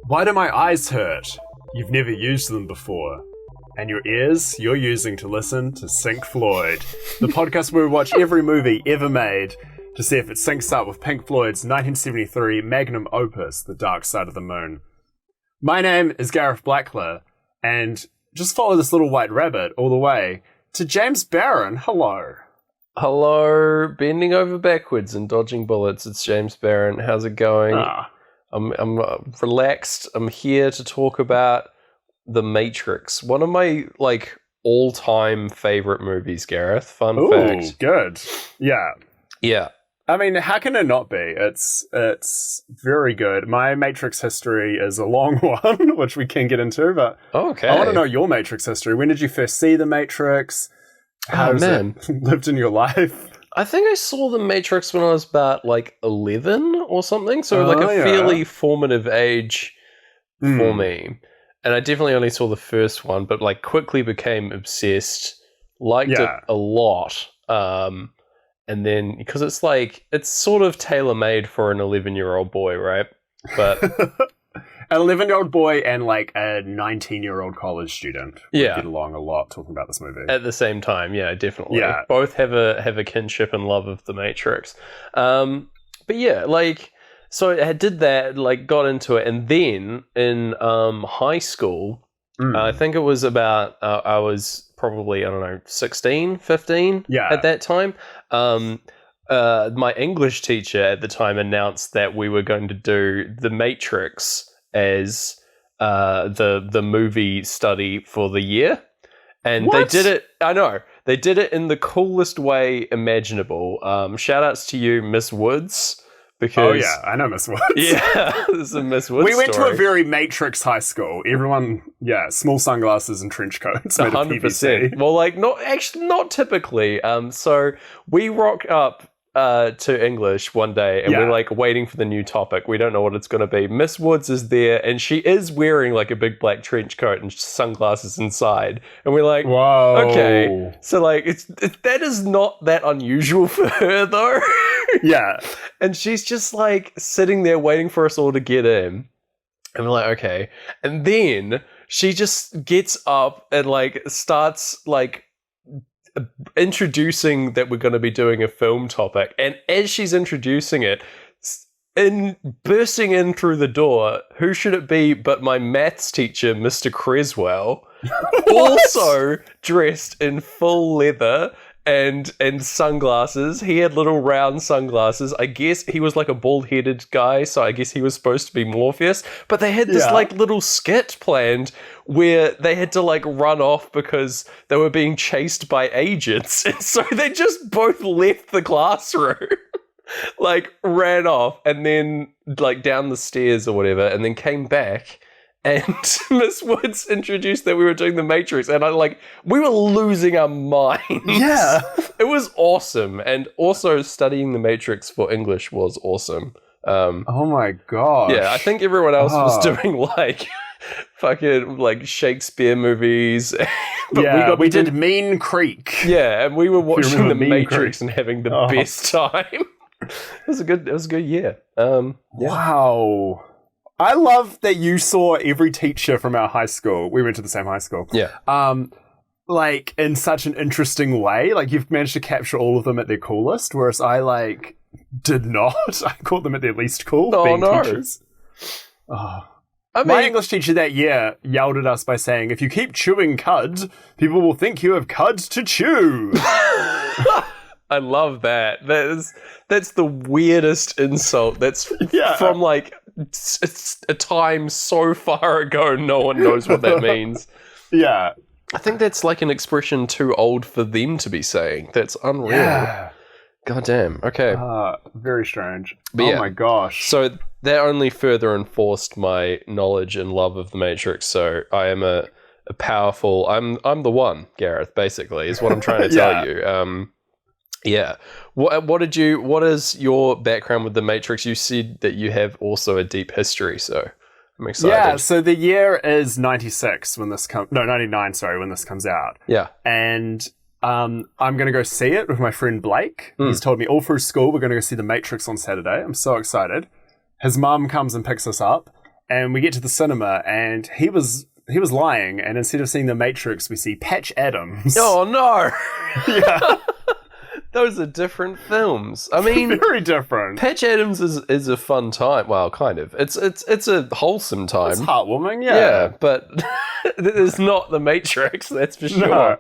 Why do my eyes hurt? You've never used them before. And your ears, you're using to listen to Pink Floyd, the podcast where we watch every movie ever made to see if it syncs up with Pink Floyd's 1973 magnum opus, The Dark Side of the Moon. My name is Gareth Blackler, and just follow this little white rabbit all the way to James Barron. Hello. Hello, bending over backwards and dodging bullets. It's James Barron. How's it going? I'm relaxed. I'm here to talk about The Matrix, one of my all-time favorite movies. Gareth, fun fact. Good. Yeah. I mean, how can it not be? It's very good. My Matrix history is a long one, which we can get into. But okay, I want to know your Matrix history. When did you first see The Matrix? How has it lived in your life? I think I saw The Matrix when I was about 11 or something. So a fairly formative age for me. And I definitely only saw the first one, but quickly became obsessed. Liked it a lot. And then because it's sort of tailor-made for an 11-year-old boy, right? But an 11-year-old boy and a 19-year-old college student would get along a lot talking about this movie. At the same time, yeah, definitely. Yeah. Both have a kinship and love of The Matrix. But yeah, so I did that, got into it, and then in high school, I think it was about, I was probably, 16, 15 at that time. My English teacher at the time announced that we were going to do The Matrix as the movie study for the year. And They did it, I know, they did it in the coolest way imaginable. Shout outs to you, Miss Woods. Because, I know Miss Woods. Yeah, this is a Miss Woods We went to a very Matrix high school. Everyone, small sunglasses and trench coats made of 100%. Well, not typically. So we rock up to English one day, and we're waiting for the new topic. We don't know what it's going to be. Miss Woods is there, and she is wearing a big black trench coat and sunglasses inside. And we're like, whoa, okay. So that is not that unusual for her, though. Yeah. And she's just sitting there waiting for us all to get in. And we're like, okay. And then she just gets up and starts introducing that we're going to be doing a film topic. And as she's introducing it, bursting in through the door, who should it be but my maths teacher, Mr. Creswell, also dressed in full leather and sunglasses. He had little round sunglasses. I guess he was a bald-headed guy, so I guess he was supposed to be Morpheus. But they had this little skit planned where they had to run off because they were being chased by agents. And so they just both left the classroom, ran off, and then down the stairs or whatever, and then came back. And Miss Woods introduced that we were doing The Matrix, and we were losing our minds. Yeah. It was awesome. And also studying The Matrix for English was awesome. Oh my gosh. Yeah, I think everyone else was doing fucking Shakespeare movies. But we did Mean Creek. Yeah, and we were watching The Matrix and having the best time. It was a good year. Wow. I love that you saw every teacher from our high school. We went to the same high school. Yeah. In such an interesting way. You've managed to capture all of them at their coolest, whereas I, did not. I caught them at their least cool, being teachers. Oh. My English teacher that year yelled at us by saying, if you keep chewing cud, people will think you have cud to chew. I love that. That's the weirdest insult. That's from it's a time so far ago, no one knows what that means. Yeah. I think that's an expression too old for them to be saying. That's unreal. Yeah. God damn. Okay. Very strange. But my gosh. So that only further enforced my knowledge and love of The Matrix. So I am a powerful... I'm the one, Gareth, basically, is what I'm trying to tell you. Yeah. What is your background with The Matrix? You said that you have also a deep history, so I'm excited. Yeah, so the year is 96 when this comes... No, 99, sorry, when this comes out. Yeah. And I'm going to go see it with my friend Blake. He's told me all through school we're going to go see The Matrix on Saturday. I'm so excited. His mum comes and picks us up. and we get to the cinema, and he was lying, and instead of seeing The Matrix, we see Patch Adams. Oh no! Yeah. Those are different films. I mean, very different. Patch Adams is a fun time. Well, kind of. It's a wholesome time. It's heartwarming, yeah. Yeah, but it's not The Matrix, that's for sure. No.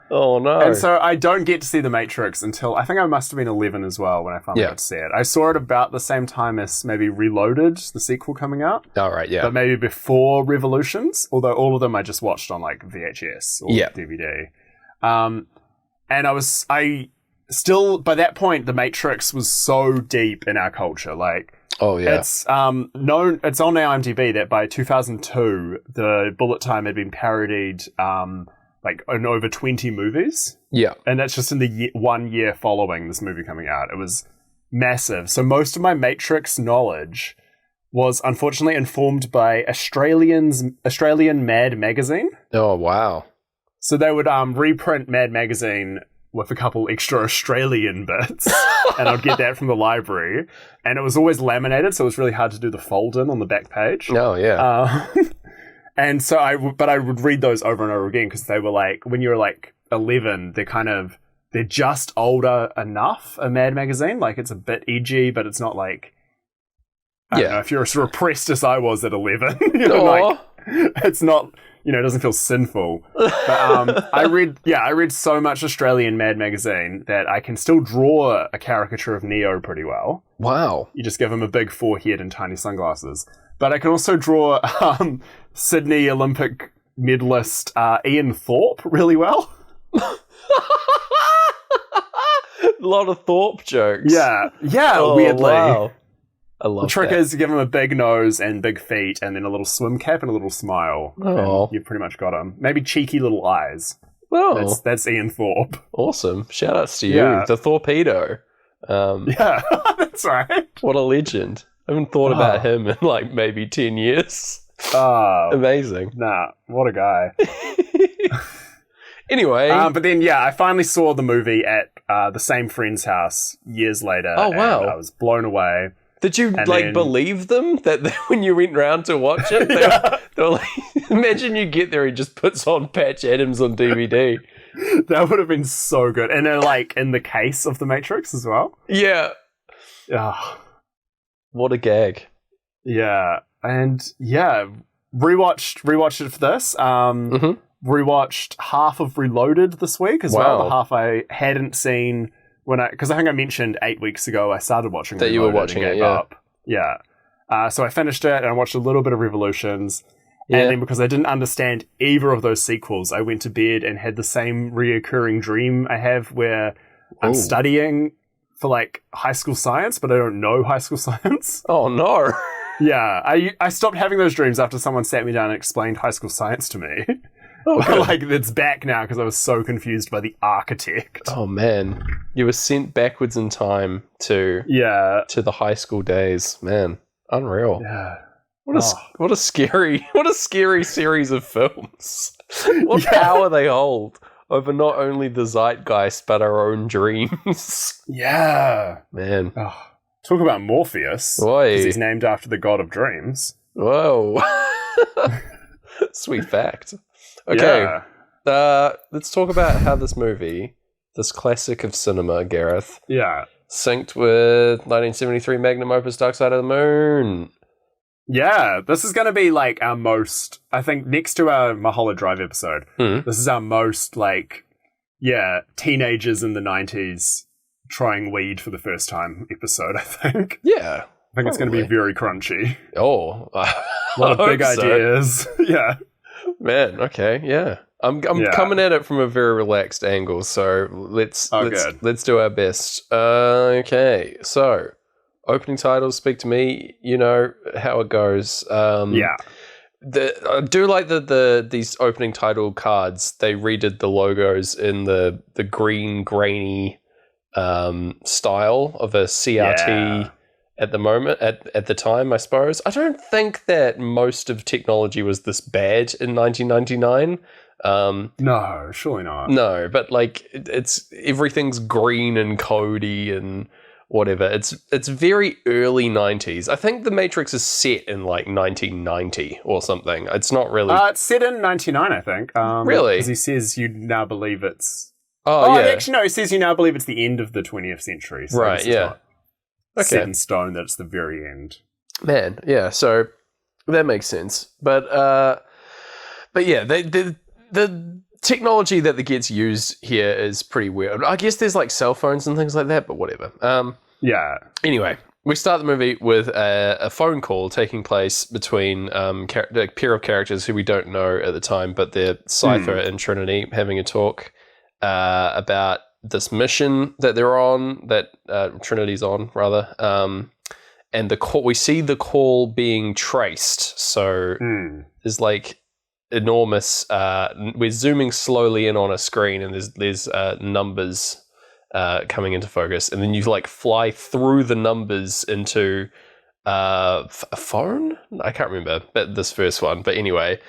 Oh no. And so I don't get to see The Matrix until, I think I must have been 11 as well when I finally got to see it. I saw it about the same time as maybe Reloaded, the sequel coming out. All right, yeah. But maybe before Revolutions, although all of them I just watched on like VHS or DVD. And I still, by that point, The Matrix was so deep in our culture. Like, oh yeah, it's known. It's on our IMDb that by 2002, the bullet time had been parodied like in over 20 movies. Yeah, and that's just in the 1 year following this movie coming out. It was massive. So most of my Matrix knowledge was unfortunately informed by Australian Mad Magazine. Oh wow! So they would reprint Mad Magazine with a couple extra Australian bits, and I'd get that from the library. And it was always laminated, so it was really hard to do the fold-in on the back page. Oh, yeah. And so I would read those over and over again, because they were like, when you're like 11, they're just older enough, a Mad Magazine. Like, it's a bit edgy, but it's not like, I don't know, if you're as repressed as I was at 11, you know, like, it's not... You know, it doesn't feel sinful. But I read so much Australian Mad Magazine that I can still draw a caricature of Neo pretty well. Wow. You just give him a big forehead and tiny sunglasses. But I can also draw Sydney Olympic medalist Ian Thorpe really well. A lot of Thorpe jokes. Yeah, weirdly. Wow. I love the trick that. is to give him a big nose and big feet and then a little swim cap and a little smile. Oh. You've pretty much got him. Maybe cheeky little eyes. Oh. That's Ian Thorpe. Awesome. Shout outs to you. Yeah. The Torpedo. Yeah, that's right. What a legend. I haven't thought about him in like maybe 10 years. Oh. Amazing. Nah, what a guy. Anyway. But then, I finally saw the movie at the same friend's house years later. Oh, wow. And I was blown away. Did you believe them that when you went round to watch it, they were like, imagine you get there, he just puts on Patch Adams on DVD. That would have been so good. And they're like in the case of The Matrix as well. Yeah. Oh. What a gag. Yeah. And rewatched it for this. Rewatched half of Reloaded this week as well. The half I hadn't seen because I think I mentioned 8 weeks ago I started watching that Reloaded you were watching and it, gave up. Yeah. So I finished it and I watched a little bit of Revolutions. Yeah. And then because I didn't understand either of those sequels, I went to bed and had the same reoccurring dream I have where I'm studying for like high school science, but I don't know high school science. Oh no. Yeah. I stopped having those dreams after someone sat me down and explained high school science to me. Oh, like it's back now because I was so confused by the architect. Oh man, you were sent backwards in time to the high school days. Man, unreal. Yeah. What a scary series of films. What power they hold over not only the zeitgeist but our own dreams. Yeah, man. Oh, talk about Morpheus. Because he's named after the god of dreams. Whoa. Sweet fact. Okay, let's talk about how this movie, this classic of cinema, Gareth, synced with 1973 magnum opus Dark Side of the Moon. Yeah, this is going to be like our most, I think, next to our Mulholland Drive episode, this is our most, like, teenagers in the 90s trying weed for the first time episode, I think. Yeah. I think it's going to be very crunchy. Oh. A lot of big ideas. Yeah. Man, okay, yeah. I'm coming at it from a very relaxed angle, so let's do our best. Okay, so opening titles speak to me. You know how it goes. I do like these opening title cards. They redid the logos in the green grainy style of a CRT. Yeah. At the moment, at the time, I suppose. I don't think that most of technology was this bad in 1999. No, surely not. No, but like it's everything's green and codey and whatever. It's very early 90s. I think The Matrix is set in like 1990 or something. It's not really... It's set in 99, I think. Really? Because he says you now believe it's... Oh, yeah. Actually, no, he says you now believe it's the end of the 20th century. So right, yeah. Set in stone that it's the very end. Man, yeah, so that makes sense. But yeah, the technology that gets used here is pretty weird. I guess there's like cell phones and things like that, but whatever. Yeah. Anyway, we start the movie with a phone call taking place between a pair of characters who we don't know at the time, but they're Cypher and Trinity having a talk about this mission that they're on, that Trinity's on, rather. And the call, we see the call being traced. So there's like enormous. We're zooming slowly in on a screen, and there's numbers coming into focus, and then you like fly through the numbers into a phone. I can't remember, but this first one. But anyway,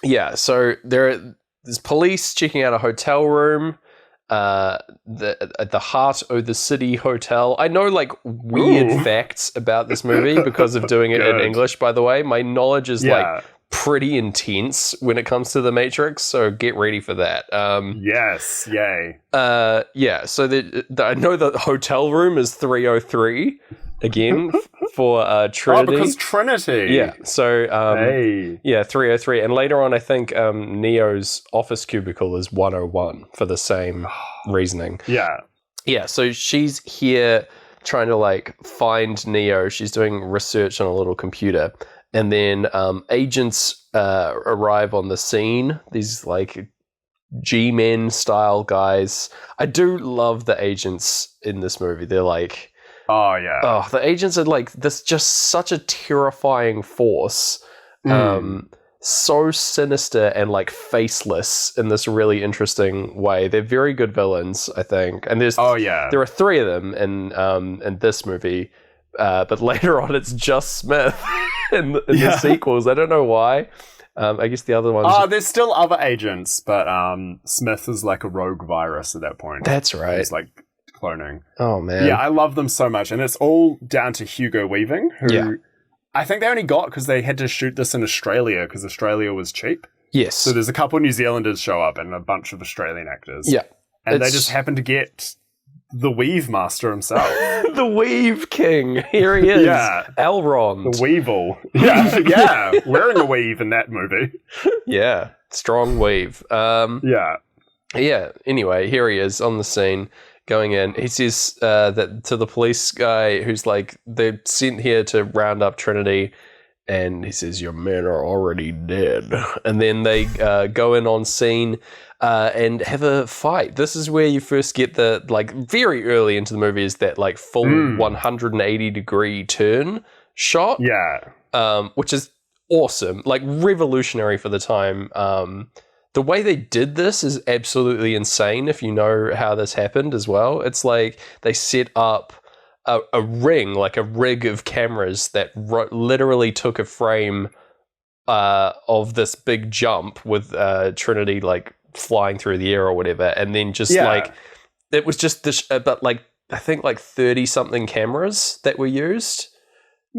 yeah. So there's police checking out a hotel room. At the Heart of the City Hotel. I know like weird facts about this movie because of doing it in English, by the way. My knowledge is like pretty intense when it comes to The Matrix, so get ready for that. Yes, yay. Yeah, so I know the hotel room is 303 again for Trinity. Oh, because Trinity. Yeah, so yeah, 303. And later on, I think Neo's office cubicle is 101 for the same reasoning. Yeah. Yeah, so she's here trying to like find Neo. She's doing research on a little computer. And then agents arrive on the scene. These like G-Men style guys. I do love the agents in this movie. They're like... Oh, yeah. Oh, the agents are like this, just such a terrifying force. So sinister and like faceless in this really interesting way. They're very good villains, I think. And there are three of them in this movie. But later on, it's just Smith in the sequels. I don't know why. I guess the other ones... Oh, there's still other agents, but Smith is like a rogue virus at that point. That's right. He's like cloning. Oh, man. Yeah, I love them so much. And it's all down to Hugo Weaving, who I think they only got because they had to shoot this in Australia because Australia was cheap. Yes. So there's a couple of New Zealanders show up and a bunch of Australian actors. Yeah. And they just happen to get the Weave Master himself. The Weave King. Here he is. Yeah. Elrond. The Weevil. Yeah. Wearing a weave in that movie. Yeah. Strong weave. Yeah. Anyway, here he is on the scene. Going in, he says that to the police guy who's like, they're sent here to round up Trinity, and he says, your men are already dead. And then they go in on scene and have a fight. This is where you first get the, like, very early into the movie is that, like, full 180-degree turn shot. Yeah. Which is awesome. Like, revolutionary for the time. The way they did this is absolutely insane if you know how this happened as well. It's like they set up a ring, like a rig of cameras that literally took a frame of this big jump with Trinity like flying through the air or whatever. And then just like, it was just this, but like, I think like 30-something cameras that were used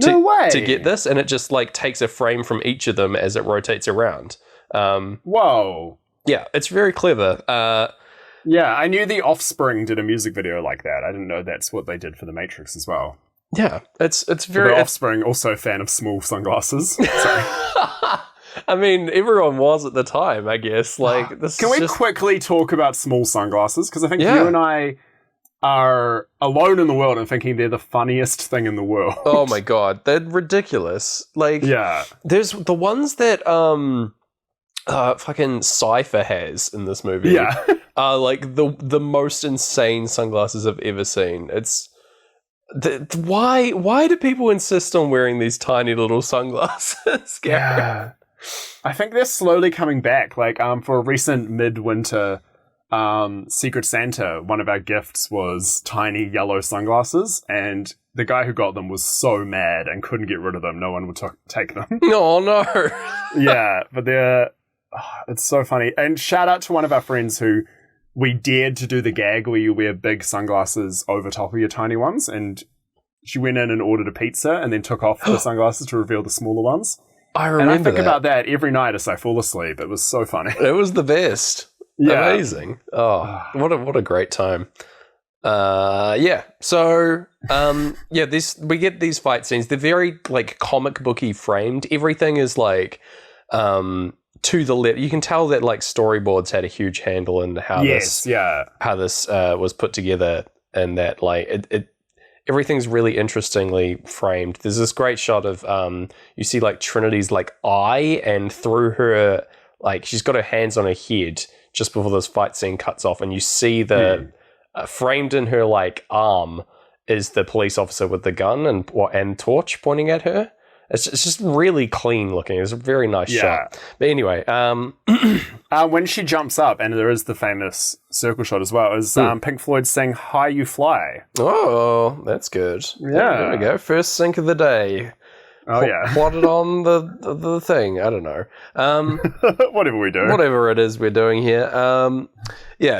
to get this. And it just like takes a frame from each of them as it rotates around. Whoa. Yeah, it's very clever. Yeah, I knew The Offspring did a music video like that. I didn't know that's what they did for The Matrix as well. Yeah, it's very... The Offspring, also a fan of small sunglasses. Sorry. I mean, everyone was at the time, I guess. Like, this Can we quickly talk about small sunglasses? Because I think you and I are alone in the world and thinking they're the funniest thing in the world. Oh my god, they're ridiculous. Like, there's the ones that fucking Cypher has in this movie. Yeah. Like the most insane sunglasses I've ever seen. It's why do people insist on wearing these tiny little sunglasses? Yeah. I think they're slowly coming back. Like for a recent midwinter Secret Santa, one of our gifts was tiny yellow sunglasses, and the guy who got them was so mad and couldn't get rid of them. No one would take them. Oh, no. Yeah, but it's so funny. And shout out to one of our friends who we dared to do the gag where you wear big sunglasses over top of your tiny ones, and she went in and ordered a pizza and then took off the sunglasses to reveal the smaller ones. I remember And I think that. about that every night as I fall asleep. It was so funny. It was the best. Yeah. Amazing. Oh, what a great time. Yeah. So, we get these fight scenes. They're very like comic booky framed. Everything is like, to the left. You can tell that like storyboards had a huge handle in how this was put together, and that like it everything's really interestingly framed. There's this great shot of you see like Trinity's like eye, and through her, like she's got her hands on her head just before this fight scene cuts off, and you see the framed in her like arm is the police officer with the gun and torch pointing at her. It's just really clean looking. It's a very nice shot. But anyway, when she jumps up, and there is the famous circle shot as well, is Pink Floyd saying "High You Fly." Oh, that's good. Yeah, there we go. First sync of the day. Oh yeah, plotted on the thing. I don't know. Whatever we do, whatever it is we're doing here.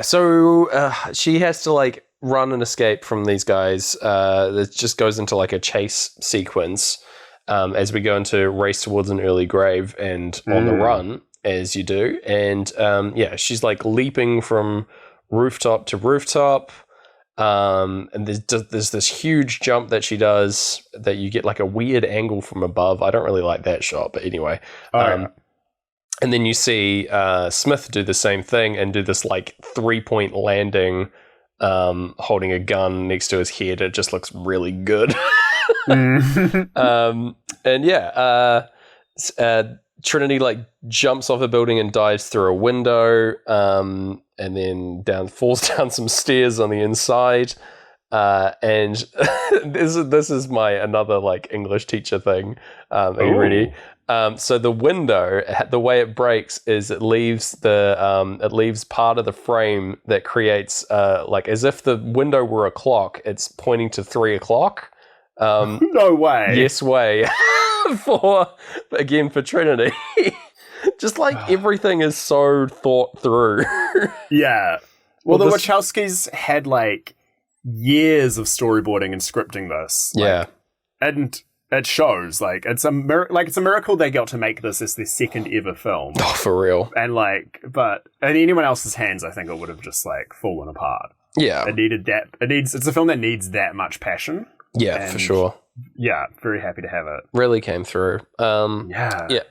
So she has to like run and escape from these guys. It just goes into like a chase sequence. As we go into race towards an early grave and on the run, as you do. And she's like leaping from rooftop to rooftop. And there's this huge jump that she does that you get like a weird angle from above. I don't really like that shot, but anyway. And then you see Smith do the same thing and do this like 3-point landing, holding a gun next to his head. It just looks really good. Trinity like jumps off a building and dives through a window, and then falls down some stairs on the inside. And this is my another like English teacher thing. Are you ready? So the window, the way it breaks is it leaves part of the frame that creates like as if the window were a clock. It's pointing to 3 o'clock. No way. Yes way. for Trinity. Just like everything is so thought through. Yeah. Well, the Wachowskis had like years of storyboarding and scripting this. Yeah. And it shows. Like it's a miracle they got to make this as their second ever film. Oh, for real. And but in anyone else's hands, I think it would have just like fallen apart. Yeah. It needed that. It's a film that needs that much passion. Yeah, for sure. Yeah, very happy to have it. Really came through. Yeah.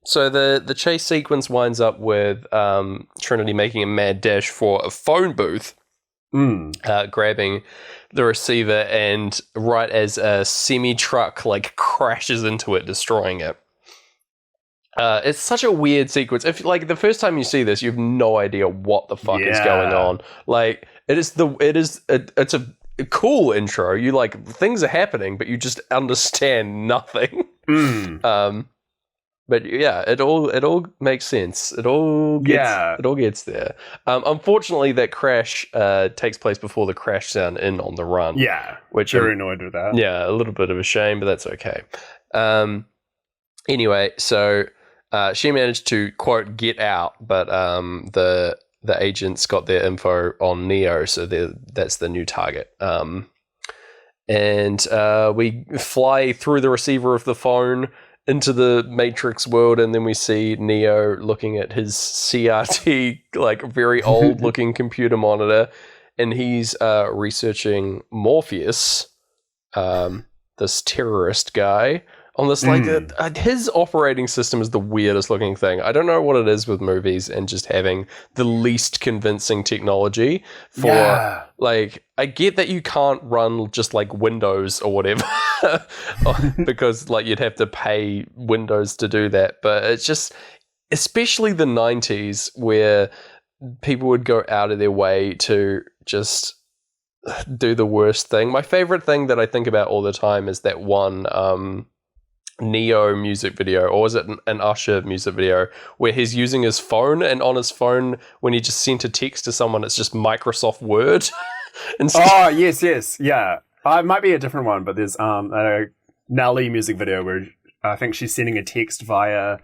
So the chase sequence winds up with Trinity making a mad dash for a phone booth, grabbing the receiver, and right as a semi-truck like crashes into it, destroying it. It's such a weird sequence. If like the first time you see this, you have no idea what the fuck is going on. Like it's a cool intro. You like things are happening, but you just understand nothing. But yeah, it all makes sense. It all gets there. Unfortunately, that crash takes place before the crash sound in On the Run. Yeah, which very annoyed with that. Yeah, a little bit of a shame, but that's okay. Anyway, so she managed to quote get out, but the agents got their info on Neo, so that's the new target. And we fly through the receiver of the phone into the Matrix world, and then we see Neo looking at his CRT, like very old looking computer monitor, and he's researching Morpheus, this terrorist guy. On this, his operating system is the weirdest looking thing. I don't know what it is with movies and just having the least convincing technology for, like, I get that you can't run just, like, Windows or whatever because, like, you'd have to pay Windows to do that. But it's just, especially the 90s where people would go out of their way to just do the worst thing. My favorite thing that I think about all the time is that one, Neo music video, or was it an Usher music video, where he's using his phone, and on his phone, when he just sent a text to someone, it's just Microsoft Word. Oh, yes, yeah. It might be a different one, but there's a Nelly music video where I think she's sending a text via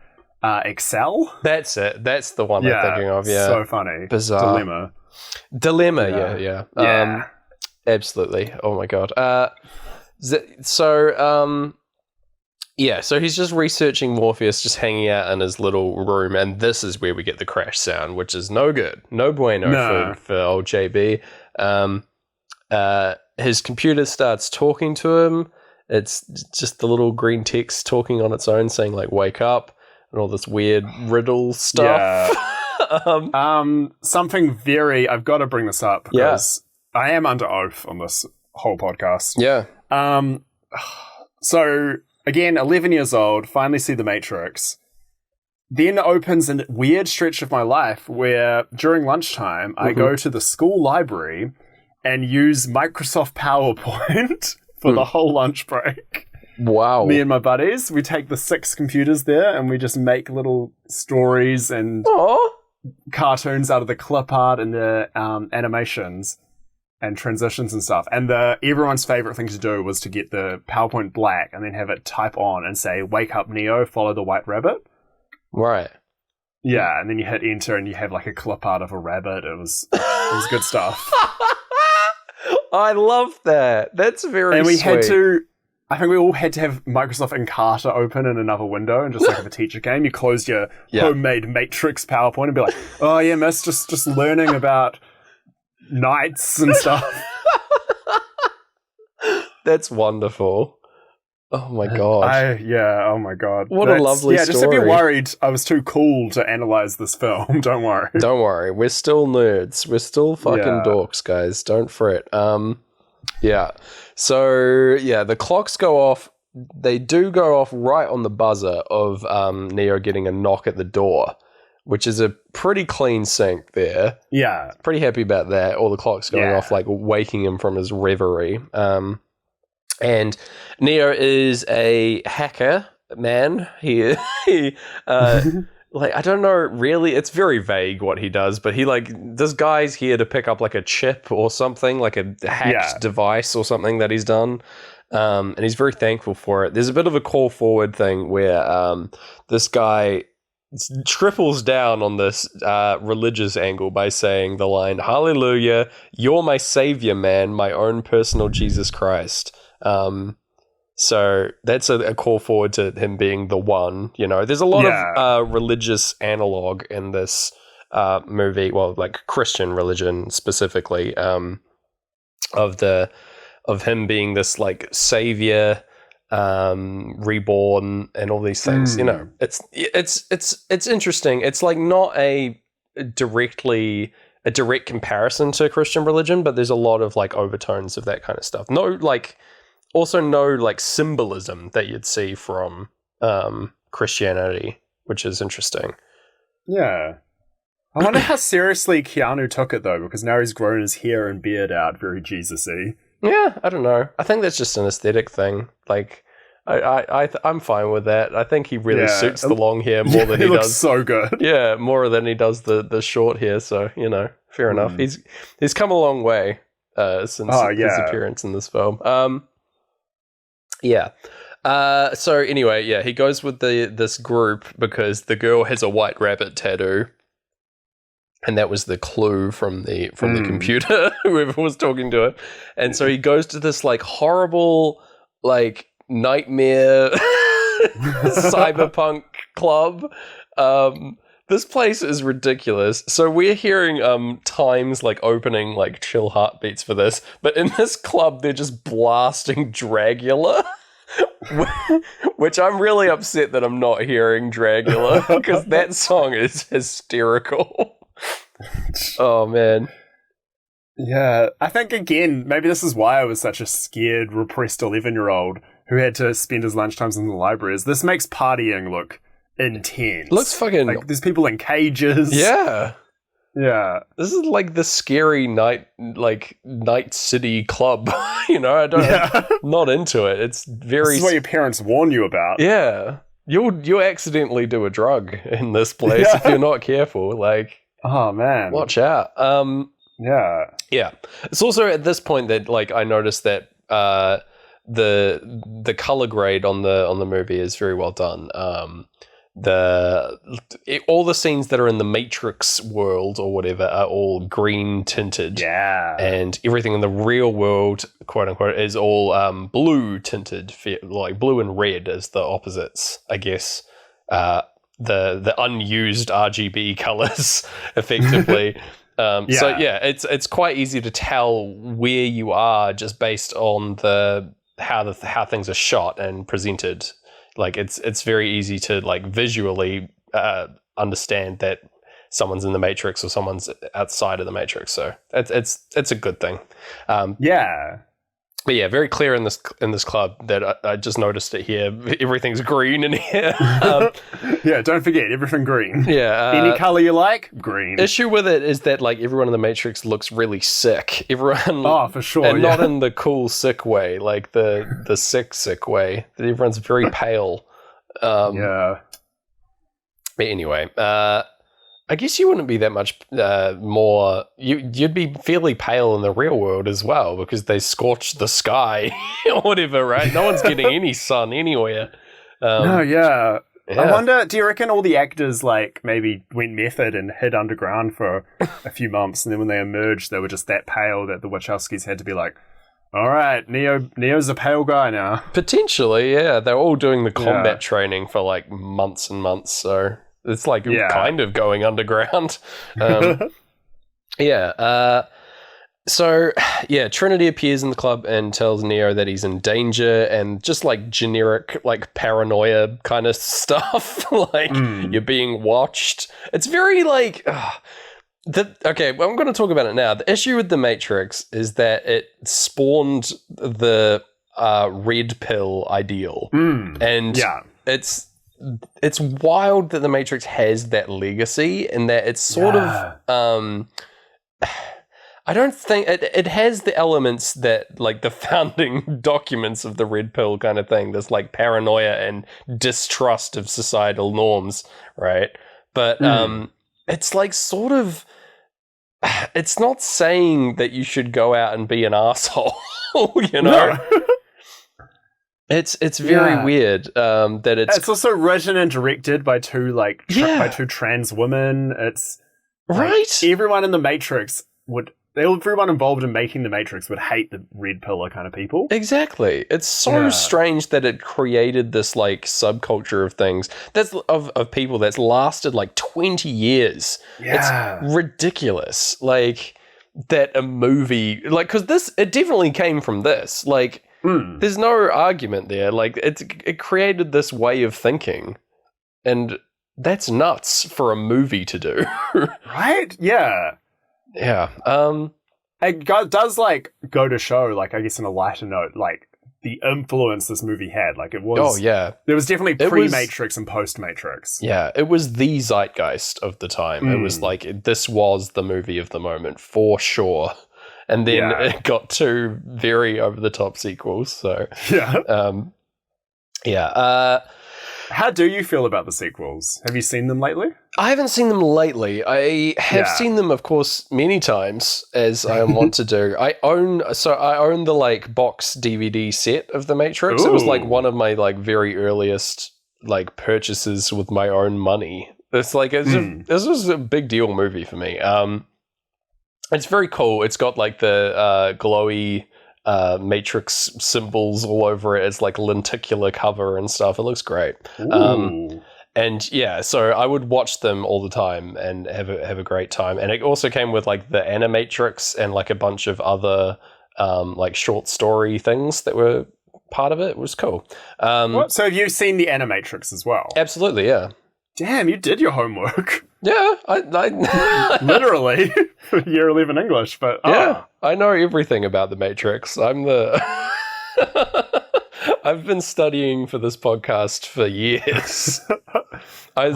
Excel. That's it. That's the one I'm thinking of, yeah. So funny. Bizarre. Dilemma. Dilemma, Yeah. Absolutely. Oh my god. So he's just researching Morpheus, just hanging out in his little room, and this is where we get the crash sound, which is no good. No bueno for old JB. His computer starts talking to him. It's just the little green text talking on its own, saying like "wake up" and all this weird riddle stuff. Yeah. Something I've got to bring this up because I am under oath on this whole podcast. Yeah. So again, 11 years old, finally see The Matrix. Then opens a weird stretch of my life where during lunchtime I go to the school library and use Microsoft PowerPoint for the whole lunch break. Wow. Me and my buddies, we take the 6 computers there and we just make little stories and cartoons out of the clip art and the animations and transitions and stuff. And everyone's favorite thing to do was to get the PowerPoint black and then have it type on and say, "Wake up, Neo, follow the white rabbit." Right. Yeah, and then you hit enter and you have like a clip art of a rabbit. It was good stuff. I love that. That's very And we sweet. had to, I think we all had to have Microsoft Encarta open in another window and just like have a teacher came. You closed your homemade Matrix PowerPoint and be like, "Oh yeah, miss, just learning about knights and stuff." That's wonderful. Oh my god. Oh my god. What a lovely story. Yeah, just if you're worried I was too cool to analyze this film, don't worry. Don't worry. We're still nerds. We're still fucking dorks, guys. Don't fret. Yeah. So, the clocks go off. They do go off right on the buzzer of Neo getting a knock at the door, which is a pretty clean sync there. Yeah. Pretty happy about that. All the clocks going off, like waking him from his reverie. And Neo is a hacker man. He like, I don't know really, it's very vague what he does, but he like, this guy's here to pick up like a chip or something, like a hacked device or something that he's done. And he's very thankful for it. There's a bit of a call forward thing where this guy triples down on this religious angle by saying the line, "Hallelujah, you're my savior, man, my own personal Jesus Christ." So that's a call forward to him being the one, you know. There's a lot of religious analog in this movie, well, like Christian religion specifically, of him being this like savior, reborn, and all these things. You know, it's interesting. It's like not a direct comparison to Christian religion, but there's a lot of like overtones of that kind of stuff. Also no like symbolism that you'd see from Christianity, which is interesting. Yeah. I wonder how seriously Keanu took it though, because now he's grown his hair and beard out very Jesus-y. Yeah, I don't know. I think that's just an aesthetic thing. Like, I'm fine with that. I think he really suits the long hair more than he looks does. So good. Yeah, more than he does the short hair. So, you know, fair enough. He's come a long way since his appearance in this film. So anyway, he goes with this group because the girl has a white rabbit tattoo. And that was the clue from the computer, whoever was talking to it. And so he goes to this like horrible, like nightmare cyberpunk club. This place is ridiculous. So we're hearing Times like opening like chill heartbeats for this, but in this club they're just blasting Dragula. Which I'm really upset that I'm not hearing Dragula because that song is hysterical. Oh man. Yeah, I think again, maybe this is why I was such a scared, repressed 11-year-old who had to spend his lunchtimes in the library. Is this makes partying look intense. Looks fucking like there's people in cages. Yeah. Yeah. This is like the scary night city club. You know, I'm not into it. It's very This is what your parents warn you about. Yeah. You'll accidentally do a drug in this place if you're not careful. Like, oh man. Watch out. Yeah. It's also at this point that like I noticed that the color grade on the movie is very well done. all the scenes that are in the Matrix world or whatever are all green tinted. Yeah. And everything in the real world, quote unquote, is all blue tinted, like blue and red as the opposites, I guess. The unused RGB colors, effectively. So yeah, it's quite easy to tell where you are just based on how things are shot and presented. Like it's very easy to like visually understand that someone's in the Matrix or someone's outside of the Matrix. So it's a good thing. But yeah, very clear in this club that I just noticed it here. Everything's green in here. Yeah, don't forget, everything green. Yeah. Any color you like, green. Issue with it is that like everyone in the Matrix looks really sick. Everyone, oh, for sure, and not in the cool sick way, like the sick way. Everyone's very pale. Yeah. But anyway, I guess you wouldn't be that much more. You'd be fairly pale in the real world as well because they scorched the sky or whatever, right? No one's getting any sun anywhere. No, yeah. I wonder, do you reckon all the actors like maybe went method and hid underground for a few months, and then when they emerged, they were just that pale that the Wachowskis had to be like, all right, Neo's a pale guy now. Potentially, yeah. They're all doing the combat training for like months and months, so it's like kind of going underground. So Trinity appears in the club and tells Neo that he's in danger, and just like generic like paranoia kind of stuff. Like you're being watched. It's very like okay, well, I'm going to talk about it now. The issue with the Matrix is that it spawned the red pill ideal, and it's wild that the Matrix has that legacy, and that it's sort of I don't think it has the elements that like the founding documents of the red pill kind of thing. There's like paranoia and distrust of societal norms, right? But it's like sort of, it's not saying that you should go out and be an asshole, you know? No. It's very weird that it's also written and directed by two by two trans women. It's right. Everyone in the Matrix everyone involved in making the Matrix would hate the red pillar kind of people. Exactly. It's so strange that it created this like subculture of things of people that's lasted like 20 years. Yeah. It's ridiculous. Like that a movie like because it definitely came from this. Like there's no argument there. Like it created this way of thinking, and that's nuts for a movie to do. Right? Yeah. Yeah. It does like go to show, like I guess on a lighter note, like the influence this movie had. Like it was. Oh yeah. There was definitely pre-Matrix and post-Matrix. Yeah, it was the zeitgeist of the time. It was like this was the movie of the moment for sure. And then it got two very over-the-top sequels. So how do you feel about the sequels? Have you seen them lately? I haven't seen them lately. I have seen them, of course, many times, as I want to do. I own the like box DVD set of The Matrix. Ooh. It was like one of my like very earliest like purchases with my own money. It's like this was a big deal movie for me. It's very cool. It's got like the glowy Matrix symbols all over it. It's like lenticular cover and stuff. It looks great. And yeah, so I would watch them all the time and have a great time. And it also came with like the Animatrix and like a bunch of other like short story things that were part of it. It was cool. So have you seen the Animatrix as well? Absolutely, yeah. Damn, you did your homework. Yeah, I literally year 11 English, but I know everything about the Matrix. I've been studying for this podcast for years. I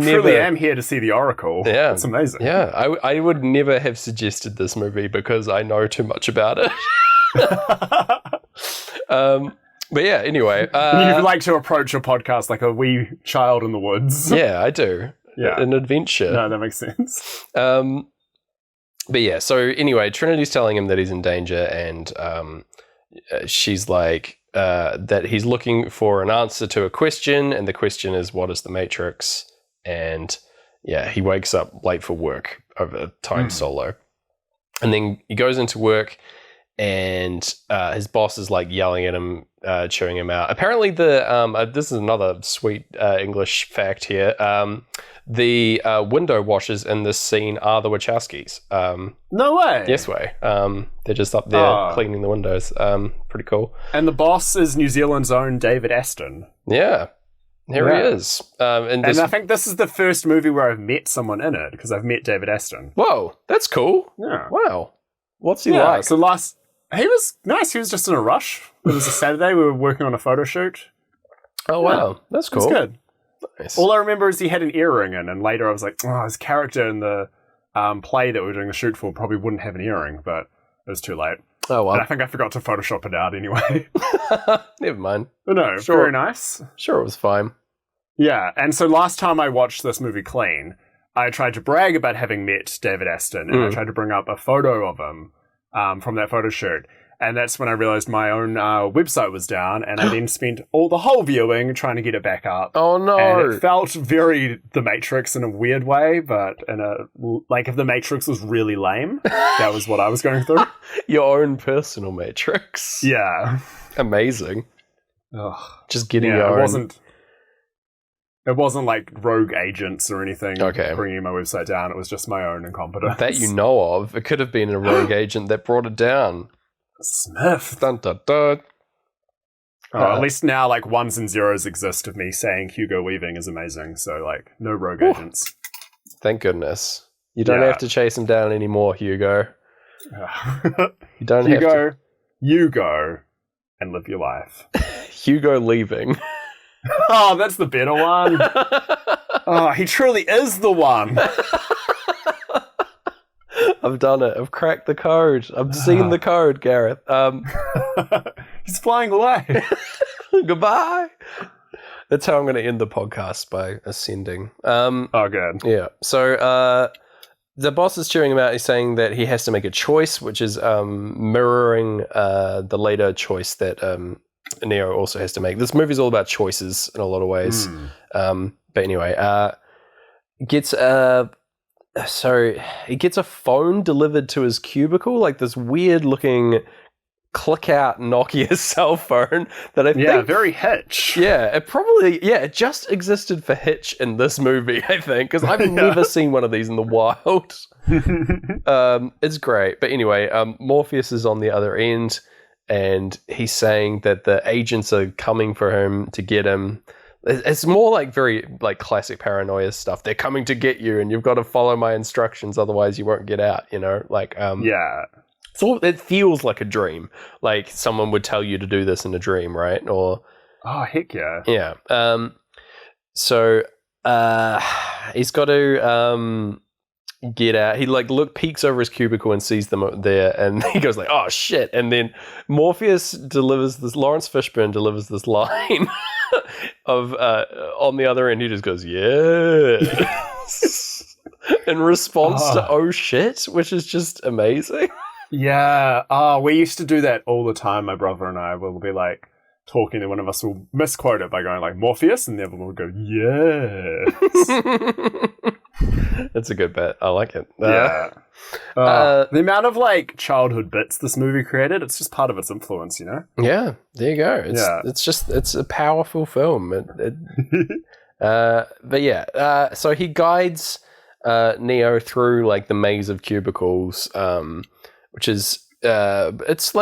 truly am here to see the Oracle. Yeah, it's amazing. Yeah, I would never have suggested this movie because I know too much about it. But yeah, anyway. You like to approach your podcast like a wee child in the woods. Yeah, I do. Yeah. An adventure. No, that makes sense. But yeah, so anyway, Trinity's telling him that he's in danger, and she's like, that he's looking for an answer to a question, and the question is, what is the Matrix? And yeah, he wakes up late for work over time solo. And then he goes into work, and his boss is like yelling at him, chewing him out. Apparently, this is another sweet English fact here. The window washers in this scene are the Wachowskis. No way. Yes way. They're just up there cleaning the windows. Pretty cool. And the boss is New Zealand's own David Aston. Yeah. Here he is. And I think this is the first movie where I've met someone in it, because I've met David Aston. Whoa, that's cool. Yeah. Wow. What's he like? So he was nice. He was just in a rush. It was a Saturday. We were working on a photo shoot. Oh, wow. That's cool. It's good. Nice. All I remember is he had an earring in, and later I was like, his character in the play that we were doing the shoot for probably wouldn't have an earring, but it was too late. Oh, well. And I think I forgot to Photoshop it out anyway. Never mind. But no, Sure. very nice. Sure, it was fine. Yeah, and so last time I watched this movie clean, I tried to brag about having met David Aston, and I tried to bring up a photo of him from that photo shoot. And that's when I realized my own website was down, and I then spent the whole viewing trying to get it back up. Oh, no. And it felt very The Matrix in a weird way, but if The Matrix was really lame, that was what I was going through. Your own personal Matrix. Yeah. Amazing. Ugh. Just getting your own... It wasn't like rogue agents or anything Okay. bringing my website down. It was just my own incompetence. That you know of. It could have been a rogue agent that brought it down. Smith. Dun, dun, dun. At least now, like, ones and zeros exist of me saying Hugo Weaving is amazing. So, like, no rogue agents. Thank goodness. You don't have to chase him down anymore, Hugo. You don't have to. You go and live your life. Hugo leaving. Oh, that's the better one. Oh, he truly is the one. I've done it. I've cracked the code. I've seen the code, Gareth. He's flying away. Goodbye. That's how I'm going to end the podcast, by ascending. Good. Yeah. So the boss is chewing him out. He's saying that he has to make a choice, which is mirroring the later choice that Neo also has to make. This movie's all about choices in a lot of ways. But anyway, gets he gets a phone delivered to his cubicle, like this weird looking click out Nokia cell phone that I think very Hitch. Yeah, it just existed for Hitch in this movie, I think, because I've never seen one of these in the wild. It's great. But anyway, Morpheus is on the other end, and he's saying that the agents are coming for him to get him. It's more like very like classic paranoia stuff. They're coming to get you, and you've got to follow my instructions, otherwise you won't get out. You know, like So it feels like a dream. Like someone would tell you to do this in a dream, right? Or heck yeah. Yeah. So he's got to get out. He peeks over his cubicle and sees them there, and he goes like, "Oh shit!" And then Morpheus delivers this. Lawrence Fishburne delivers this line of on the other end. He just goes, "Yeah," in response to "Oh shit," which is just amazing. Yeah. We used to do that all the time. My brother and I will be like talking, and one of us will misquote it by going like Morpheus, and the other one will go, "Yes." That's a good bet. I like it. The amount of like childhood bits this movie created, it's just part of its influence, you know? Yeah, there you go. It's a powerful film. But yeah, so he guides Neo through like the maze of cubicles, which is it's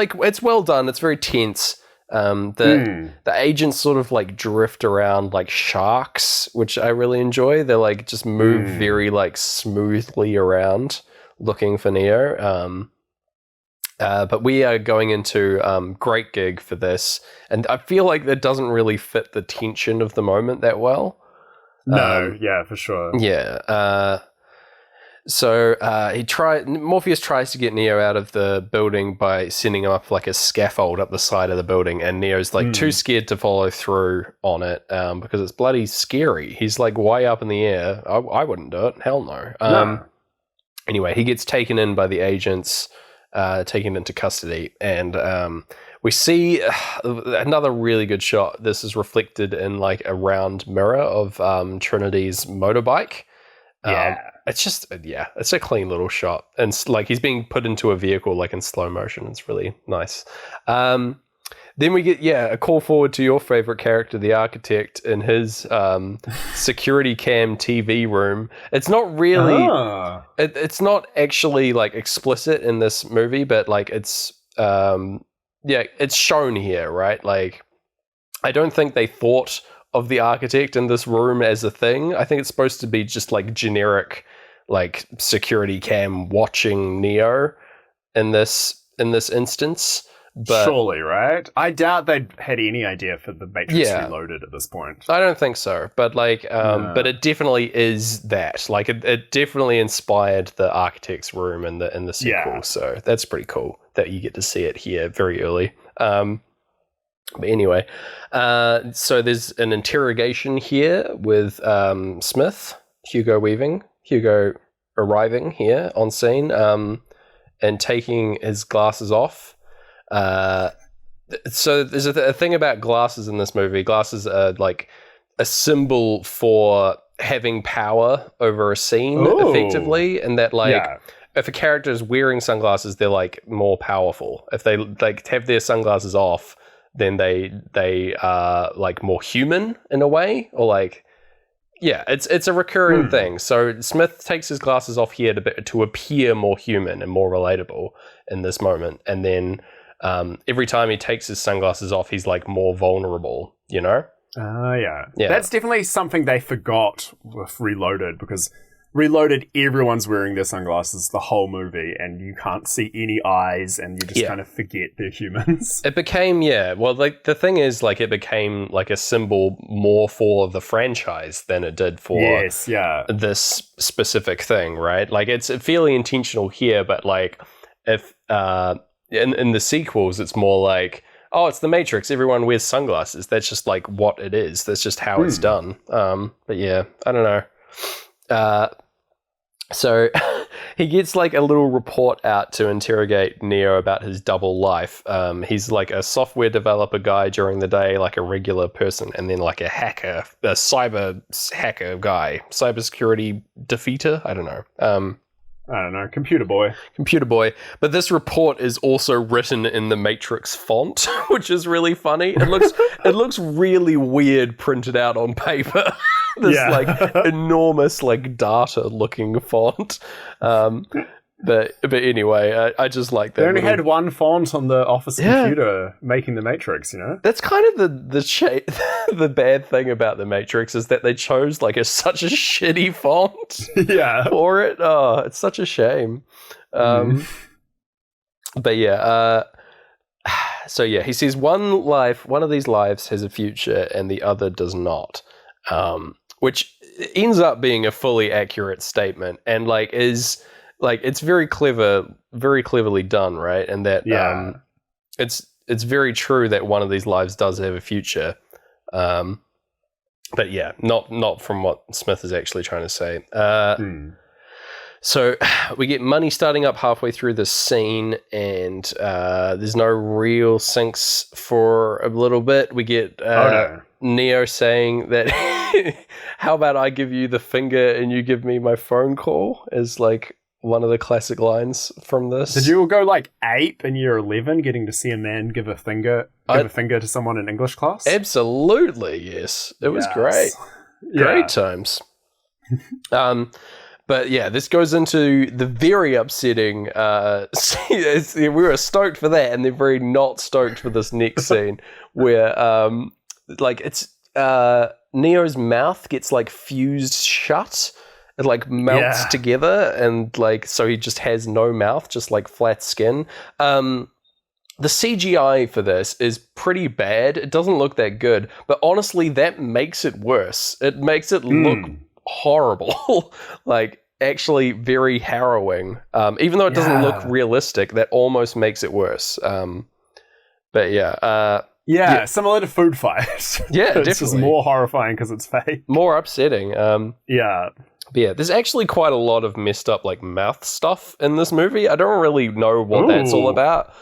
well done. It's very tense. The agents sort of like drift around like sharks, which I really enjoy. They like just move very like smoothly around looking for Neo. But we are going into great gig for this, and I feel like that doesn't really fit the tension of the moment that well. No, yeah, for sure. Yeah. So Morpheus tries to get Neo out of the building by sending him up like a scaffold up the side of the building, and Neo's like too scared to follow through on it because it's bloody scary. He's like way up in the air. I wouldn't do it. Hell no. No. Anyway, he gets taken in by the agents, taken into custody, and we see another really good shot. This is reflected in like a round mirror of Trinity's motorbike. It's just, it's a clean little shot. And like he's being put into a vehicle like in slow motion. It's really nice. Then we get, a call forward to your favorite character, the architect, in his security cam TV room. It's not really, it's not actually like explicit in this movie, but like it's shown here, right? Like, I don't think they thought of the architect in this room as a thing. I think it's supposed to be just like generic, like security cam watching Neo in this instance. But surely, right? I doubt they'd had any idea for the Matrix Reloaded at this point. I don't think so. But like, but it definitely is that. Like, it definitely inspired the architect's room in the sequel. Yeah. So that's pretty cool that you get to see it here very early. But anyway, so there's an interrogation here with Smith, Hugo arriving here on scene, and taking his glasses off. So there's a thing about glasses in this movie. Glasses are like a symbol for having power over a scene, effectively, and that like if a character is wearing sunglasses, they're like more powerful. If they like have their sunglasses off, then they are like more human in a way, or like it's a recurring thing. So Smith takes his glasses off here to appear more human and more relatable in this moment, and then every time he takes his sunglasses off, he's like more vulnerable, you know? Yeah. That's definitely something they forgot with Reloaded, because Reloaded, everyone's wearing their sunglasses the whole movie, and you can't see any eyes, and you just kind of forget they're humans. It became, well, like the thing is, like it became like a symbol more for the franchise than it did for this specific thing, right? Like it's fairly intentional here, but like if in the sequels, it's more like, oh, it's the Matrix. Everyone wears sunglasses. That's just like what it is. That's just how it's done. But yeah, I don't know. So he gets like a little report out to interrogate Neo about his double life. He's like a software developer guy during the day, like a regular person, and then like a cyber hacker guy, cybersecurity defeater. I don't know. Computer boy. But this report is also written in the Matrix font, which is really funny. It looks really weird printed out on paper. This like enormous like data looking font. But anyway, I just like that. They only had one font on the office computer making the Matrix, you know? That's kind of the bad thing about the Matrix is that they chose like such a shitty font for it. Oh, it's such a shame. But so he says one of these lives has a future and the other does not. Which ends up being a fully accurate statement and like is like it's very cleverly done, right? And that it's very true that one of these lives does have a future. But not from what Smith is actually trying to say. So we get money starting up halfway through the scene, and there's no real syncs for a little bit. We get Neo saying that, how about I give you the finger and you give me my phone call, is like one of the classic lines from this. Did you all go like ape in year 11 getting to see a man give a finger to someone in English class? Absolutely, yes. It was great. Great times. But this goes into the very upsetting we were stoked for that, and they're very not stoked for this next scene where like it's Neo's mouth gets like fused shut. It like melts together, and like so he just has no mouth, just like flat skin. The CGI for this is pretty bad. It doesn't look that good, but honestly, that makes it worse. It makes it look horrible, like actually very harrowing. Even though it doesn't look realistic, that almost makes it worse. Similar to Food Fight. It's definitely. Just more horrifying because it's fake. More upsetting. But there's actually quite a lot of messed up like mouth stuff in this movie. I don't really know what that's all about.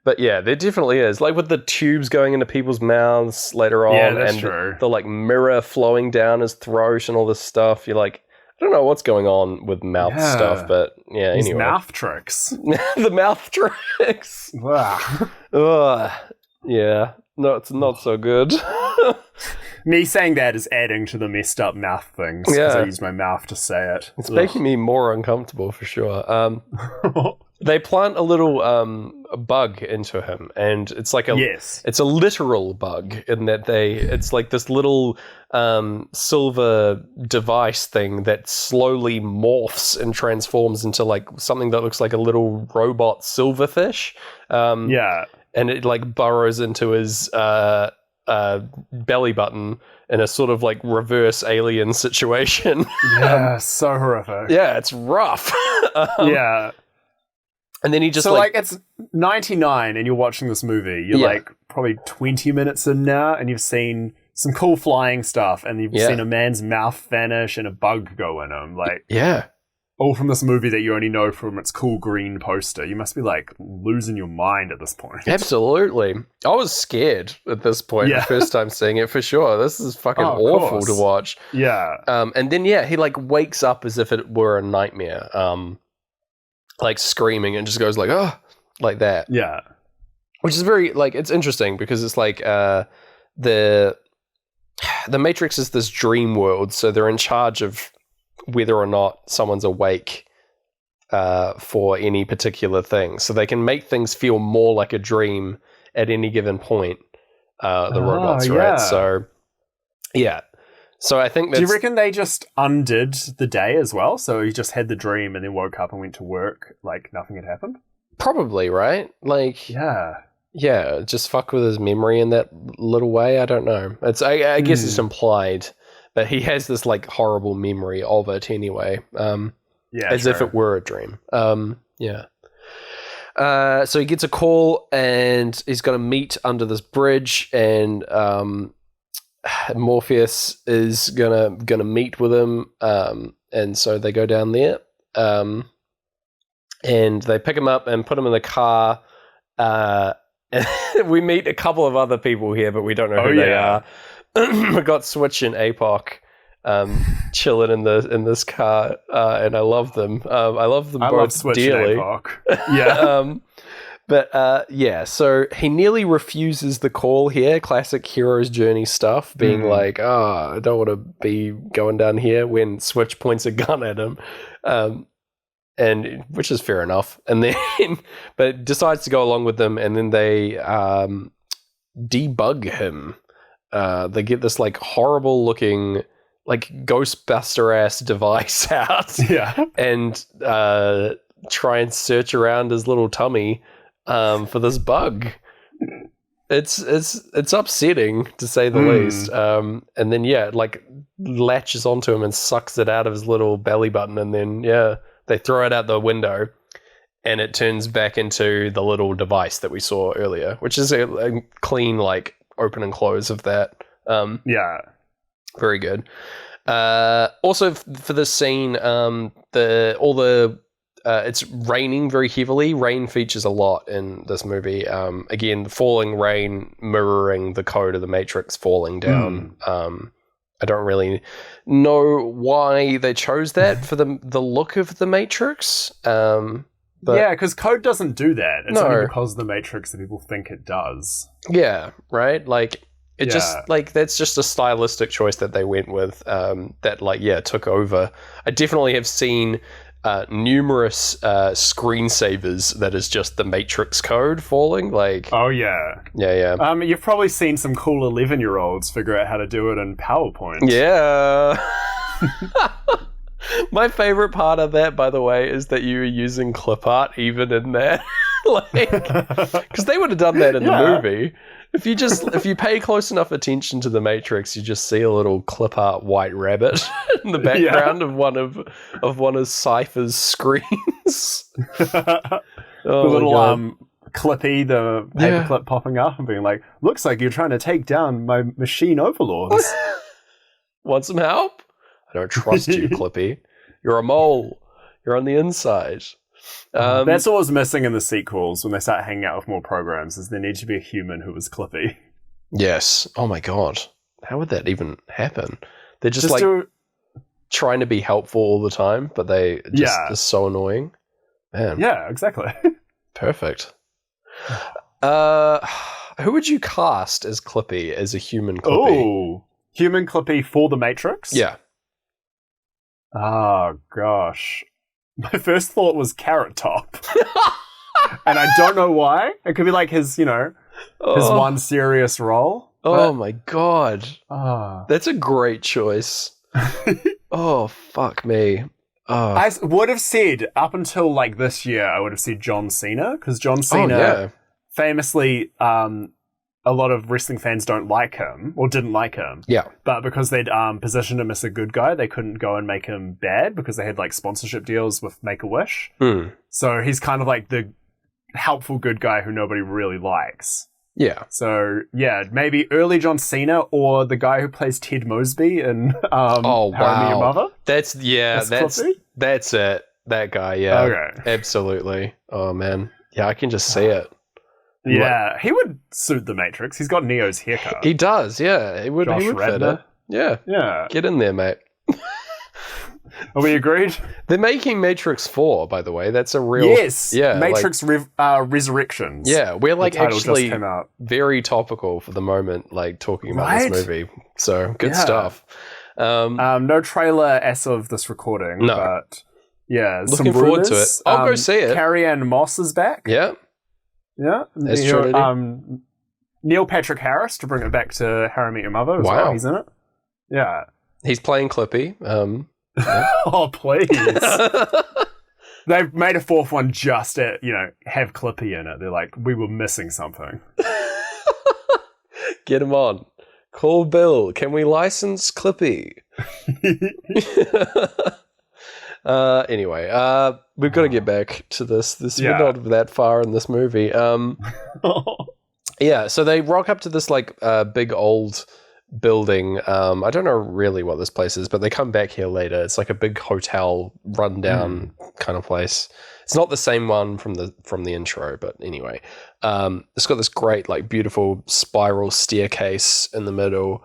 But yeah, there definitely is. Like with the tubes going into people's mouths later on, Yeah, that's and true. the like mirror flowing down his throat and all this stuff. You're like, I don't know what's going on with mouth stuff, but yeah, These anyway. mouth tricks. The mouth tricks. Wow. Ugh. Yeah, no, it's not so good. Me saying that is adding to the messed up mouth things, because I use my mouth to say it. It's making me more uncomfortable for sure. They plant a little bug into him, and it's like it's a literal bug in that it's like this little silver device thing that slowly morphs and transforms into like something that looks like a little robot silverfish. And it like burrows into his belly button in a sort of like reverse alien situation. Yeah, so horrific. Yeah, it's rough. Yeah. And then he just like it's 99 and you're watching this movie. You're like probably 20 minutes in now and you've seen some cool flying stuff and you've seen a man's mouth vanish and a bug go in him. Like, all from this movie that you only know from its cool green poster. You must be like losing your mind at this point. Absolutely. I was scared at this point the first time seeing it for sure. This is fucking awful to watch. Yeah. And then he like wakes up as if it were a nightmare. Like screaming and just goes like, oh, like that. Yeah. Which is very like, it's interesting because it's like the Matrix is this dream world, so they're in charge of whether or not someone's awake for any particular thing. So they can make things feel more like a dream at any given point, the robots, right? So, yeah. So I think that's... Do you reckon they just undid the day as well? So he just had the dream and then woke up and went to work like nothing had happened? Probably, right? Like... Yeah, just fuck with his memory in that little way. I don't know. It's I guess it's implied that he has this like horrible memory of it anyway. As if it were a dream. So he gets a call and he's going to meet under this bridge, and Morpheus is gonna meet with him, and so they go down there, and they pick him up and put him in the car. And we meet a couple of other people here, but we don't know who they are. We got Switch and APOC chilling in this car, and I love them. I love them both Switch dearly. And APOC. Yeah. So he nearly refuses the call here. Classic hero's journey stuff, being like, I don't want to be going down here, when Switch points a gun at him. And which is fair enough. And then, but decides to go along with them, and then they debug him. They get this like horrible looking, like Ghostbuster ass device out, and try and search around his little tummy for this bug. It's upsetting to say the least. And then like latches onto him and sucks it out of his little belly button, and then they throw it out the window, and it turns back into the little device that we saw earlier, which is a clean like open and close of that. Very good. Also for this scene, it's raining very heavily. Rain features a lot in this movie. Again, falling rain mirroring the code of the Matrix falling down. I don't really know why they chose that for the look of the Matrix. But because code doesn't do that. It's only because of the Matrix that people think it does. Yeah, right? Like, it just, like, that's just a stylistic choice that they went with that, like, took over. I definitely have seen numerous screensavers that is just the Matrix code falling. Like, you've probably seen some cool 11-year-olds figure out how to do it in PowerPoint. My favorite part of that, by the way, is that you were using clip art even in that. Like, because they would have done that in the movie. If you pay close enough attention to the Matrix, you just see a little clip art white rabbit in the background of one of Cypher's screens. The little clippy, the paperclip popping up and being like, looks like you're trying to take down my machine overlords. Want some help? I don't trust you, Clippy. You're a mole. You're on the inside. That's what was missing in the sequels when they start hanging out with more programs, is there needs to be a human who was Clippy. Yes. Oh my god. How would that even happen? They're just trying to be helpful all the time, but they just are so annoying. Man. Yeah, exactly. Perfect. Who would you cast as Clippy, as a human Clippy? Oh, human Clippy for The Matrix? Yeah. Oh, gosh. My first thought was Carrot Top. And I don't know why. It could be like his, his one serious role. Oh my god. Oh. That's a great choice. Oh, fuck me. Oh. I would have said, up until like this year, I would have said John Cena, because John Cena famously, a lot of wrestling fans don't like him, or didn't like him. Yeah. But because they'd positioned him as a good guy, they couldn't go and make him bad because they had like sponsorship deals with Make-A-Wish. So he's kind of like the helpful good guy who nobody really likes. Yeah. So, yeah, maybe early John Cena or the guy who plays Ted Mosby in How I Met Your Mother. That's it. That guy, yeah. Okay. Absolutely. Oh, man. Yeah, I can just see it. Yeah, he would suit the Matrix. He's got Neo's haircut. He does, yeah. He would fit it. Yeah. Yeah. Get in there, mate. Are we agreed? They're making Matrix 4, by the way. That's a real... Yes. Yeah, Matrix Resurrections. Yeah, we're like actually just came out. Very topical for the moment, like talking about this movie. So, good stuff. No trailer as of this recording. No. But yeah, looking forward to it. I'll go see it. Carrie-Anne Moss is back. Yeah. Yeah. As Trinity. Neil Patrick Harris, to bring it back to How I Met Your Mother as well. He's in it. Yeah. He's playing Clippy. Oh, please. They've made a fourth one just to, have Clippy in it. They're like, we were missing something. Get him on. Call Bill. Can we license Clippy? Anyway, we've got to get back to this. We're not that far in this movie. Yeah, so they rock up to this big old building. I don't know really what this place is, but they come back here later. It's like a big hotel rundown kind of place. It's not the same one from the intro, but anyway. It's got this great, beautiful spiral staircase in the middle,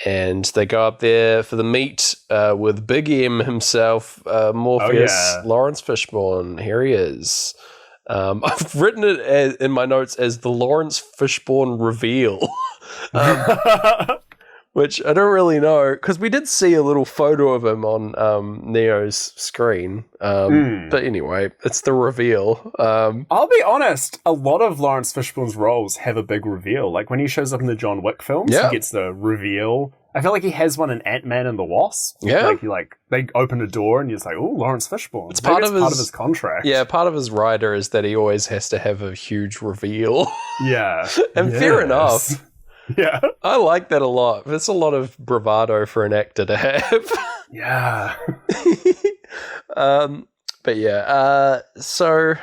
and they go up there for the meet with Big M himself, Morpheus, Lawrence Fishburne. Here he is. I've written it in my notes as the Lawrence Fishburne reveal. Which I don't really know, because we did see a little photo of him on Neo's screen. But anyway, it's the reveal. I'll be honest, a lot of Lawrence Fishburne's roles have a big reveal. Like when he shows up in the John Wick films, he gets the reveal. I feel like he has one in Ant-Man and the Wasp. Yeah. They open a door and you're just like, oh, Lawrence Fishburne. It's part of his contract. Yeah, part of his rider is that he always has to have a huge reveal. Yeah. And fair enough. Yeah. I like that a lot. It's a lot of bravado for an actor to have. Yeah. But yeah, so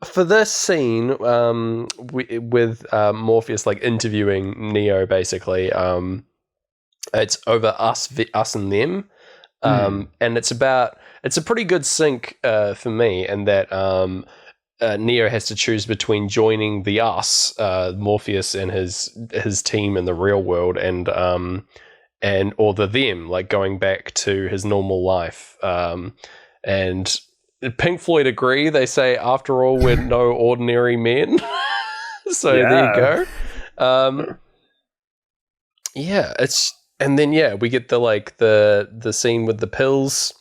for this scene, with Morpheus interviewing Neo, basically, it's over us and them, and it's a pretty good sync for me, in that Neo has to choose between joining the us, Morpheus and his team in the real world, and or the them, going back to his normal life. And Pink Floyd agree. They say, after all, we're no ordinary men. So there you go. And then we get the scene with the pills.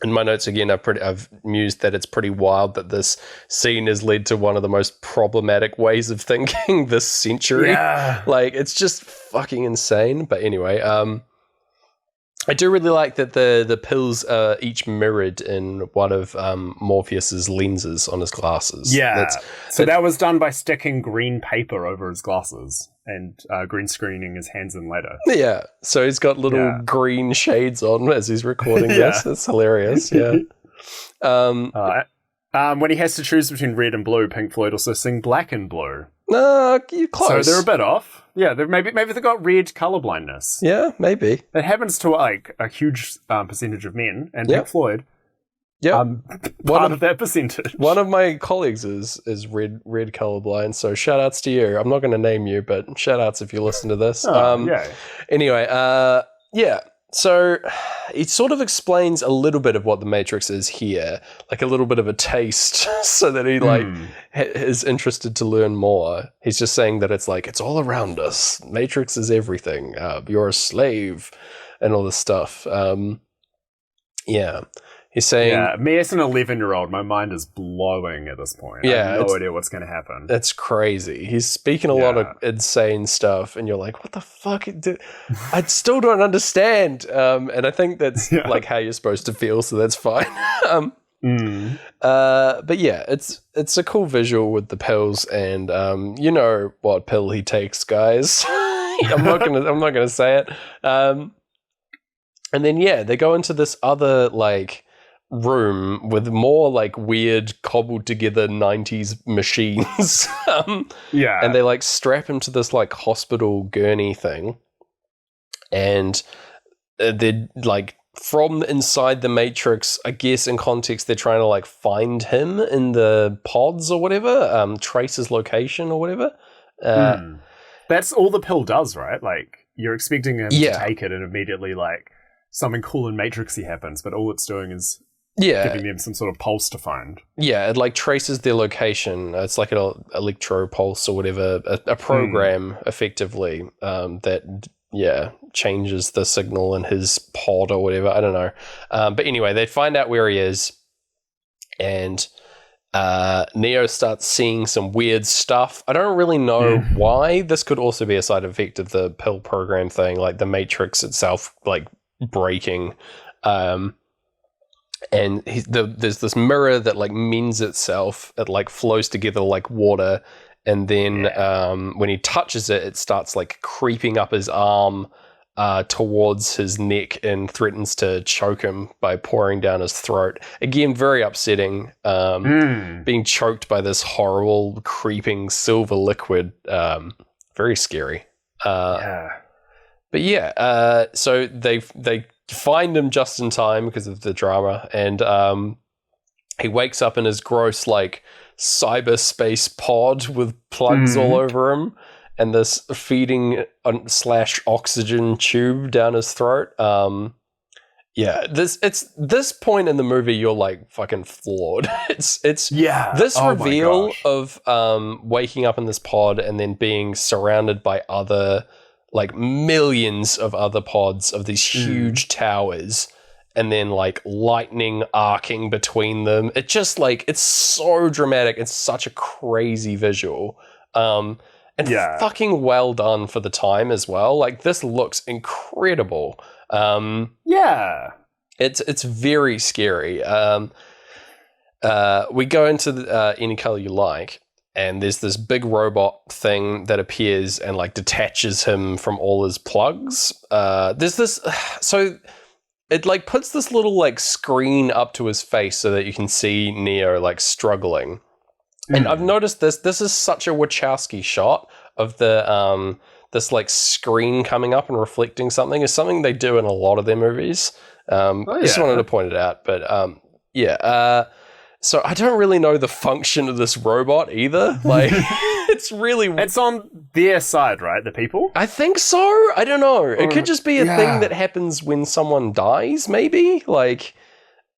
In my notes again, I've mused that it's pretty wild that this scene has led to one of the most problematic ways of thinking this century. Yeah. It's just fucking insane. But anyway, I do really like that the pills are each mirrored in one of Morpheus's lenses on his glasses. Yeah. That was done by sticking green paper over his glasses and green screening his hands and letter. Yeah. So he's got little green shades on as he's recording this. It's hilarious. Yeah. When he has to choose between red and blue, Pink Floyd also sing black and blue. You're close. So they're a bit off. Yeah, maybe they've got red color blindness. Yeah, maybe. It happens to a huge percentage of men, and Pink Floyd Yeah, I'm part of that percentage. One of my colleagues is red colorblind, so shout outs to you. I'm not going to name you, but shout outs if you listen to this. Yeah. Anyway, yeah. So it sort of explains a little bit of what the Matrix is here, like a little bit of a taste, so that he is interested to learn more. He's just saying that it's like, it's all around us. Matrix is everything. You're a slave and all this stuff. Yeah. He's saying... Yeah, me as an 11-year-old, my mind is blowing at this point. Yeah, I have no idea what's going to happen. That's crazy. He's speaking a lot of insane stuff, and you're like, what the fuck? I still don't understand. And I think that's like how you're supposed to feel, so that's fine. But yeah, it's a cool visual with the pills, and you know what pill he takes, guys. I'm not gonna say it. And then they go into this other like room with more like weird cobbled together 90s machines. And they like strap him to this like hospital gurney thing, and they're like from inside the Matrix, I guess in context they're trying to like find him in the pods or whatever, trace his location or whatever. That's all the pill does, right? Like you're expecting him to take it and immediately like something cool and Matrixy happens, but all it's doing is giving them some sort of pulse to find. Yeah, it like traces their location. It's like an electro pulse or whatever, a program effectively that changes the signal in his pod or whatever. I don't know. But anyway, they find out where he is, and Neo starts seeing some weird stuff. I don't really know why. This could also be a side effect of the pill program thing, like the Matrix itself like breaking. And there's this mirror that like mends itself. It like flows together like water, and then when he touches it, it starts like creeping up his arm towards his neck and threatens to choke him by pouring down his throat. Again, very upsetting. Being choked by this horrible creeping silver liquid. Very scary. But so they find him just in time because of the drama, and he wakes up in his gross like cyberspace pod with plugs all over him and this feeding / oxygen tube down his throat. This point in the movie you're like fucking floored. It's this reveal of waking up in this pod and then being surrounded by other like millions of other pods of these huge towers, and then like lightning arcing between them. It just like, it's so dramatic. It's such a crazy visual. And fucking well done for the time as well. Like this looks incredible. It's very scary. We go into Any Color You Like, and there's this big robot thing that appears and like detaches him from all his plugs. There's this, so it like puts this little like screen up to his face so that you can see Neo like struggling. And I've noticed this is such a Wachowski shot of the this like screen coming up and reflecting something. Is something they do in a lot of their movies. I just wanted to point it out, but so I don't really know the function of this robot either. Like, it's on their side, right? The people? I think so. I don't know. It could just be a thing that happens when someone dies, maybe. Like,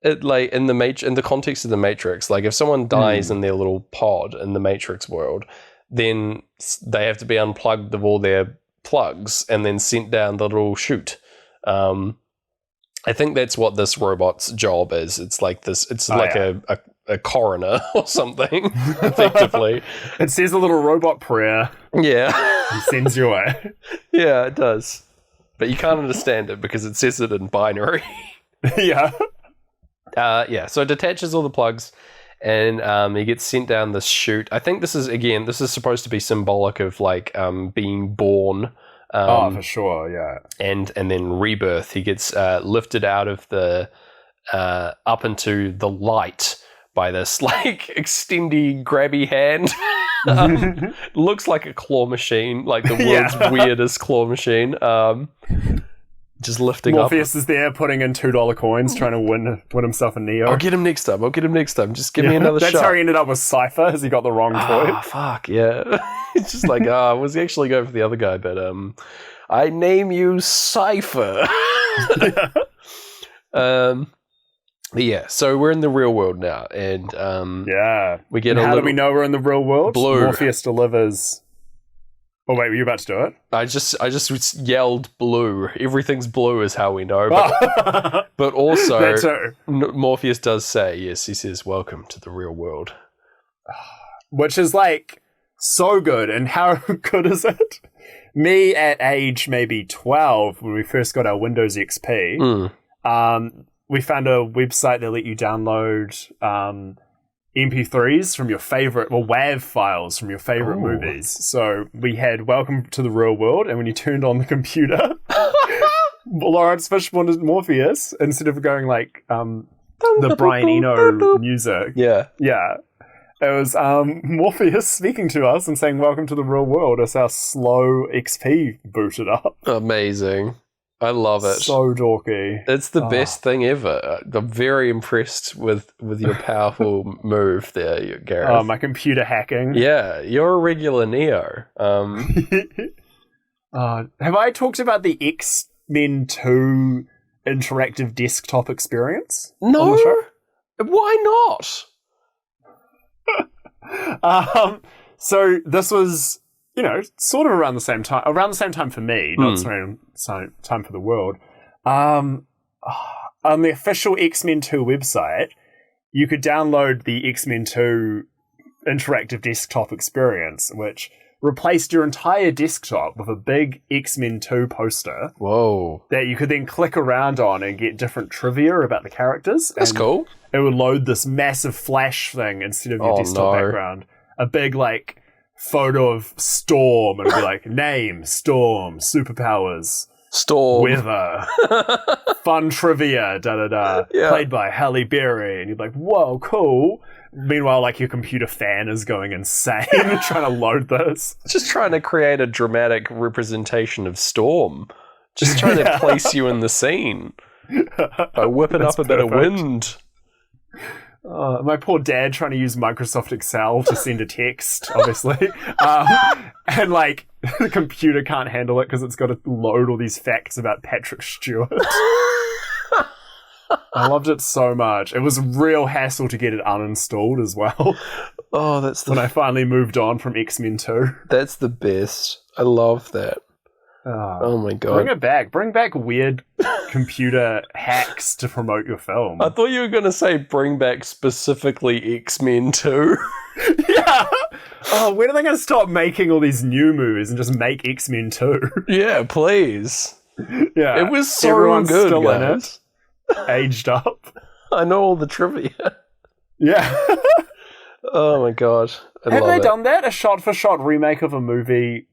it like in the context of the Matrix. Like, if someone dies in their little pod in the Matrix world, then they have to be unplugged of all their plugs and then sent down the little chute. I think that's what this robot's job is. It's like this. It's like a coroner or something, effectively. It says a little robot prayer. Yeah. And sends you away. Yeah, it does. But you can't understand it because it says it in binary. So it detaches all the plugs, and he gets sent down this chute. I think this is supposed to be symbolic of like being born. For sure, yeah. And then rebirth. He gets lifted out of the up into the light by this like extendy grabby hand. Looks like a claw machine, like the world's weirdest claw machine. just lifting Morpheus is there putting in $2 coins, trying to win himself a Neo. I'll get him next time. Just give me another shot. That's how he ended up with Cypher, as he got the wrong toy. Fuck, yeah. It's just like, was he actually going for the other guy? But I name you Cypher. Yeah, so we're in the real world now, and we get how do we know we're in the real world? Blue. Morpheus delivers. Oh wait, were you about to do it? I just yelled blue. Everything's blue is how we know. But also, Morpheus does say, yes, he says, welcome to the real world. Which is like so good. And how good is it? Me at age maybe 12, when we first got our Windows XP, we found a website that let you download MP3s from your favorite, WAV files from your favorite movies. So we had Welcome to the Real World, and when you turned on the computer, Lawrence Fishburne Morpheus, instead of going like the Brian Eno music. Yeah. It was Morpheus speaking to us and saying, welcome to the real world, as our slow XP booted up. Amazing. I love it. So dorky. It's the best thing ever. I'm very impressed with your powerful move there, Gareth. Oh, my computer hacking. Yeah, you're a regular Neo. Have I talked about the X-Men 2 interactive desktop experience? No. Why not? So this was, sort of around the same time for me, not around the same time for the world. On the official X-Men 2 website, you could download the X-Men 2 interactive desktop experience, which replaced your entire desktop with a big X-Men 2 poster. Whoa. That you could then click around on and get different trivia about the characters. That's cool. It would load this massive flash thing instead of your desktop background. A big, photo of Storm, and it'd be like, name, Storm, superpowers, Storm, weather, fun trivia, played by Halle Berry, and you'd be like, whoa, cool. Meanwhile, your computer fan is going insane trying to load this. Just trying to create a dramatic representation of Storm. Just trying to place you in the scene. By whipping up a bit of wind. My poor dad trying to use Microsoft Excel to send a text, obviously. And the computer can't handle it because it's got to load all these facts about Patrick Stewart. I loved it so much. It was a real hassle to get it uninstalled as well. Oh, that's when I finally moved on from X-Men 2. That's the best. I love that. Oh my god. Bring it back. Bring back weird computer hacks to promote your film. I thought you were going to say bring back specifically X-Men 2. Yeah. Oh, when are they going to stop making all these new movies and just make X-Men 2? Yeah, please. Yeah. It was so Everyone's good, still guys. in it. Aged up. I know all the trivia. Yeah. Oh my god. Have they done that? A shot-for-shot remake of a movie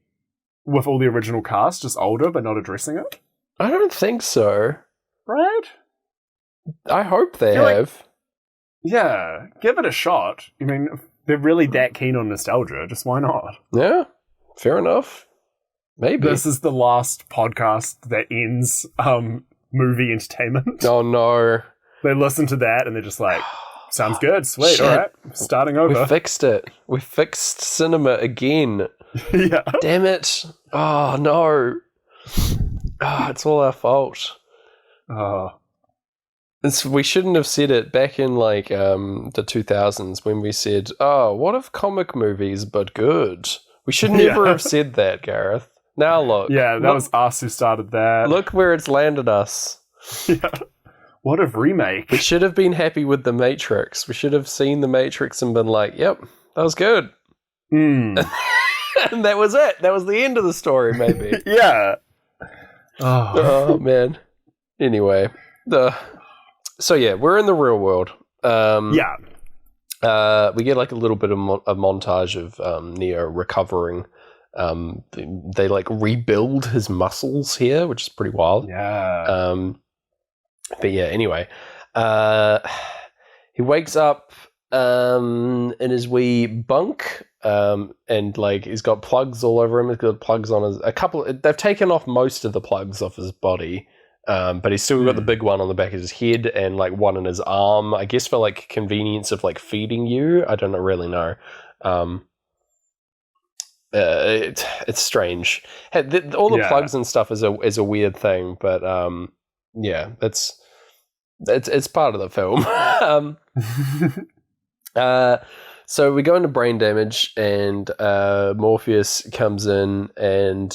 with all the original cast, just older but not addressing it? I don't think so. Right? I hope they have. Yeah, give it a shot. I mean, if they're really that keen on nostalgia, just why not? Yeah, fair enough. Maybe. This is the last podcast that ends movie entertainment. Oh no. They listen to that and they're just like, sounds good, sweet, Shit. alright, starting over. We fixed it. We fixed cinema again. Yeah. Damn it. Oh no. Oh, it's all our fault. Oh. We shouldn't have said it back in the 2000s when we said, oh, what if comic movies but good? We should never have said that, Gareth. Now look. Yeah, that was us who started that. Look where it's landed us. Yeah. What if remake? We should have been happy with The Matrix. We should have seen The Matrix and been like, yep, that was good. And that was it. That was the end of the story, maybe. Yeah. Oh, man. Anyway. So, yeah, we're in the real world. Yeah. We get a little bit of a montage of Neo recovering. They rebuild his muscles here, which is pretty wild. Yeah. But yeah, anyway, he wakes up in his wee bunk, and he's got plugs all over him. He's got plugs on they've taken off most of the plugs off his body, But he's still got the big one on the back of his head and like one in his arm, I guess for like convenience of like feeding you. I don't really know. It's strange. All the plugs and stuff is a weird thing, but it's part of the film. So we go into brain damage, and Morpheus comes in, and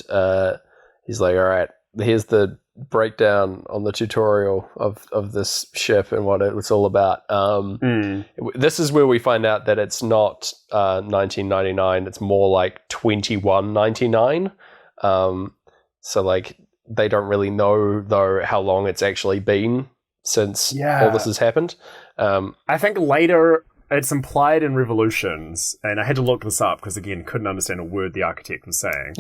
he's like, all right, here's the breakdown on the tutorial of this ship and what it's all about. This is where we find out that it's not 1999, it's more like 2199. So like they don't really know though how long it's actually been since all this has happened. I think later it's implied in Revolutions, and I had to look this up because again couldn't understand a word the architect was saying.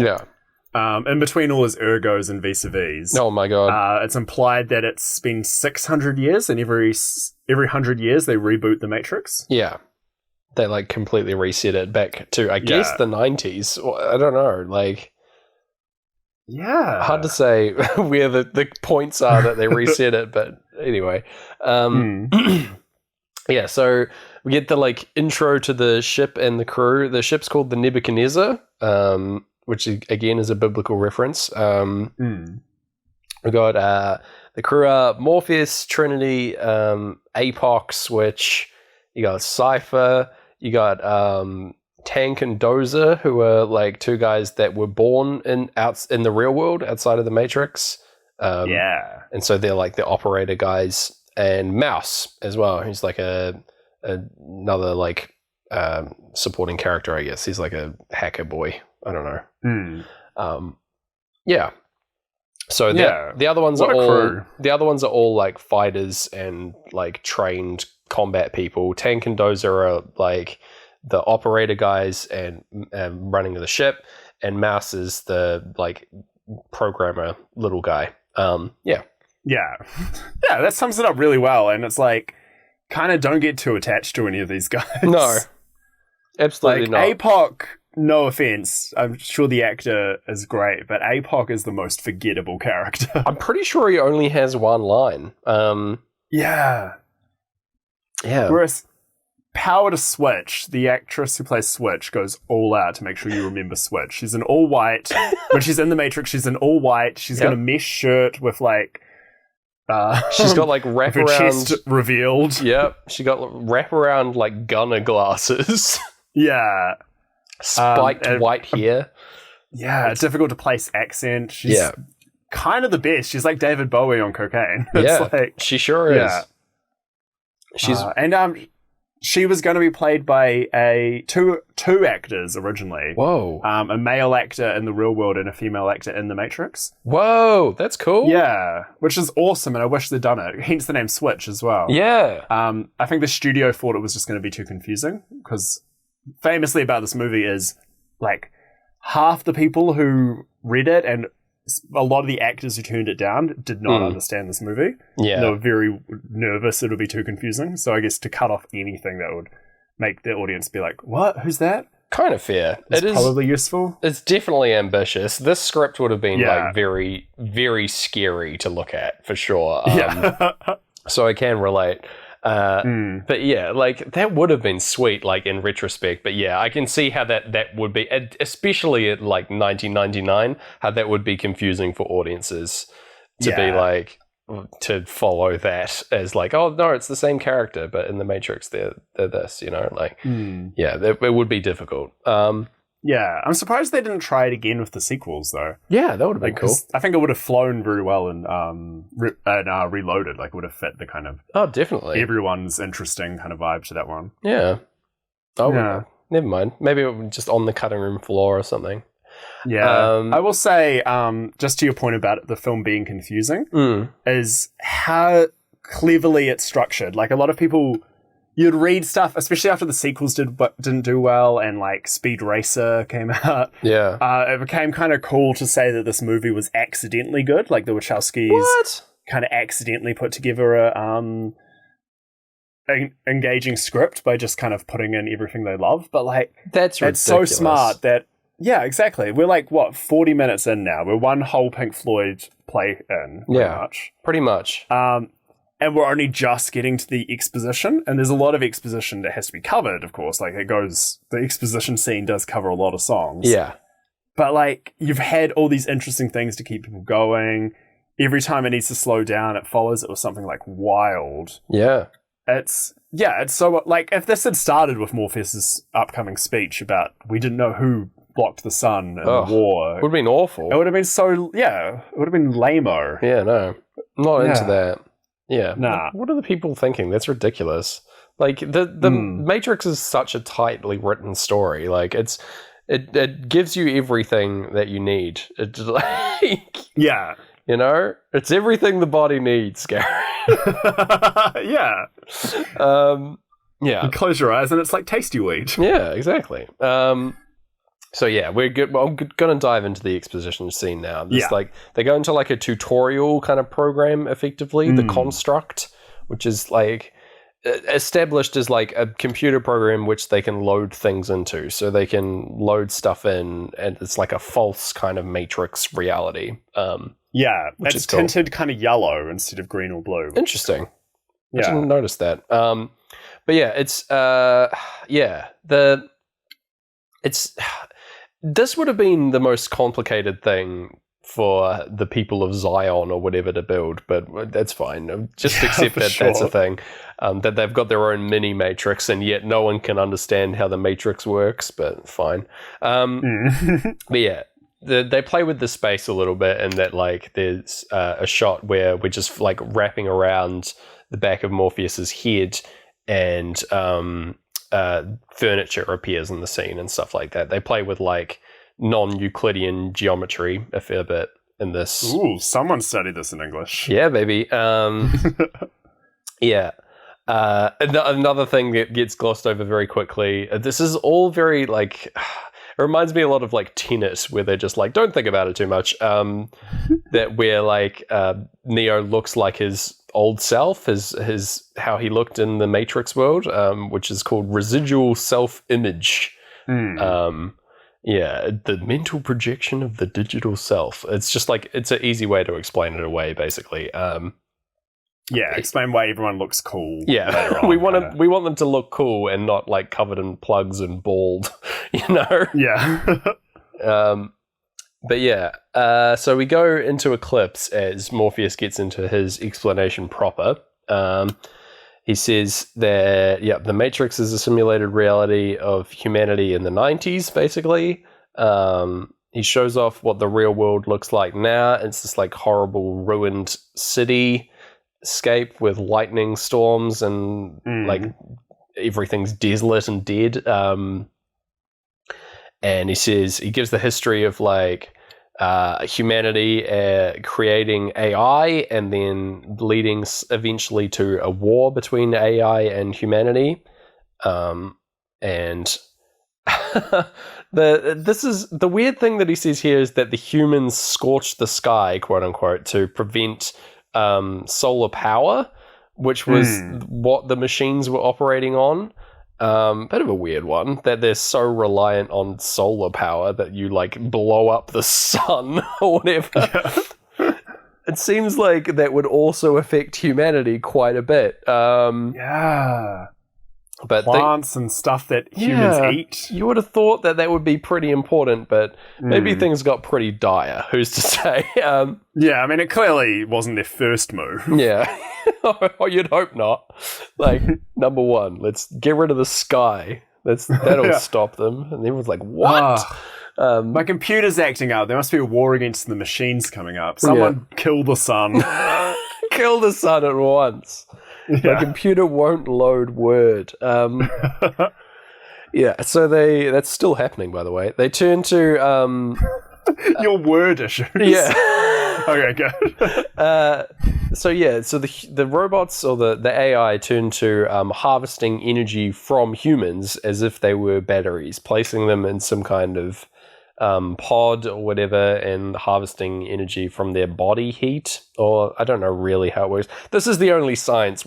In between all his ergos and vis-a-vis. Oh my god! It's implied that it's been 600 years, and every 100 years they reboot the Matrix. Yeah, they like completely reset it back to I guess the 90s. I don't know, like hard to say where the points are that they reset it, but anyway, yeah. So we get the like intro to the ship and the crew. The ship's called the Nebuchadnezzar. Which again is a biblical reference. We got the crew are Morpheus, Trinity, Apoc, Switch. You got Cypher. You got Tank and Dozer, who are like two guys that were born in the real world outside of the Matrix. And so they're like the operator guys, and Mouse as well. He's like another like supporting character, I guess. He's like a hacker boy. I don't know. So the other ones are all like fighters and like trained combat people. Tank and Dozer are like the operator guys and running the ship, and Mouse is the like programmer little guy. That sums it up really well. And it's like kind of don't get too attached to any of these guys. No, absolutely not. Apoc, no offense, I'm sure the actor is great, but Apoc is the most forgettable character. I'm pretty sure he only has one line. Yeah. Whereas Power to Switch, the actress who plays Switch, goes all out to make sure you remember Switch. She's in all white. When she's in the Matrix, she's in all white. She's got a mesh shirt with like... she's got like wraparound... her chest revealed. Yep. She got wraparound like gunner glasses. Yeah. Spiked white hair. Yeah, it's difficult to place accent. She's kind of the best. She's like David Bowie on cocaine. It's like, she sure is. She's she was going to be played by two actors originally. Whoa. A male actor in the real world and a female actor in the Matrix. Whoa, that's cool. Yeah, which is awesome, and I wish they'd done it. Hence the name Switch as well. Yeah. I think the studio thought it was just going to be too confusing because famously about this movie is like half the people who read it and a lot of the actors who turned it down did not understand this movie. Yeah. They were very nervous it would be too confusing. So I guess to cut off anything that would make the audience be like, what? Who's that? Kind of fair. It is probably useful. It's definitely ambitious. This script would have been like very, very scary to look at for sure. So I can relate. But yeah, like that would have been sweet, like in retrospect. But yeah, I can see how that would be, especially at like 1999, how that would be confusing for audiences to be like to follow that as like, oh no, it's the same character, but in the Matrix they're this, you know, like it would be difficult. Yeah, I'm surprised they didn't try it again with the sequels, though. Yeah, that would have been cool. I think it would have flown very well in Reloaded. Like, it would have fit the kind of definitely everyone's interesting kind of vibe to that one. Yeah. Never mind. Maybe it was just on the cutting room floor or something. Yeah, I will say, just to your point about the film being confusing, is how cleverly it's structured. Like, a lot of people... You'd read stuff, especially after the sequels didn't do well, and like Speed Racer came out. Yeah, it became kind of cool to say that this movie was accidentally good, like the Wachowskis kind of accidentally put together a engaging script by just kind of putting in everything they love. But like that's so smart that exactly. We're like 40 minutes in now. We're one whole Pink Floyd play in, pretty much. And we're only just getting to the exposition, and there's a lot of exposition that has to be covered, of course. Like, the exposition scene does cover a lot of songs. Yeah. But, like, you've had all these interesting things to keep people going. Every time it needs to slow down, it follows it with something, like, wild. Yeah. It's so, like, if this had started with Morpheus' upcoming speech about we didn't know who blocked the sun in the war. It would have been awful. It would have been it would have been lame-o. Yeah, no. I'm not into that. Yeah. Nah. What are the people thinking? That's ridiculous. Like, the Matrix is such a tightly written story. Like, it gives you everything that you need. It's like... Yeah. You know? It's everything the body needs, Gary. Yeah. Yeah. You close your eyes and it's like tasty weed. Yeah, exactly. So yeah, we're good. I'm going to dive into the exposition scene now. Like, they go into like a tutorial kind of program, effectively, the Construct, which is like established as like a computer program which they can load things into. So they can load stuff in, and it's like a false kind of Matrix reality. Yeah, it's tinted kind of yellow instead of green or blue. Interesting. Yeah. I didn't notice that. But yeah, this would have been the most complicated thing for the people of Zion or whatever to build, but that's fine. Just accept that that's a thing. That they've got their own mini Matrix, and yet no one can understand how the Matrix works, but fine. But yeah, they play with the space a little bit, and that like there's a shot where we're just like wrapping around the back of Morpheus's head, and furniture appears in the scene and stuff like that. They play with like non-Euclidean geometry a fair bit in this. Ooh, someone studied this in English. Yeah, baby. Yeah. Another thing that gets glossed over very quickly. This is all very like... It reminds me a lot of like Tenet, where they're just like, don't think about it too much. That where like Neo looks like his old self, his how he looked in the Matrix world, which is called residual self-image. Yeah, the mental projection of the digital self. It's just like, it's an easy way to explain it away, basically. Yeah, explain why everyone looks cool. Yeah, we want them to look cool and not like covered in plugs and bald, you know? Yeah. But yeah, so we go into Eclipse as Morpheus gets into his explanation proper. He says that, the Matrix is a simulated reality of humanity in the 90s, basically. He shows off what the real world looks like now. It's this like horrible ruined city scape with lightning storms and like everything's desolate and dead. And he says, he gives the history of like humanity creating AI and then leading eventually to a war between AI and humanity. And this is the weird thing that he says here is that the humans scorched the sky, quote unquote, to prevent solar power, which was what the machines were operating on. Bit of a weird one, that they're so reliant on solar power that you like blow up the sun or whatever. Yeah. It seems like that would also affect humanity quite a bit. But plants and stuff that humans eat. You would have thought that would be pretty important, but maybe things got pretty dire. Who's to say? Yeah, I mean, it clearly wasn't their first move. Yeah. Oh, you'd hope not. Like, number one, let's get rid of the sky. That'll stop them. And everyone's like, what? My computer's acting up. There must be a war against the machines coming up. Someone kill the sun. Kill the sun at once. Yeah. My computer won't load Word. Yeah, so that's still happening, by the way. They turn to... Your Word issues. Yeah. Okay, good. So the robots or the AI turn to harvesting energy from humans as if they were batteries, placing them in some kind of pod or whatever and harvesting energy from their body heat, or I don't know really how it works. This is the only science,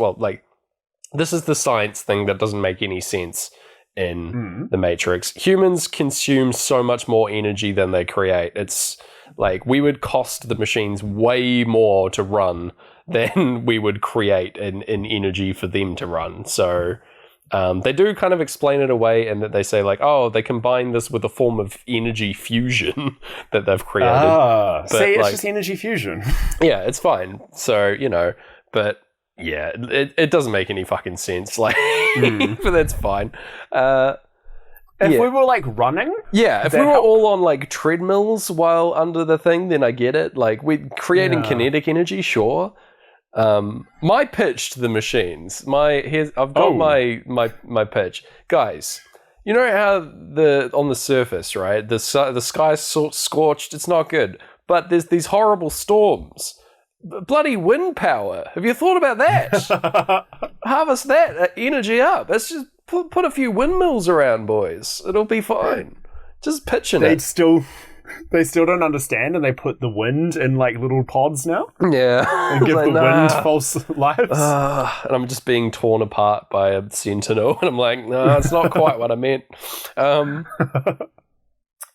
this is the science thing that doesn't make any sense in the Matrix. Humans consume so much more energy than they create. It's like we would cost the machines way more to run than we would create in energy for them to run. So they do kind of explain it away, and that they say like, oh, they combine this with a form of energy fusion that they've created. But see, it's just energy fusion. Yeah, it's fine. So, but yeah, it doesn't make any fucking sense. Like, but that's fine. If we were like running? Yeah, if we were all on like treadmills while under the thing, then I get it. Like, we're creating kinetic energy, sure. My pitch to the machines. I've got my pitch, guys. You know how on the surface, right? The sky's scorched. It's not good, but there's these horrible storms. Bloody wind power. Have you thought about that? Harvest that energy up. Let's just put a few windmills around, boys. It'll be fine. Just pitching it. They still don't understand, and they put the wind in like little pods now. Yeah. And give the wind false lives. And I'm just being torn apart by a sentinel, and I'm like, no, that's not quite what I meant.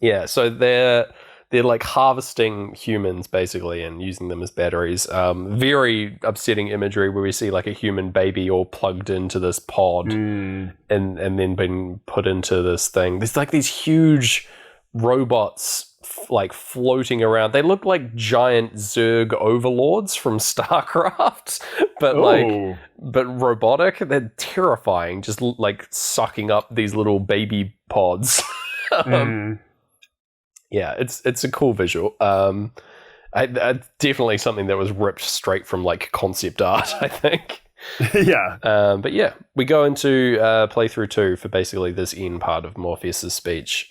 Yeah, so they're like harvesting humans basically and using them as batteries. Very upsetting imagery where we see like a human baby all plugged into this pod and then being put into this thing. There's like these huge robots like floating around. They look like giant Zerg overlords from StarCraft, but robotic. They're terrifying, just like sucking up these little baby pods. Yeah, it's a cool visual. I definitely something that was ripped straight from like concept art, I think. Yeah. But yeah, we go into playthrough 2 for basically this end part of Morpheus's speech.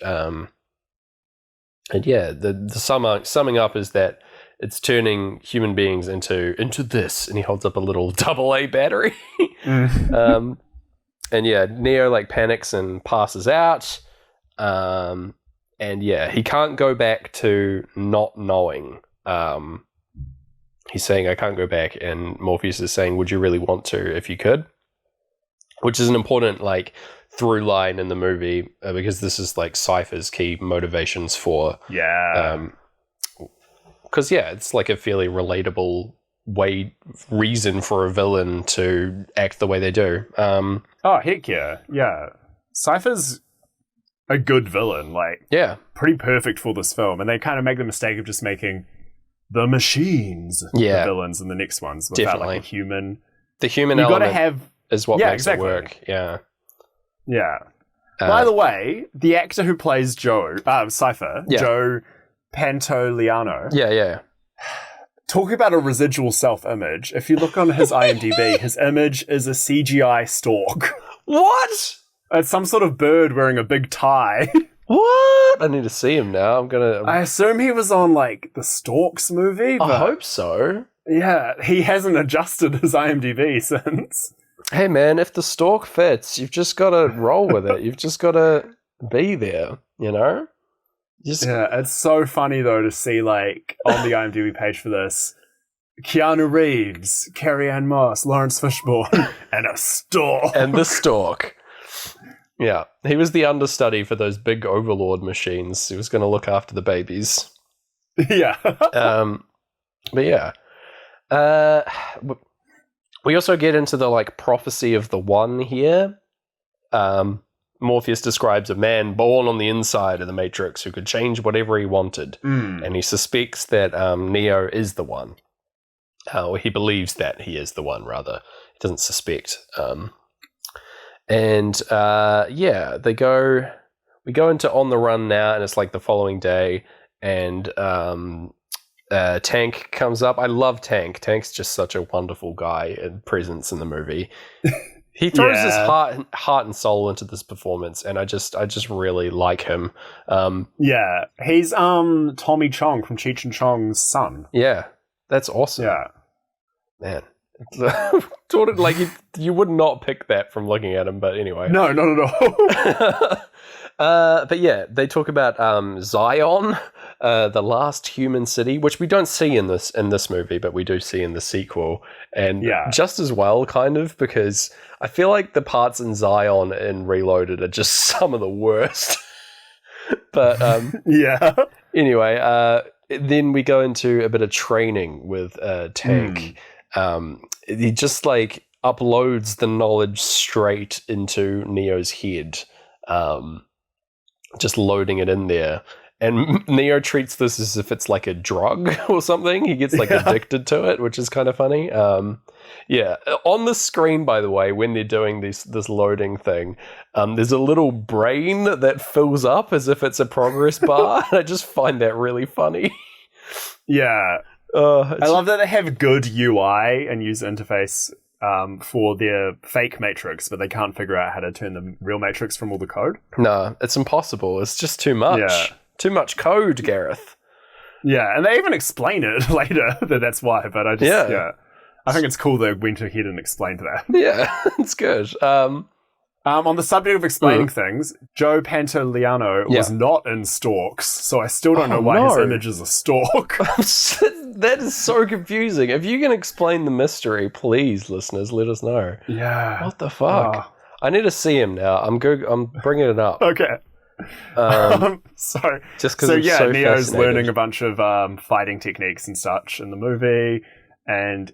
And yeah, the summing up is that it's turning human beings into this, and he holds up a little AA battery. And yeah, Neo like panics and passes out. And yeah, he can't go back to not knowing. He's saying, I can't go back. And Morpheus is saying, would you really want to if you could? Which is an important like through line in the movie because this is like Cypher's key motivations for. Yeah. Because it's like a fairly relatable reason for a villain to act the way they do. Oh, heck yeah. Yeah. Cypher's a good villain, like pretty perfect for this film, and they kind of make the mistake of just making the machines the villains in the next ones without like a human. The human element is what makes it work. Yeah. By the way, the actor who plays Cypher, Joe Pantoliano. Yeah. Talk about a residual self-image. If you look on his IMDb, his image is a CGI stork. What? It's some sort of bird wearing a big tie. What? I need to see him now. I assume he was on, like, the Storks movie. I hope so. Yeah, he hasn't adjusted his IMDb since. Hey, man, if the stork fits, you've just got to roll with it. You've just got to be there, you know? Yeah, it's so funny, though, to see, like, on the IMDb page for this, Keanu Reeves, Carrie-Anne Moss, Lawrence Fishburne, and a stork. And the stork. Yeah, he was the understudy for those big overlord machines. He was going to look after the babies. Yeah. But yeah. We also get into the like prophecy of the One here. Morpheus describes a man born on the inside of the Matrix who could change whatever he wanted. And he suspects that Neo is the One. Or he believes that he is the One, rather. He doesn't suspect. We go into On the Run now, and it's like the following day, and Tank comes up. I love Tank. Tank's just such a wonderful guy and presence in the movie. He throws his heart and soul into this performance, and I just really like him. He's Tommy Chong from Cheech and Chong's son. Yeah, that's awesome. Yeah, man. Like you would not pick that from looking at him, but anyway. No, not at all. But yeah, they talk about Zion, the last human city, which we don't see in this movie, but we do see in the sequel, and just as well, kind of, because I feel like the parts in Zion and Reloaded are just some of the worst. But anyway, then we go into a bit of training with Tank. He just like uploads the knowledge straight into Neo's head, just loading it in there. And Neo treats this as if it's like a drug or something. He gets like addicted to it, which is kind of funny. On the screen, by the way, when they're doing this loading thing, there's a little brain that fills up as if it's a progress bar. And I just find that really funny. Yeah. I love that they have good UI and user interface for their fake Matrix, but they can't figure out how to turn the real Matrix from all the code. No, it's impossible. It's just too much. Yeah. Too much code, Gareth. Yeah, and they even explain it later that's why, but I just, I think it's cool they went ahead and explained that. Yeah, it's good. On the subject of explaining things, Joe Pantoliano was not in Stalks, so I still don't know why his image is a stalk. That is so confusing. If you can explain the mystery, please, listeners, let us know. Yeah. What the fuck? I need to see him now. I'm bringing it up. Okay. Just because Neo's learning a bunch of fighting techniques and such in the movie, and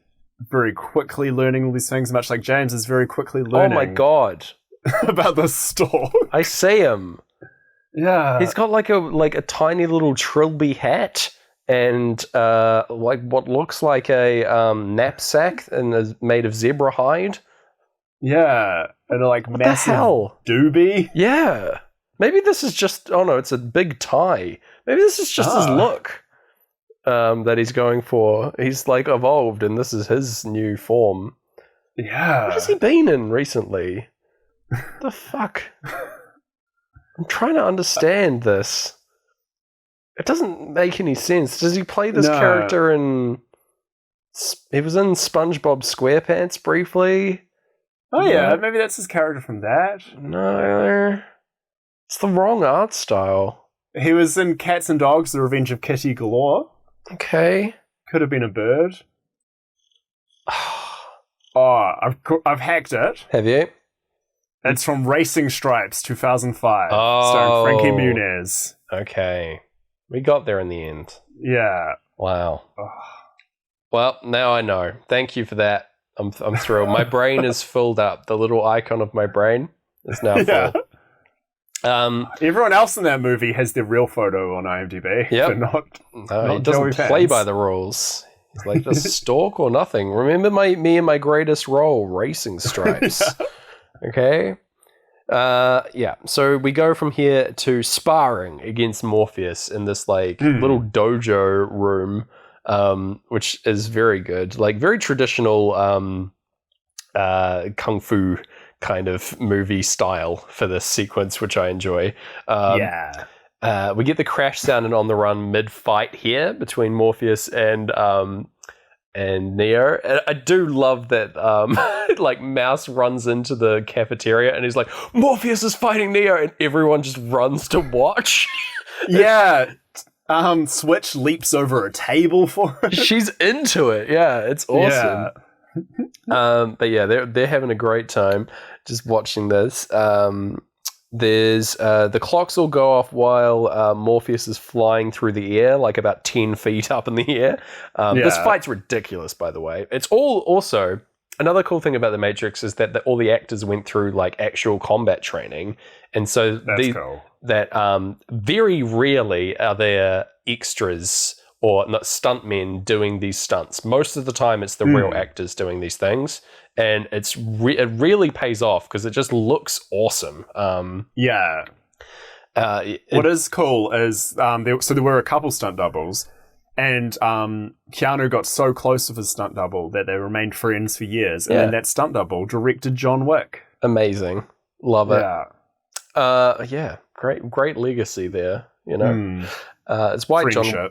very quickly learning all these things, much like James is very quickly learning. Oh my god. About the stalk. I see him. Yeah. He's got like a tiny little trilby hat and like what looks like a knapsack and is made of zebra hide. Yeah. And like what massive the hell? doobie. Yeah. Maybe this is just it's a big tie. Maybe this is just his look that he's going for. He's like evolved and this is his new form. Yeah. What has he been in recently? The fuck? I'm trying to understand this. It doesn't make any sense. Does he play this character in... He was in SpongeBob SquarePants briefly. Oh yeah, maybe that's his character from that. No. It's the wrong art style. He was in Cats and Dogs, The Revenge of Kitty Galore. Okay. Could have been a bird. I've hacked it. Have you? It's from Racing Stripes, 2005, starring Frankie Muniz. Okay. We got there in the end. Yeah. Wow. Well, now I know. Thank you for that. I'm thrilled. My brain is filled up. The little icon of my brain is now full. Everyone else in that movie has their real photo on IMDb. Yep. But not he doesn't play by the rules. He's like, just stalk or nothing. Remember me and my greatest role, Racing Stripes. Okay. So we go from here to sparring against Morpheus in this little dojo room, which is very good, like very traditional kung fu kind of movie style for this sequence, which I enjoy. We get the crash sound and on the run mid fight here between Morpheus and Neo. And I do love that like Mouse runs into the cafeteria and he's like, Morpheus is fighting Neo, and everyone just runs to watch. Yeah. Switch leaps over a table for it. She's into it. Yeah, it's awesome. Yeah. But yeah, they're having a great time just watching this. There's the clocks all go off while Morpheus is flying through the air, like about 10 feet up in the air. This fight's ridiculous, by the way. It's all also another cool thing about The Matrix is that all the actors went through like actual combat training, and so that's cool. That very rarely are there extras or not stuntmen doing these stunts. Most of the time, it's the real actors doing these things, and it really pays off because it just looks awesome. What is cool is there were a couple stunt doubles, and Keanu got so close with his stunt double that they remained friends for years, and then that stunt double directed John Wick. Amazing, love it. Yeah, great legacy there. You know. It's why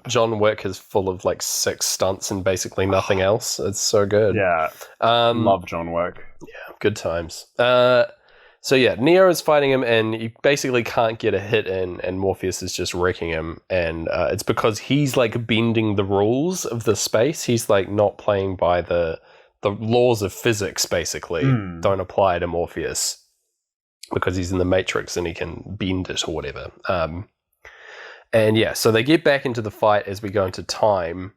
John Wick is full of like 6 stunts and basically nothing else. It's so good. Yeah. Love John Wick. Yeah, good times. So yeah, Neo is fighting him and he basically can't get a hit in, and Morpheus is just wrecking him. And it's because he's like bending the rules of the space. He's like not playing by the laws of physics, basically. Don't apply to Morpheus because he's in the Matrix and he can bend it or whatever. And yeah, so they get back into the fight as we go into time.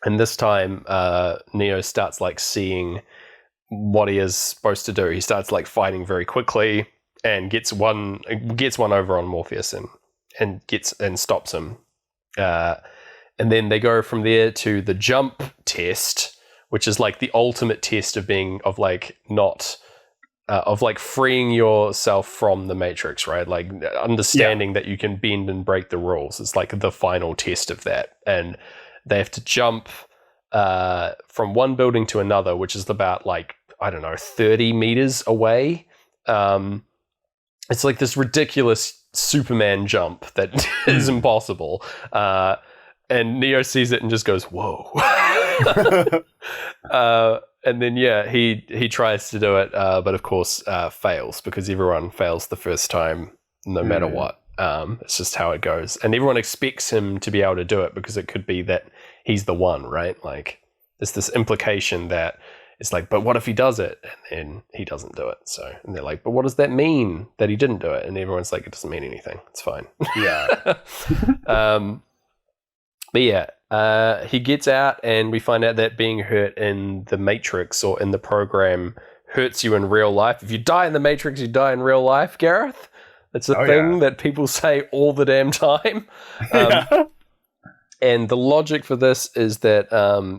And this time, Neo starts like seeing what he is supposed to do. He starts like fighting very quickly and gets one over on Morpheus and stops him. And then they go from there to the jump test, which is like the ultimate test of freeing yourself from the Matrix, right? Like understanding that you can bend and break the rules. It's like the final test of that. And they have to jump from one building to another, which is about 30 meters away. It's like this ridiculous Superman jump that is impossible. And Neo sees it and just goes, whoa. And then, he tries to do it, but of course fails, because everyone fails the first time, no matter what. It's just how it goes. And everyone expects him to be able to do it because it could be that he's the one, right? Like, there's this implication that it's like, but what if he does it? And then he doesn't do it. So, and they're like, but what does that mean that he didn't do it? And everyone's like, it doesn't mean anything. It's fine. Yeah. But yeah, he gets out and we find out that being hurt in the Matrix or in the program hurts you in real life. If you die in the Matrix, you die in real life, Gareth. It's a thing that people say all the damn time. And the logic for this is that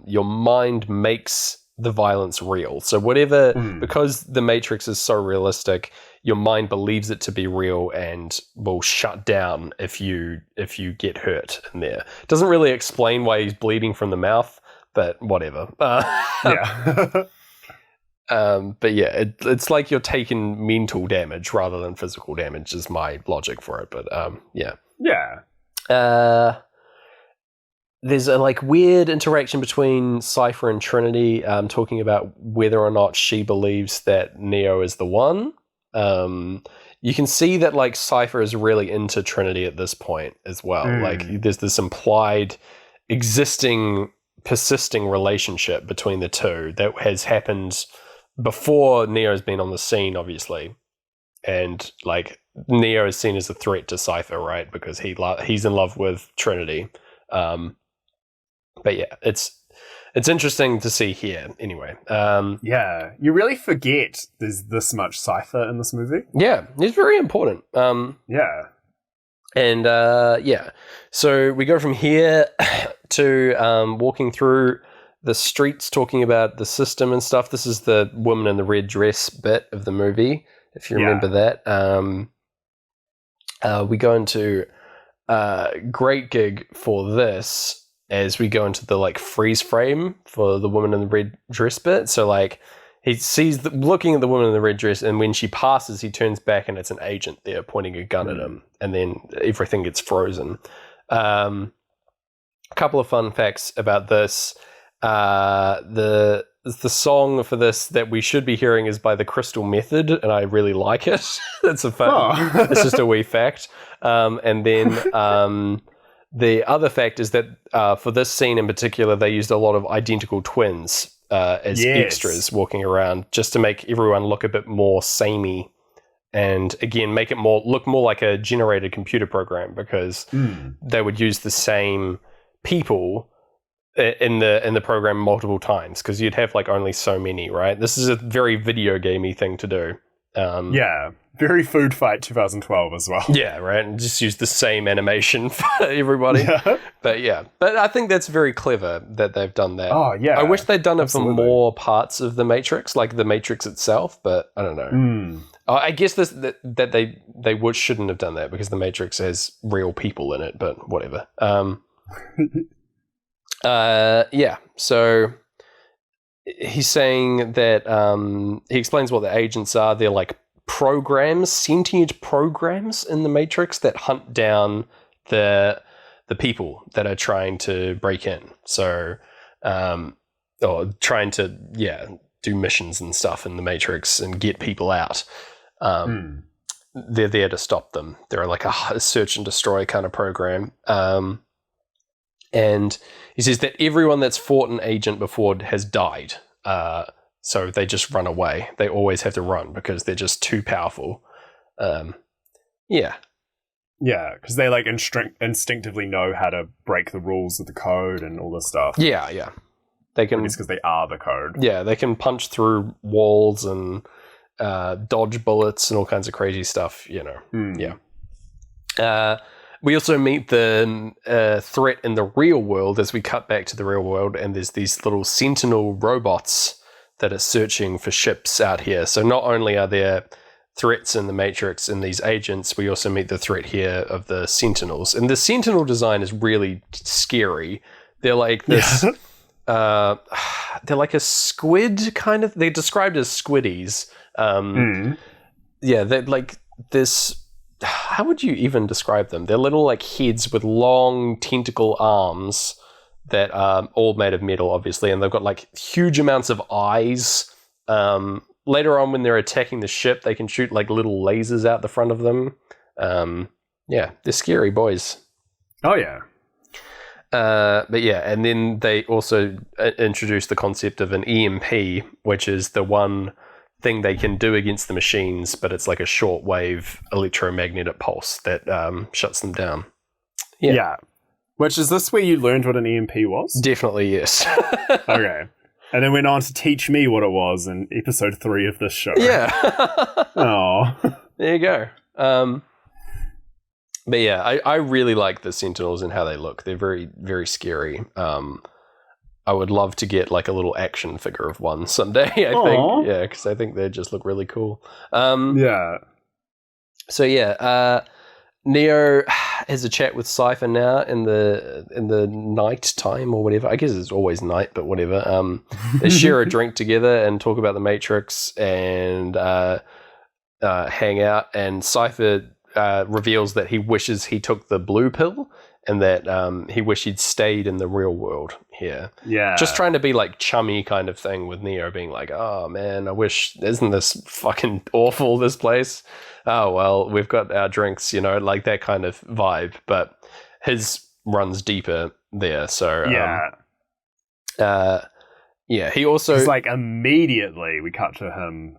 your mind makes the violence real. So because the Matrix is so realistic, your mind believes it to be real and will shut down if you get hurt in there. It doesn't really explain why he's bleeding from the mouth, but whatever. Yeah. But yeah, it's like you're taking mental damage rather than physical damage is my logic for it. But yeah. Yeah. There's a weird interaction between Cypher and Trinity, talking about whether or not she believes that Neo is the one. You can see that Cypher is really into Trinity at this point as well. There's this implied persisting relationship between the two that has happened before Neo's been on the scene, obviously. And Neo is seen as a threat to Cypher, right? Because he's in love with Trinity. But yeah, it's interesting to see here anyway. Yeah, you really forget there's this much Cypher in this movie. Yeah, he's very important. Yeah. And so we go from here to walking through the streets talking about the system and stuff. This is the woman in the red dress bit of the movie, if you remember that. We go into great gig for this as we go into the freeze frame for the woman in the red dress bit. So he sees looking at the woman in the red dress, and when she passes, he turns back and it's an agent there pointing a gun at him, and then everything gets frozen. A couple of fun facts about this. The song for this that we should be hearing is by the Crystal Method, and I really like it. It's a fun. It's just a wee fact. And then the other fact is that for this scene in particular, they used a lot of identical twins as extras walking around, just to make everyone look a bit more samey, and again make it look more like a generated computer program, because they would use the same people in the program multiple times, because you'd have only so many, right? This is a very video gamey thing to do. Very Food Fight 2012 as well. Yeah, right. And just use the same animation for everybody. Yeah. But I think that's very clever that they've done that. Oh, yeah. I wish they'd done it for more parts of the Matrix, like the Matrix itself, but I don't know. I guess that they shouldn't have done that, because the Matrix has real people in it, but whatever. So he's saying that he explains what the agents are. They're programs, sentient programs in the Matrix that hunt down the people that are trying to break in. So, or trying to do missions and stuff in the Matrix and get people out. They're there to stop them. They're a search and destroy kind of program. And he says that everyone that's fought an agent before has died. So they just run away. They always have to run because they're just too powerful. Yeah, because they like instinctively know how to break the rules of the code and all this stuff. Yeah. They can. It's because they are the code. Yeah, they can punch through walls and dodge bullets and all kinds of crazy stuff. Yeah. We also meet the threat in the real world as we cut back to the real world, and there's these little sentinel robots that are searching for ships out here. So not only are there threats in the Matrix and these agents, we also meet the threat here of the Sentinels. And the Sentinel design is really scary. They're like this... they're like a squid kind of... They're described as squiddies. Yeah, they're like this... How would you even describe them? They're little like heads with long tentacle arms that are all made of metal, obviously, and they've got like huge amounts of eyes. Later on, when they're attacking the ship, they can shoot like little lasers out the front of them. Yeah, they're scary boys. Oh, yeah. But yeah, and then they also introduce the concept of an EMP, which is the one thing they can do against the machines, but it's like a shortwave electromagnetic pulse that shuts them down. Yeah. Which, is this where you learned what an EMP was? Definitely, yes. Okay. And then went on to teach me what it was in episode 3 of this show. Yeah. Oh. There you go. But yeah, I really like the Sentinels and how they look. They're very, very scary. I would love to get like a little action figure of one someday, I think. Yeah, because I think they just look really cool. Yeah. So yeah, Neo has a chat with Cypher now in the night time or whatever. I guess it's always night, but whatever. They share a drink together and talk about the Matrix and hang out. And Cypher reveals that he wishes he took the blue pill and that he wished he'd stayed in the real world here. Yeah. Just trying to be like chummy kind of thing with Neo, being like, oh man, I wish, isn't this fucking awful, this place? Oh, well, we've got our drinks, like that kind of vibe. But his runs deeper there. So, yeah, he also... It's like immediately we cut to him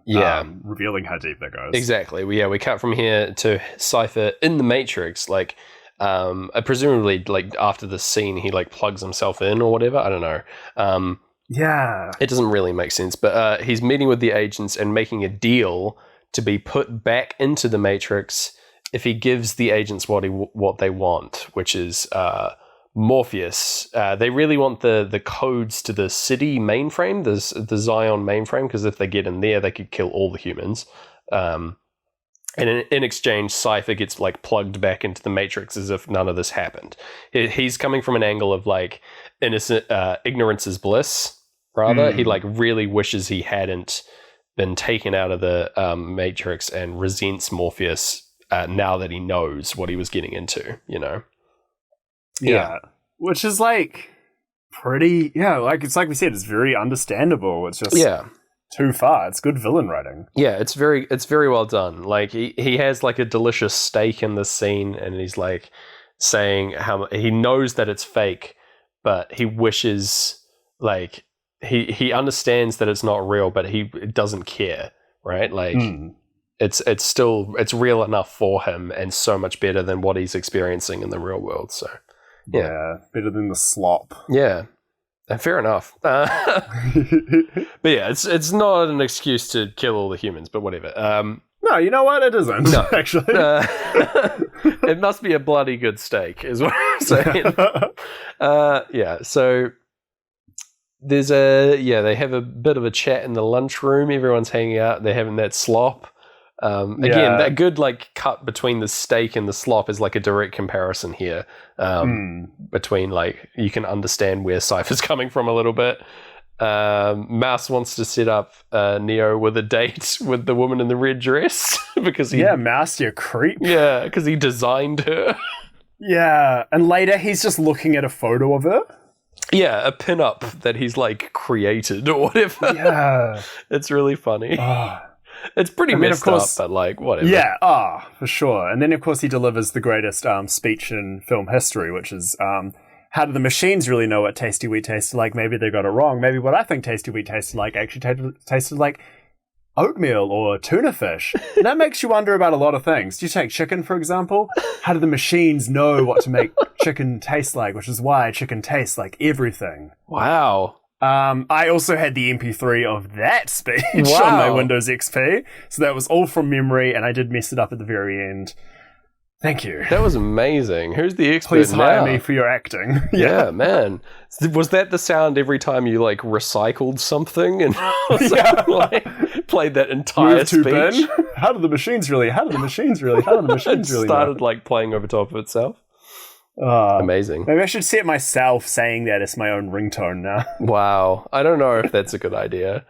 revealing how deep that goes. Exactly. We cut from here to Cypher in the Matrix, like... presumably, like after the scene, he like plugs himself in or whatever. I don't know. Yeah, it doesn't really make sense. But he's meeting with the agents and making a deal to be put back into the Matrix if he gives the agents what they want, which is Morpheus. They really want the codes to the city mainframe, the Zion mainframe, because if they get in there, they could kill all the humans. And in exchange, Cypher gets like plugged back into the Matrix as if none of this happened. He's coming from an angle of like ignorance is bliss. Rather, he like really wishes he hadn't been taken out of the Matrix and resents Morpheus now that he knows what he was getting into. Yeah. Which is like pretty. Yeah, like it's like we said, it's very understandable. It's just too far. It's good villain writing. Yeah, it's very well done. Like he has like a delicious steak in this scene, and he's like saying how he knows that it's fake, but he wishes like he understands that it's not real, but he doesn't care, right? Like it's real enough for him, and so much better than what he's experiencing in the real world. So yeah, better than the slop. Yeah. Fair enough. But yeah, it's not an excuse to kill all the humans, but whatever. No, you know what? It isn't, actually. It must be a bloody good steak, is what I'm saying. Yeah, so there's they have a bit of a chat in the lunchroom. Everyone's hanging out. They're having that slop. Again, that good like cut between the steak and the slop is like a direct comparison here. Between like you can understand where Cypher's coming from a little bit. Mouse wants to set up Neo with a date with the woman in the red dress because Mouse, you creep. Yeah, because he designed her. Yeah, and later he's just looking at a photo of her. Yeah, a pin-up that he's like created or whatever. Yeah, it's really funny. It's pretty messed up, but like, whatever. Yeah, for sure. And then, of course, he delivers the greatest speech in film history, which is, how do the machines really know what Tasty Wheat tasted like? Maybe they got it wrong. Maybe what I think Tasty Wheat tasted like actually tasted like oatmeal or tuna fish. And that makes you wonder about a lot of things. Do you take chicken, for example? How do the machines know what to make chicken taste like, which is why chicken tastes like everything. Wow. I also had the MP3 of that speech on my Wow. Windows XP. So that was all from memory, and I did mess it up at the very end. Thank you. That was amazing. Who's the expert Please hire now? me for your acting. Yeah, man. Was that the sound every time you like recycled something and like, played that entire Move to speech? bin. How do the machines really? How do the machines really? How do the machines It really? started like playing over top of itself. Amazing. Maybe I should set myself saying that as my own ringtone now. Wow. I don't know if that's a good idea.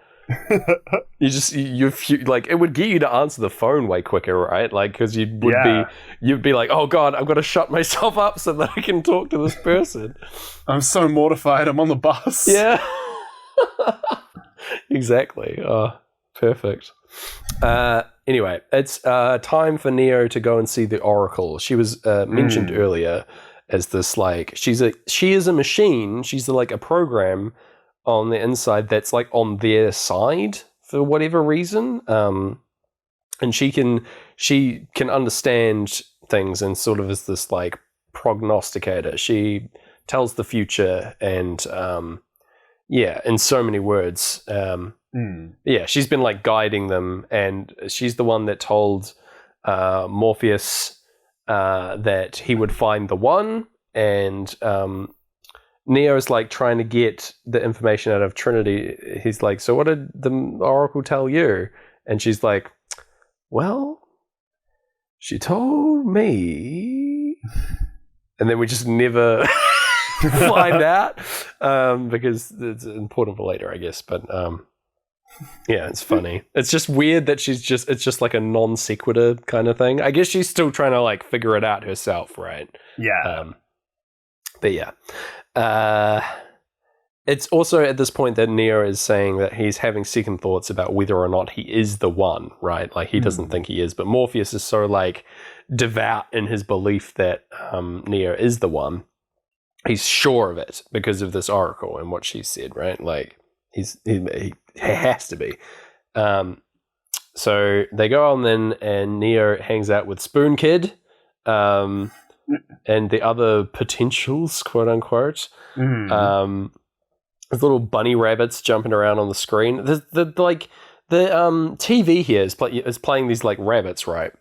You like it would get you to answer the phone way quicker, right? Like because you'd be like, oh god, I've got to shut myself up so that I can talk to this person. I'm so mortified. I'm on the bus. Yeah. Exactly. Oh, perfect. Anyway, it's time for Neo to go and see the Oracle. She was mentioned earlier as this like she is a machine. She's like a program on the inside that's like on their side for whatever reason. And she can understand things and sort of is this like prognosticator. She tells the future and in so many words. Yeah, she's been like guiding them, and she's the one that told Morpheus that he would find the one, and Neo's like trying to get the information out of Trinity. He's like, so what did the Oracle tell you? And she's like, well, she told me. And then we just never find out because it's important for later, I guess. But yeah, it's funny. It's just weird that it's just like a non sequitur kind of thing. I guess she's still trying to like figure it out herself, right? Yeah. But yeah. It's also at this point that Neo is saying that he's having second thoughts about whether or not he is the one, right? Like he doesn't think he is, but Morpheus is so like devout in his belief that Neo is the one. He's sure of it because of this oracle and what she said, right? Like he has to be. So they go on then, and Neo hangs out with Spoon Kid. And the other potentials, quote unquote. There's little bunny rabbits jumping around on the screen. The TV here is playing these like rabbits, right?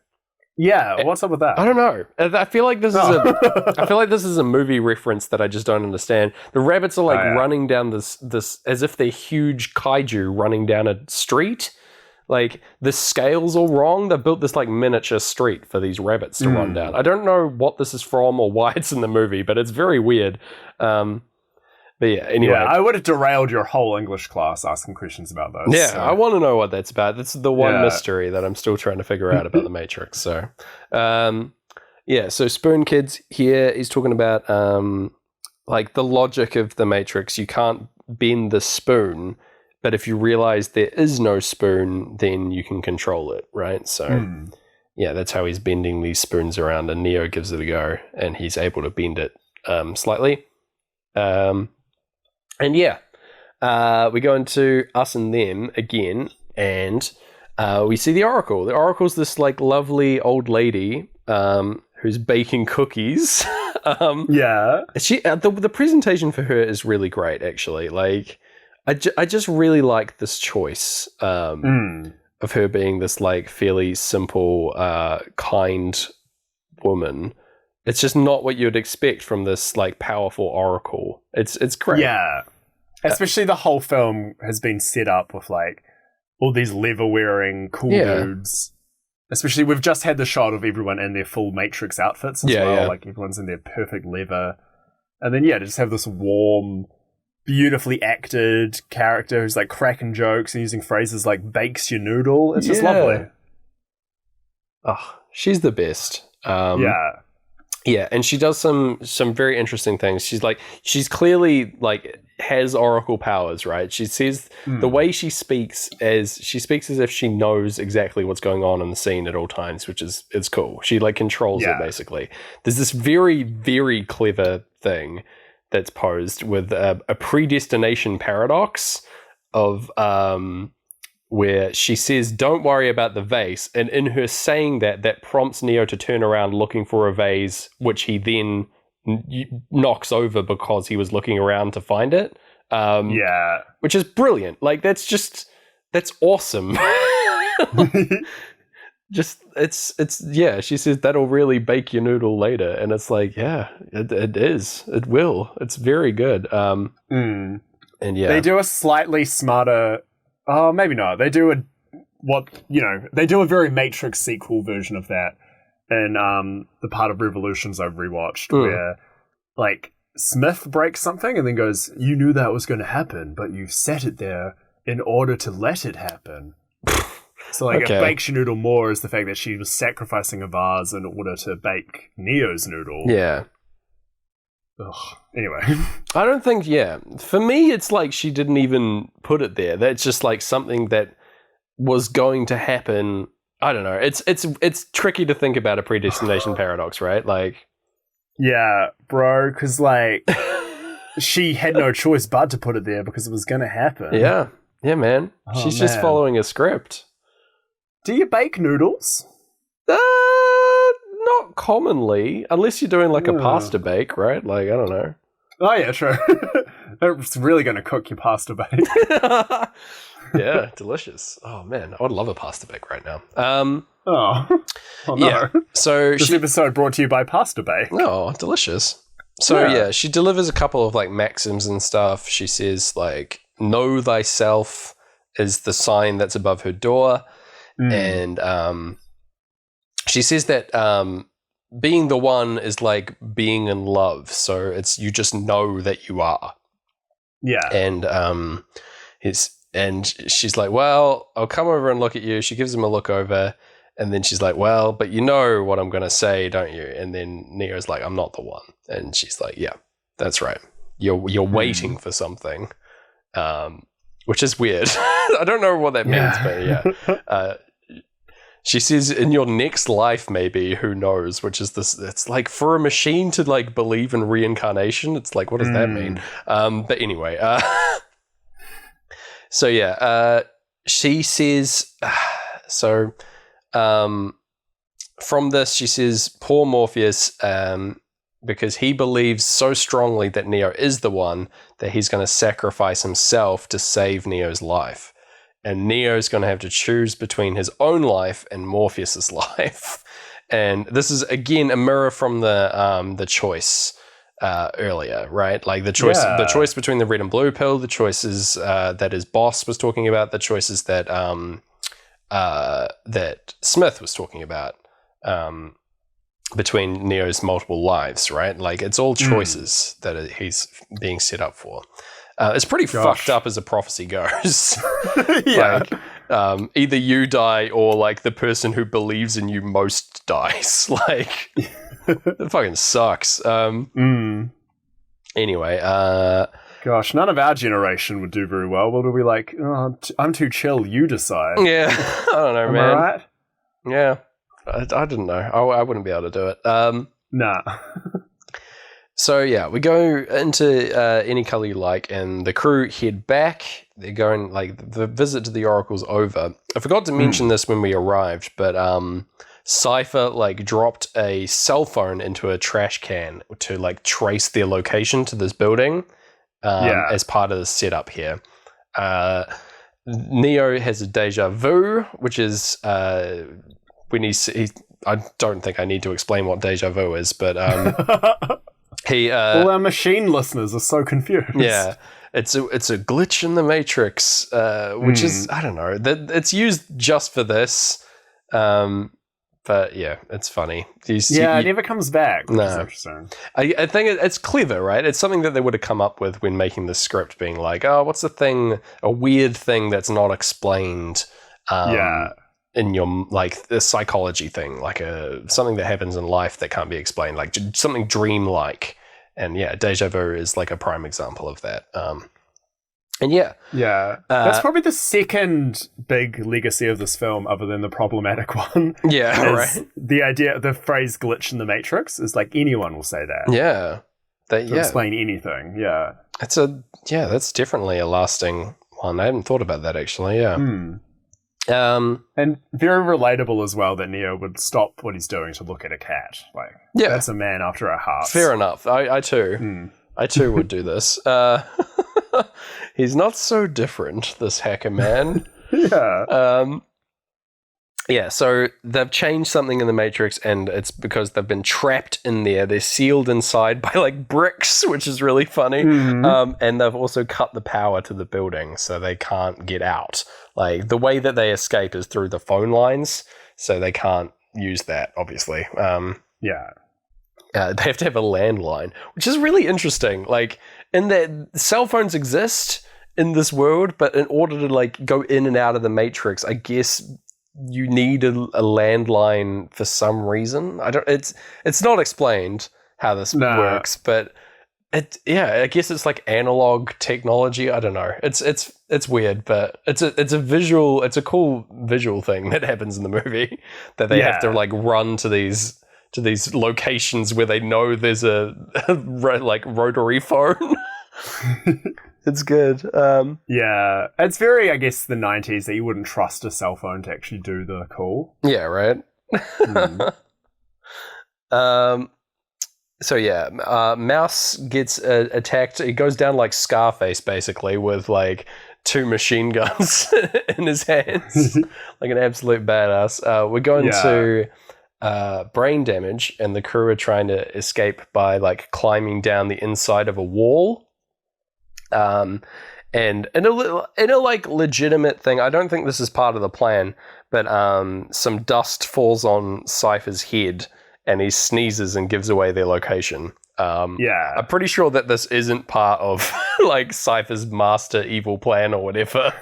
Yeah, what's up with that? I don't know. I feel like this is a movie reference that I just don't understand. The rabbits are like running down this as if they're huge kaiju running down a street. Like, the scale's all wrong. They've built this, like, miniature street for these rabbits to run down. I don't know what this is from or why it's in the movie, but it's very weird. But yeah, anyway. Yeah, I would have derailed your whole English class asking questions about those. Yeah, so. I want to know what that's about. That's the one mystery that I'm still trying to figure out about the Matrix. So, so Spoon Kid's here. He's talking about, like, the logic of the Matrix. You can't bend the spoon. But if you realize there is no spoon, then you can control it, right? So, yeah, that's how he's bending these spoons around, and Neo gives it a go, and he's able to bend it slightly. We go into Us and Them again, and we see the Oracle. The Oracle's this, like, lovely old lady who's baking cookies. The presentation for her is really great, actually. Like, I just really like this choice of her being this like fairly simple, kind woman. It's just not what you'd expect from this like powerful oracle. It's great. Yeah, especially the whole film has been set up with like all these leather wearing cool dudes. Especially we've just had the shot of everyone in their full Matrix outfits as well. Yeah. Like everyone's in their perfect leather, and then to just have this warm, beautifully acted character who's like cracking jokes and using phrases like bakes your noodle. It's just lovely. Oh, she's the best. Yeah, and she does some very interesting things. She's clearly like has oracle powers, right? She says the way she speaks as if she knows exactly what's going on in the scene at all times, which is cool. She like controls it basically. There's this very, very clever thing that's posed with a predestination paradox of where she says, "Don't worry about the vase," and in her saying that prompts Neo to turn around looking for a vase, which he then knocks over because he was looking around to find it. Which is brilliant. Like, that's awesome. Just she says that'll really bake your noodle later, and it's like, it is, it will, it's very good. And they do a slightly smarter, maybe not, they do they do a very Matrix sequel version of that in the part of Revolutions I've rewatched, where like Smith breaks something and then goes, "You knew that was going to happen, but you set it there in order to let it happen." So, like, it bakes your noodle more is the fact that she was sacrificing a vase in order to bake Neo's noodle. Yeah. Ugh. Anyway. I don't think, for me, it's like she didn't even put it there. That's just, like, something that was going to happen. I don't know. It's tricky to think about a predestination paradox, right? Like... Yeah, bro, because, like, she had no choice but to put it there because it was going to happen. Yeah. Yeah, man. She's just following a script. Do you bake noodles? Not commonly, unless you're doing like a pasta bake, right? Like, I don't know. Oh yeah, true. It's really going to cook your pasta bake. Yeah, delicious. Oh man, I would love a pasta bake right now. Oh no. Yeah. So this episode brought to you by Pasta Bake. Oh, delicious. So she delivers a couple of like maxims and stuff. She says like, "Know thyself" is the sign that's above her door. And she says that being the one is like being in love. So it's, you just know that you are. Yeah. And she's like, "Well, I'll come over and look at you." She gives him a look over, and then she's like, "Well, but you know what I'm going to say, don't you?" And then Neo's like, "I'm not the one." And she's like, "Yeah, that's right. You're waiting for something." Which is weird. I don't know what that means, but she says, "In your next life, maybe, who knows?" Which is this, it's like for a machine to like believe in reincarnation. It's like, what does that mean? But anyway, she says, from this, she says, "Poor Morpheus, because he believes so strongly that Neo is the one that he's going to sacrifice himself to save Neo's life. And Neo's going to have to choose between his own life and Morpheus's life." And this is, again, a mirror from the choice earlier, right? Like the choice between the red and blue pill, the choices that his boss was talking about, the choices that that Smith was talking about. Between Neo's multiple lives, right? Like, it's all choices that he's being set up for. It's pretty fucked up as a prophecy goes. Like, either you die or, like, the person who believes in you most dies. Like, it fucking sucks. Anyway. Gosh, none of our generation would do very well. We'll be like, "Oh, I'm too chill, you decide." Yeah, I don't know, man. Am I right? Yeah. I didn't know. I wouldn't be able to do it. Nah. So, yeah, we go into Any Color You Like, and the crew head back. They're going, like, the visit to the Oracle's over. I forgot to mention this when we arrived, but Cypher, like, dropped a cell phone into a trash can to, like, trace their location to this building as part of the setup here. Neo has a deja vu, which is... when I don't think I need to explain what deja vu is, but all our machine listeners are so confused. Yeah, it's a glitch in the Matrix, which is, I don't know, it's used just for this, but yeah, it's funny. It never comes back, which is interesting. I think it's clever, right? It's something that they would have come up with when making the script, being like, "Oh, what's a weird thing that's not explained?" In your, like, the psychology thing, like something that happens in life that can't be explained, like something dreamlike. And yeah, deja vu is like a prime example of that. That's probably the second big legacy of this film, other than the problematic one. Yeah, right. The phrase "glitch in the Matrix" is like, anyone will say that. Yeah, to explain anything. Yeah, that's definitely a lasting one. I hadn't thought about that, actually. Yeah. And very relatable as well that Neo would stop what he's doing to look at a cat. Like, that's a man after our hearts. Fair enough. I too. I too would do this. He's not so different, this hacker man. So they've changed something in the Matrix, and it's because they've been trapped in there. They're sealed inside by like bricks, which is really funny. And they've also cut the power to the building, so they can't get out. Like, the way that they escape is through the phone lines, so they can't use that, obviously. They have to have a landline, which is really interesting. Like, in that cell phones exist in this world, but in order to like go in and out of the Matrix, I guess you need a landline for some reason. It's not explained how this works, but I guess it's like analog technology. I don't know. It's weird, but it's a cool visual thing that happens in the movie, that they have to like run to these locations where they know there's a like rotary phone. It's good. It's very, I guess, the 90s that you wouldn't trust a cell phone to actually do the call. Yeah, right. Mouse gets attacked. He goes down like Scarface, basically, with like 2 machine guns in his hands, like an absolute badass. We're going to brain damage, and the crew are trying to escape by like climbing down the inside of a wall. And in a like legitimate thing, I don't think this is part of the plan, but some dust falls on Cypher's head, and he sneezes and gives away their location. I'm pretty sure that this isn't part of like Cypher's master evil plan or whatever.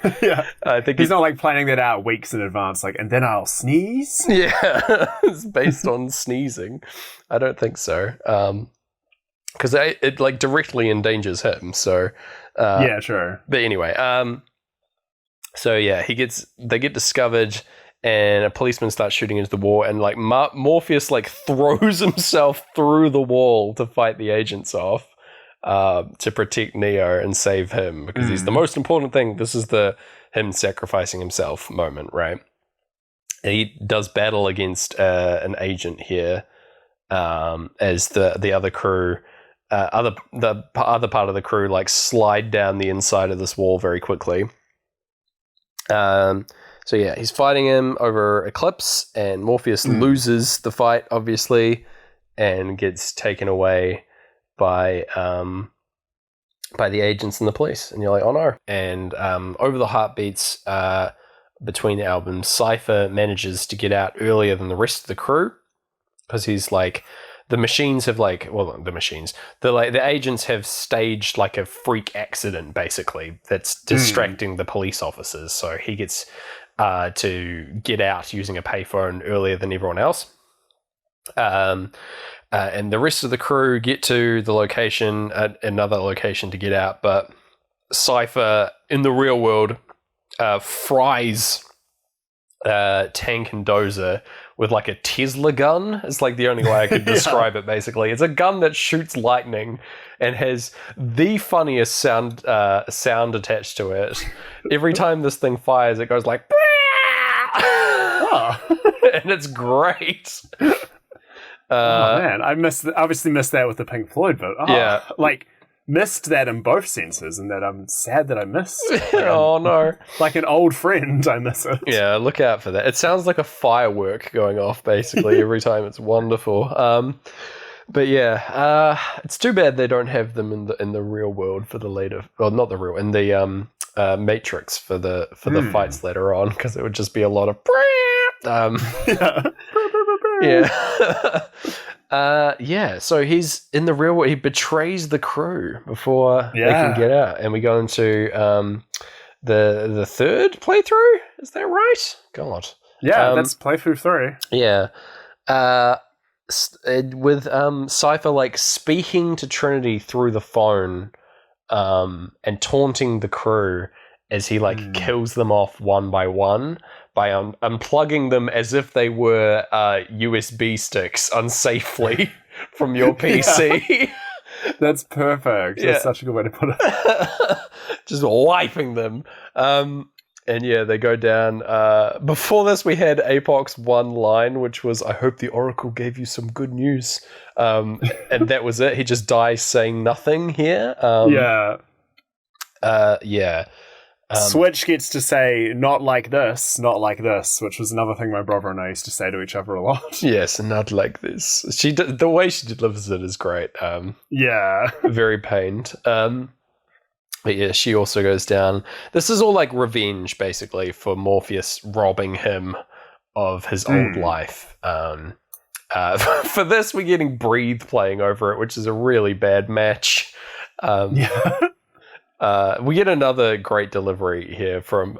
I think he's not like planning that out weeks in advance, like, and then I'll sneeze. It's based on sneezing. I don't think so. Because it like directly endangers him. So sure. But anyway, they get discovered, and a policeman starts shooting into the wall, and like Morpheus like throws himself through the wall to fight the agents off, to protect Neo and save him, because he's the most important thing. This is the him sacrificing himself moment, right? And he does battle against an agent here, as the other crew. The other part of the crew like slide down the inside of this wall very quickly. He's fighting him over Eclipse, and Morpheus loses the fight, obviously, and gets taken away by the agents and the police. And you're like, oh no. And over the heartbeats between the albums, Cypher manages to get out earlier than the rest of the crew, because he's like, the agents have staged like a freak accident, basically, that's distracting the police officers. So he gets to get out using a payphone earlier than everyone else. And the rest of the crew get to the location, another location to get out. But Cypher, in the real world, fries Tank and Dozer with like a Tesla gun. It's like the only way I could describe it, basically. It's a gun that shoots lightning and has the funniest sound attached to it. Every time this thing fires, it goes like, and it's great. Man, I obviously missed that with the Pink Floyd, but missed that in both senses, and that I'm sad that I missed. Oh no. Like an old friend, I miss it. Yeah, look out for that. It sounds like a firework going off, basically, every time. It's wonderful. But yeah, it's too bad they don't have them in the real world for the later, well, not the real, in the Matrix for the fights later on, because it would just be a lot of so he's in the real world. He betrays the crew before they can get out, and we go into the third playthrough. Is that right? God. Yeah, that's playthrough 3. Yeah. With Cypher like speaking to Trinity through the phone, and taunting the crew as he like kills them off one by one by unplugging them as if they were USB sticks unsafely from your PC. That's perfect. That's such a good way to put it. Just wiping them. And yeah, they go down. Before this, we had Apoc's one line, which was, "I hope the Oracle gave you some good news." And that was it. He just dies saying nothing here. Yeah. Yeah. Switch gets to say, not like this, which was another thing my brother and I used to say to each other a lot. Yes, not like this. The way she delivers it is great. Yeah. Very pained. But yeah, she also goes down. This is all like revenge, basically, for Morpheus robbing him of his old life. For this, we're getting Breathe playing over it, which is a really bad match. We get another great delivery here from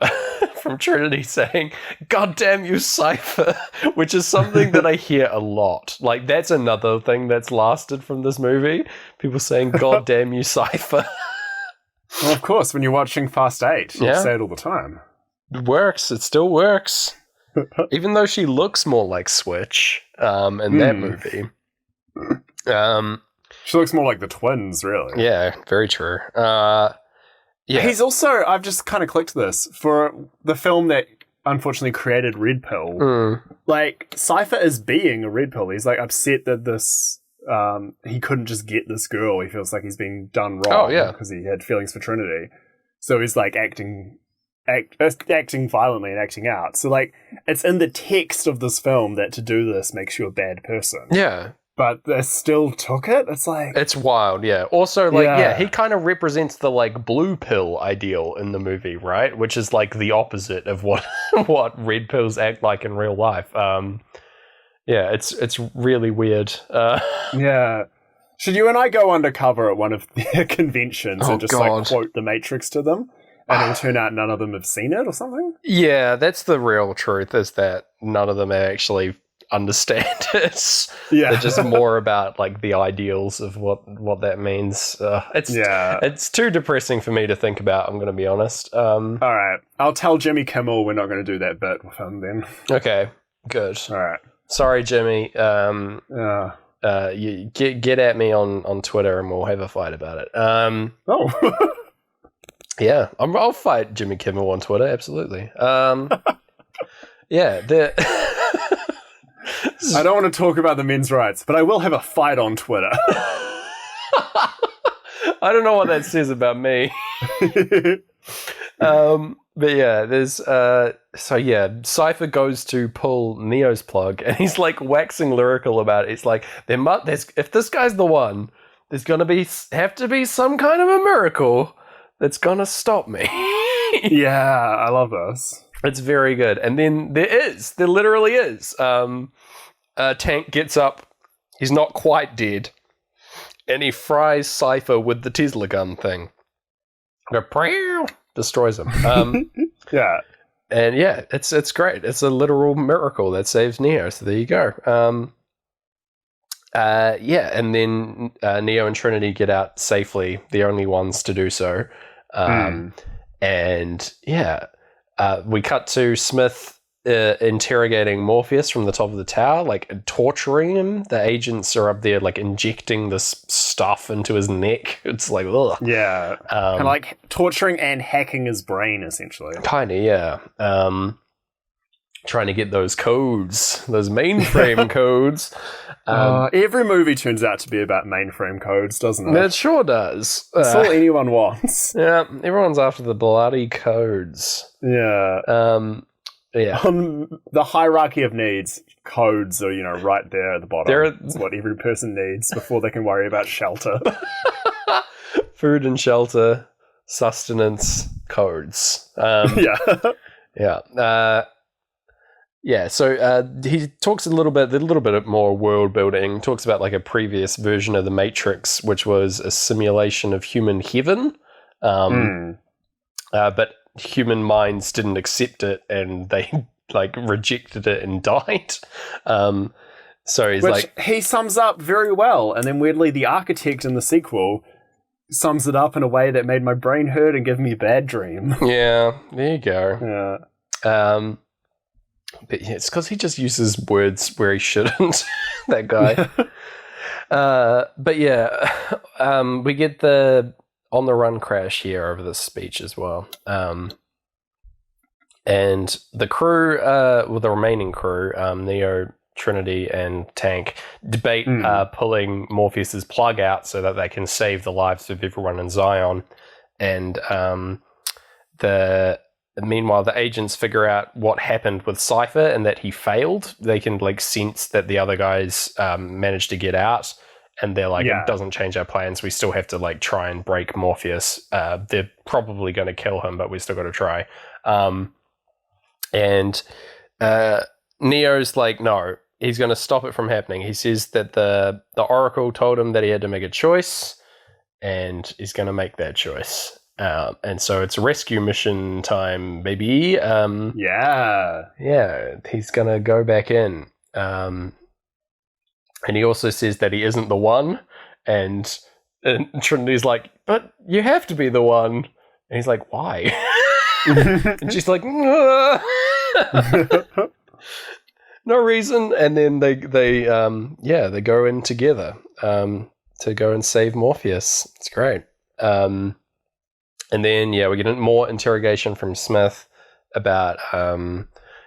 from Trinity saying, "God damn you, Cypher," which is something that I hear a lot. Like, that's another thing that's lasted from this movie. People saying, "God damn you, Cypher." Well, of course, when you're watching Fast 8, you say it all the time. It works. It still works. Even though she looks more like Switch in that movie. She looks more like the twins, really. Yeah, very true. He's also, I've just kind of clicked this, for the film that unfortunately created Red Pill, like, Cypher is being a Red Pill. He's, like, upset that this... he couldn't just get this girl. He feels like he's being done wrong because he had feelings for Trinity. So he's like acting violently and acting out. So like it's in the text of this film that to do this makes you a bad person. Yeah. But they still took it. It's like it's wild, yeah. Also, like, he kind of represents the like blue pill ideal in the movie, right? Which is like the opposite of what red pills act like in real life. Yeah, it's really weird. Yeah. Should you and I go undercover at one of the conventions and just like quote The Matrix to them? And it'll turn out none of them have seen it or something? Yeah, that's the real truth, is that none of them actually understand it. Yeah. They're just more about like the ideals of what that means. It's too depressing for me to think about, I'm going to be honest. All right. I'll tell Jimmy Kimmel we're not going to do that bit with him then. Okay, good. All right. Sorry, Jimmy. You get at me on Twitter and we'll have a fight about it. Yeah, I'll fight Jimmy Kimmel on Twitter, absolutely. Yeah, I don't want to talk about the men's rights, but I will have a fight on Twitter. I don't know what that says about me. But yeah, there's Cypher goes to pull Neo's plug, and he's like waxing lyrical about it. It's like if this guy's the one, there's gonna have to be some kind of a miracle that's gonna stop me. Yeah, I love this. It's very good. And then there literally is. Tank gets up, he's not quite dead, and he fries Cypher with the Tesla gun thing. Destroys him. Yeah. And yeah, it's great. It's a literal miracle that saves Neo. So there you go. And then Neo and Trinity get out safely, the only ones to do so. And yeah, we cut to Smith interrogating Morpheus from the top of the tower, like torturing him. The agents are up there like injecting this stuff into his neck. It's like, ugh. Yeah. And like torturing and hacking his brain, essentially. Kinda, yeah. Trying to get those codes, those mainframe codes. Every movie turns out to be about mainframe codes, doesn't it? It sure does. That's all anyone wants. Yeah, everyone's after the bloody codes. Yeah. Yeah. On the hierarchy of needs, codes are, right there at the bottom. It's what every person needs before they can worry about shelter. Food and shelter, sustenance, codes. Yeah. Yeah. Yeah, so he talks a little bit more world building, talks about like a previous version of the Matrix, which was a simulation of human heaven. But human minds didn't accept it and they like rejected it and died. So he sums up very well, and then weirdly the architect in the sequel sums it up in a way that made my brain hurt and give me a bad dream. Yeah, there you go. Yeah. But yeah, it's because he just uses words where he shouldn't. That guy. But yeah, we get the on the run crash here over this speech as well. And the crew, the remaining crew, Neo, Trinity, and Tank, debate pulling Morpheus's plug out so that they can save the lives of everyone in Zion. And meanwhile, the agents figure out what happened with Cypher and that he failed. They can sense that the other guys managed to get out, and they're like, it doesn't change our plans. We still have to try and break Morpheus. They're probably going to kill him, but we still got to try. And Neo's like, no, he's going to stop it from happening. He says that the Oracle told him that he had to make a choice, and he's going to make that choice. And so it's rescue mission time, baby. Yeah, he's going to go back in. And he also says that he isn't the one. And Trinity's like, but you have to be the one. And he's like, why? And she's like, no reason. And then they go in together to go and save Morpheus. It's great. And then, we get more interrogation from Smith about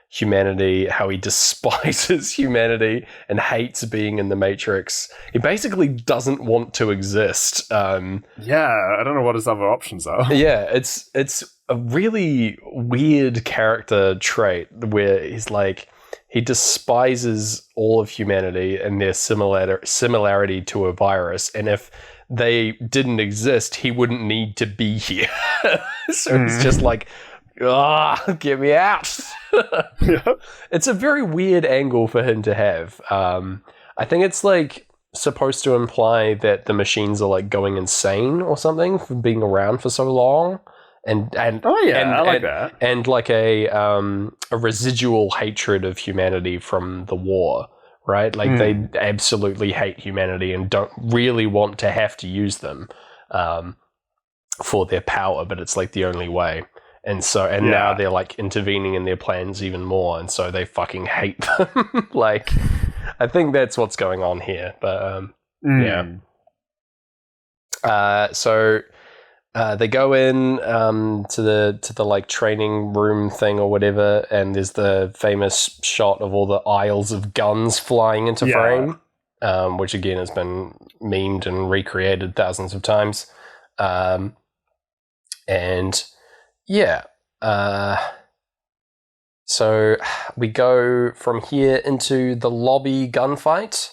humanity, how he despises humanity and hates being in the Matrix. He basically doesn't want to exist. I don't know what his other options are. Yeah, it's a really weird character trait where he's he despises all of humanity and their similarity to a virus. And if they didn't exist, he wouldn't need to be here. So he's just get me out. It's a very weird angle for him to have. I think it's supposed to imply that the machines are going insane or something for being around for so long. And I like that. And a residual hatred of humanity from the war. Right? They absolutely hate humanity and don't really want to have to use them for their power, but it's the only way. And so, now they're intervening in their plans even more, and so they fucking hate them. I think that's what's going on here. But so they go in to the training room thing or whatever, and there's the famous shot of all the aisles of guns flying into frame, which again has been memed and recreated thousands of times. So we go from here into the lobby gunfight,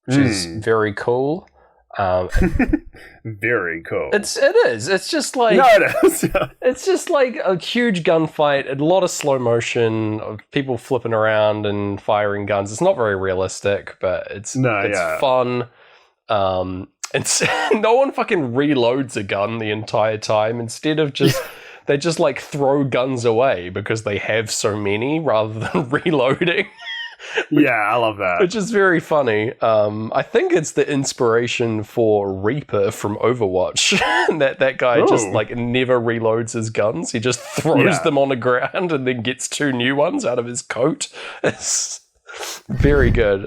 which is very cool. Very cool. It is. It's just no, it is. It's just a huge gunfight, a lot of slow motion of people flipping around and firing guns. It's not very realistic, but it's fun. It's no one fucking reloads a gun the entire time. Instead of they just throw guns away because they have so many rather than reloading. I love that. Which is very funny. I think it's the inspiration for Reaper from Overwatch. that guy just never reloads his guns. He just throws them on the ground and then gets 2 new ones out of his coat. It's very good.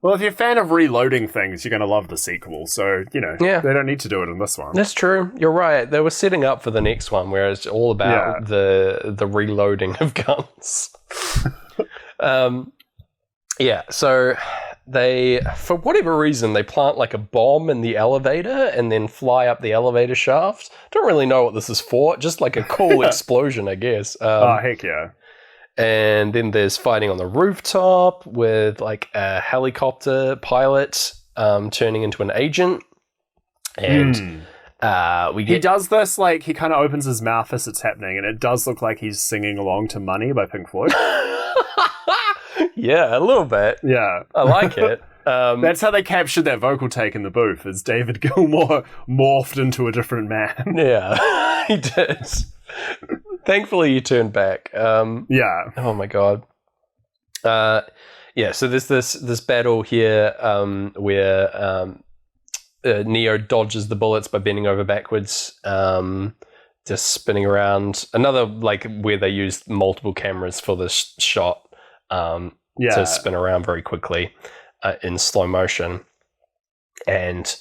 Well, if you're a fan of reloading things, you're going to love the sequel. So, they don't need to do it in this one. That's true. You're right. They were setting up for the next one where it's all about the reloading of guns. So they, for whatever reason, they plant a bomb in the elevator and then fly up the elevator shaft. Don't really know what this is for. Just a cool explosion, I guess. Heck yeah. And then there's fighting on the rooftop with a helicopter pilot turning into an agent. And he does this, he kind of opens his mouth as it's happening, and it does look like he's singing along to Money by Pink Floyd. Yeah, a little bit. Yeah. I like it. That's how they captured that vocal take in the booth, is David Gilmour morphed into a different man. Yeah, he did. Thankfully, he turned back. Oh my god. So there's this battle here where Neo dodges the bullets by bending over backwards, just spinning around. Another where they used multiple cameras for this shot to spin around very quickly in slow motion. And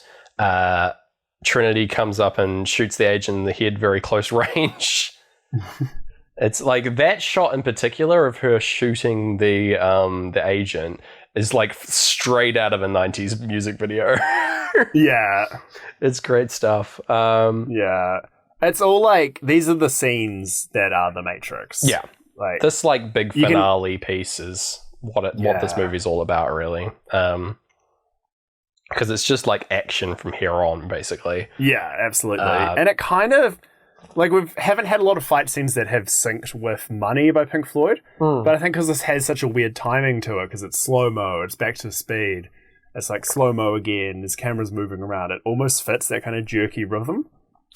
Trinity comes up and shoots the agent in the head very close range. It's like that shot in particular of her shooting the agent is like straight out of a 90s music video. Yeah. It's great stuff. Yeah. It's all like, these are the scenes that are the Matrix. Yeah. Like this like big finale piece is what this movie's all about, really. Because it's just like action from here on, basically. Yeah, absolutely. And it kind of, like, we haven't had a lot of fight scenes that have synced with Money by Pink Floyd, but I think because this has such a weird timing to it, because it's slow-mo, it's back to speed, it's like slow-mo again, there's cameras moving around, it almost fits that kind of jerky rhythm.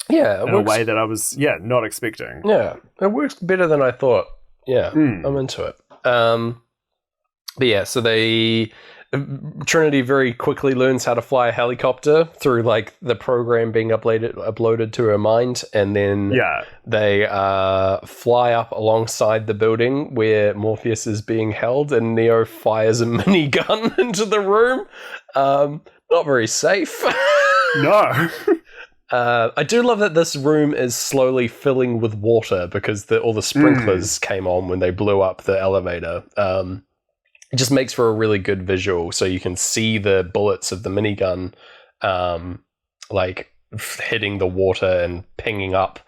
Yeah, in a way that I was, not expecting. Yeah, it works better than I thought. Yeah, I'm into it. But yeah, so Trinity very quickly learns how to fly a helicopter through like the program being uploaded to her mind, and then they fly up alongside the building where Morpheus is being held, and Neo fires a minigun into the room. Not very safe. No. I do love that this room is slowly filling with water because all the sprinklers came on when they blew up the elevator. It just makes for a really good visual, so you can see the bullets of the minigun like hitting the water and pinging up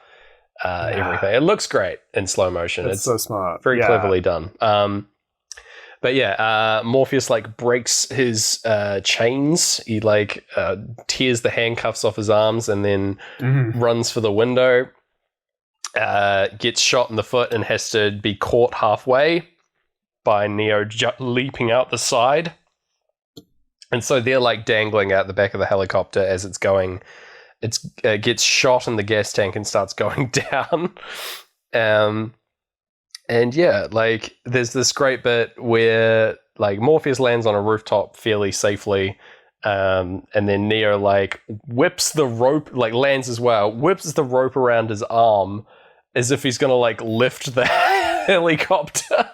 everything. It looks great in slow motion. It's so smart. Very cleverly done. But yeah, Morpheus like breaks his chains. He like tears the handcuffs off his arms and then runs for the window. Gets shot in the foot and has to be caught halfway by Neo leaping out the side. And so they're like dangling out the back of the helicopter as it's going. It gets shot in the gas tank and starts going down. And yeah, like there's this great bit where like Morpheus lands on a rooftop fairly safely, and then Neo like whips the rope, like lands as well, whips the rope around his arm as if he's gonna like lift the helicopter,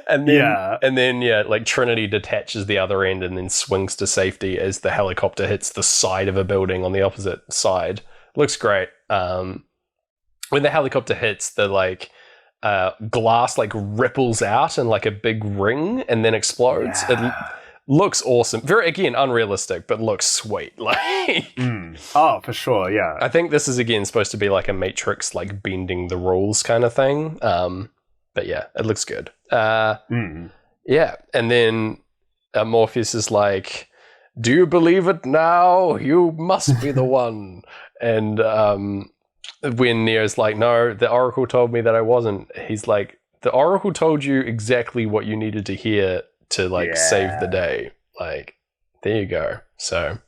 and then like Trinity detaches the other end and then swings to safety as the helicopter hits the side of a building on the opposite side. Looks great. When the helicopter hits, the like glass like ripples out in like a big ring and then explodes. It looks awesome. Very, again, unrealistic, but looks sweet. Like, oh, for sure, yeah. I think this is again supposed to be like a Matrix, like bending the rules kind of thing. But yeah, it looks good. Yeah, and then Morpheus is like, "Do you believe it now? You must be the one." And when Neo's like, "No, the Oracle told me that I wasn't," he's like, "The Oracle told you exactly what you needed to hear to like save the day." Like, there you go. So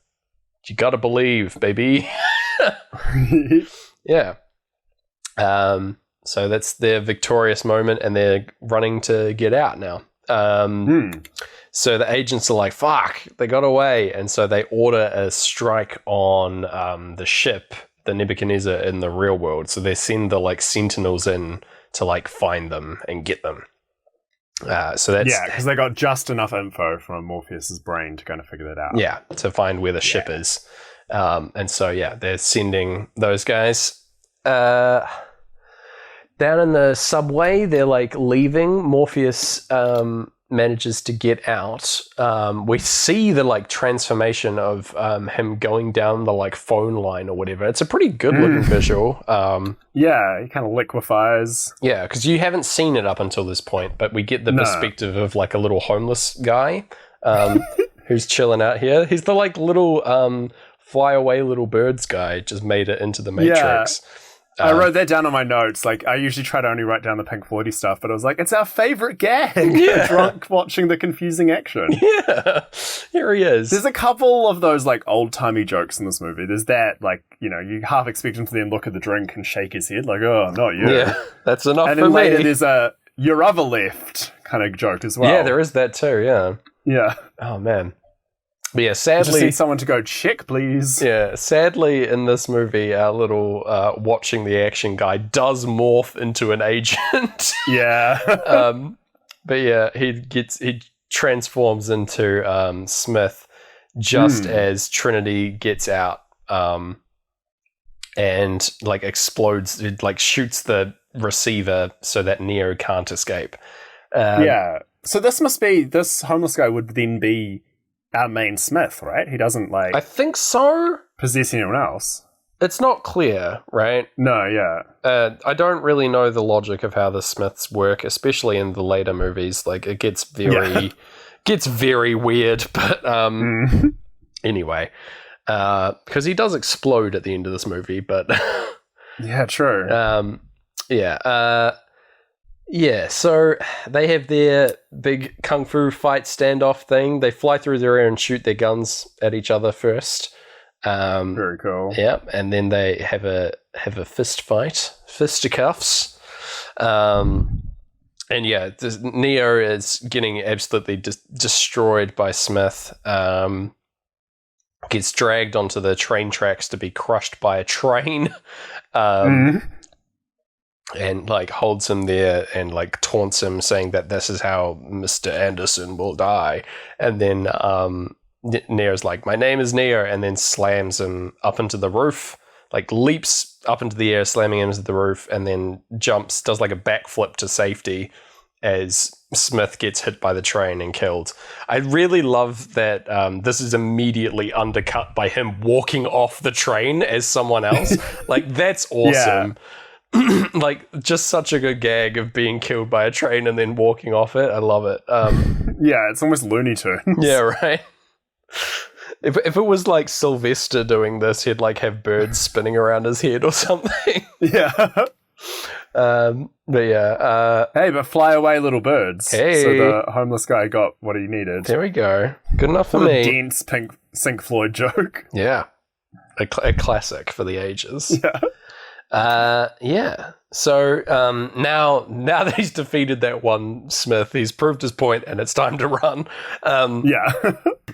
you gotta believe, baby. Yeah. So that's their victorious moment, and they're running to get out now. So the agents are like, "Fuck, they got away," and so they order a strike on the ship, the Nebuchadnezzar, in the real world. So they send the like sentinels in to like find them and get them. So that's because they got just enough info from Morpheus's brain to kind of figure that out. Yeah, to find where the ship is. And so they're sending those guys down in the subway. They're like leaving. Morpheus manages to get out. We see the like transformation of him going down the like phone line or whatever. It's a pretty good looking visual. Yeah, he kind of liquefies. Yeah, because you haven't seen it up until this point, but we get the perspective of like a little homeless guy who's chilling out here. He's the like little fly away little birds guy, just made it into the Matrix. Yeah. I wrote that down on my notes. Like, I usually try to only write down the Pink Floyd stuff, but I was like, it's our favorite gag. Yeah. Drunk watching the confusing action. Yeah, here he is. There's a couple of those like old-timey jokes in this movie. There's that, like, you know, you half expect him to then look at the drink and shake his head, like, oh, not you. Yeah, that's enough for me. And then later there's a your other left kind of joke as well. Yeah, there is that too, yeah. Yeah. Oh, man. But yeah, sadly... Just need someone to go, check, please. Yeah, sadly, in this movie, our little watching the action guy does morph into an agent. Yeah. But yeah, he transforms into Smith just as Trinity gets out. and like explodes, it like shoots the receiver so that Neo can't escape. Yeah. So this homeless guy would then be our main Smith, right? He doesn't like I think so. possess anyone else. It's not clear, right? No, yeah. I don't really know the logic of how the Smiths work, especially in the later movies. Like it gets very weird, but anyway, because he does explode at the end of this movie, but yeah, true. Yeah, so they have their big kung fu fight standoff thing. They fly through the air and shoot their guns at each other first. Very cool. Yeah, and then they have a fist fight, fisticuffs. And yeah, Neo is getting absolutely destroyed by Smith. Gets dragged onto the train tracks to be crushed by a train. And like holds him there and like taunts him, saying that this is how Mr. Anderson will die. And then Neo's like, my name is Neo, and then slams him up into the roof, like leaps up into the air, slamming him into the roof, and then jumps, does like a backflip to safety as Smith gets hit by the train and killed. I really love that this is immediately undercut by him walking off the train as someone else. Like, that's awesome. Yeah. Like, just such a good gag of being killed by a train and then walking off it. I love it. Yeah, it's almost Looney Tunes. Yeah, right. If it was like Sylvester doing this, he'd like have birds spinning around his head or something. Yeah. But yeah. Hey, but fly away, little birds. Hey. So the homeless guy got what he needed. There we go. Good enough for what me. A dense Pink Floyd joke. Yeah. A classic for the ages. Yeah. Yeah. So now that he's defeated that one Smith, he's proved his point, and it's time to run. Yeah.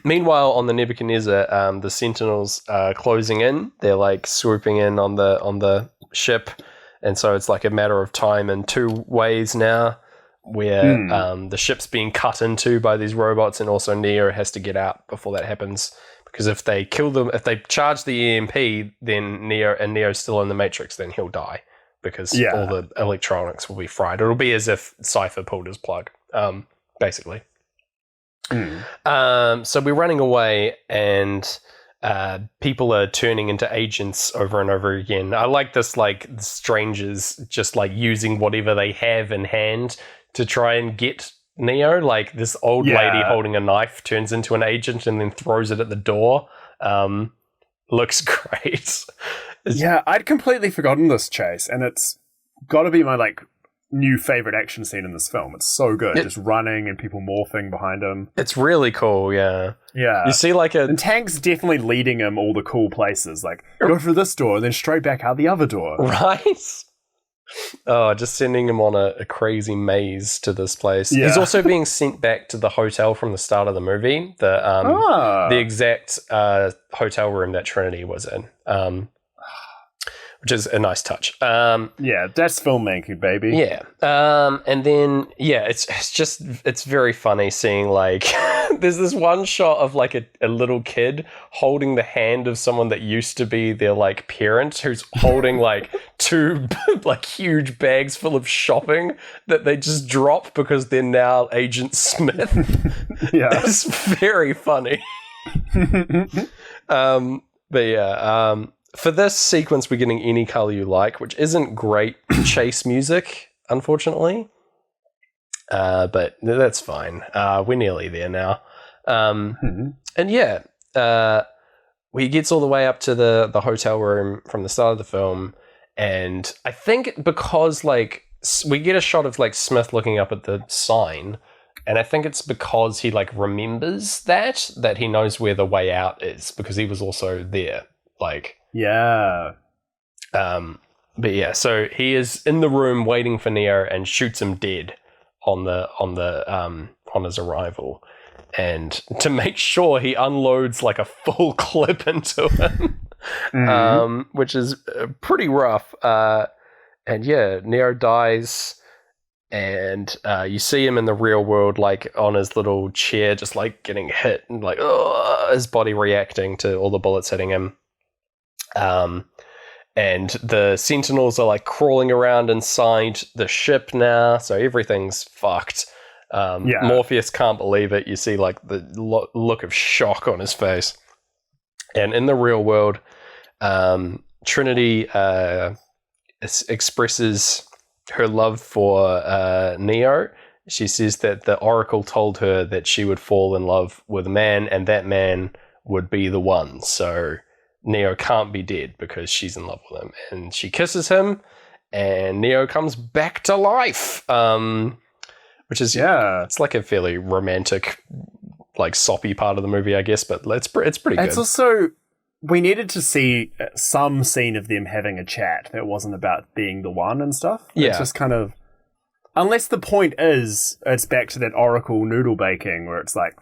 Meanwhile, on the Nebuchadnezzar, the Sentinels are closing in. They're like swooping in on the ship, and so it's like a matter of time in two ways now, where the ship's being cut into by these robots, and also Neo has to get out before that happens. Because if they kill them, if they charge the EMP, then Neo's still in the Matrix, then he'll die. Because all the electronics will be fried. It'll be as if Cypher pulled his plug, basically. So we're running away, and people are turning into agents over and over again. I like this, like, the strangers just, like, using whatever they have in hand to try and get Neo. Like, this old lady holding a knife turns into an agent and then throws it at the door. Looks great. Yeah, I'd completely forgotten this chase, and it's got to be my, like, new favorite action scene in this film. It's so good. Just running and people morphing behind him. It's really cool, yeah. Yeah. You see, like, And Tank's definitely leading him all the cool places. Like, go through this door and then straight back out the other door. Right? Oh, just sending him on a crazy maze to this place. Yeah. He's also being sent back to the hotel from the start of the movie, the exact hotel room that Trinity was in, which is a nice touch. Yeah, that's filmmaking, baby. Yeah, and then it's very funny seeing, like, there's this one shot of like a little kid holding the hand of someone that used to be their, like, parent, who's holding like two like huge bags full of shopping that they just drop because they're now Agent Smith. Yeah, it's very funny. But yeah, for this sequence, we're getting Any Color You Like, which isn't great chase music, unfortunately. But that's fine. We're nearly there now. And yeah, he gets all the way up to the hotel room from the start of the film. And I think because, like, we get a shot of, like, Smith looking up at the sign, and I think it's because he, like, remembers that he knows where the way out is, because he was also there. Like, yeah. But yeah, so he is in the room waiting for Neo and shoots him dead on his arrival. And to make sure, he unloads like a full clip into him, which is pretty rough. And yeah, Neo dies, and you see him in the real world, like on his little chair, just like getting hit, and like his body reacting to all the bullets hitting him. And the Sentinels are like crawling around inside the ship now, so everything's fucked. Morpheus can't believe it. You see like the look of shock on his face. And in the real world, Trinity expresses her love for Neo. She says that the Oracle told her that she would fall in love with a man, and that man would be the one. So Neo can't be dead because she's in love with him. And she kisses him, and Neo comes back to life. Which is, it's like a fairly romantic, like soppy part of the movie, I guess, but it's pretty good. It's also, we needed to see some scene of them having a chat that wasn't about being the one and stuff. Yeah. It's just kind of, unless the point is, it's back to that Oracle noodle baking where it's like,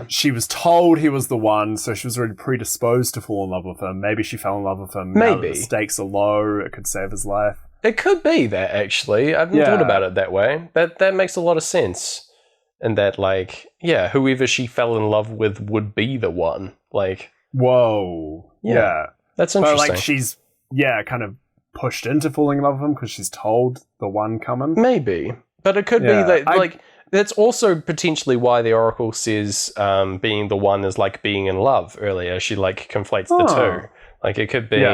she was told he was the one, so she was already predisposed to fall in love with him. Maybe she fell in love with him. Maybe. Now that the stakes are low, it could save his life. It could be that, actually. I haven't thought about it that way. That makes a lot of sense. And that, like, whoever she fell in love with would be the one. Like, whoa. Yeah. That's interesting. But, like, she's, kind of pushed into falling in love with him because she's told the one coming. Maybe. But it could be that, like, that's also potentially why the Oracle says being the one is like being in love earlier. She, like, conflates the two. Like, it could be...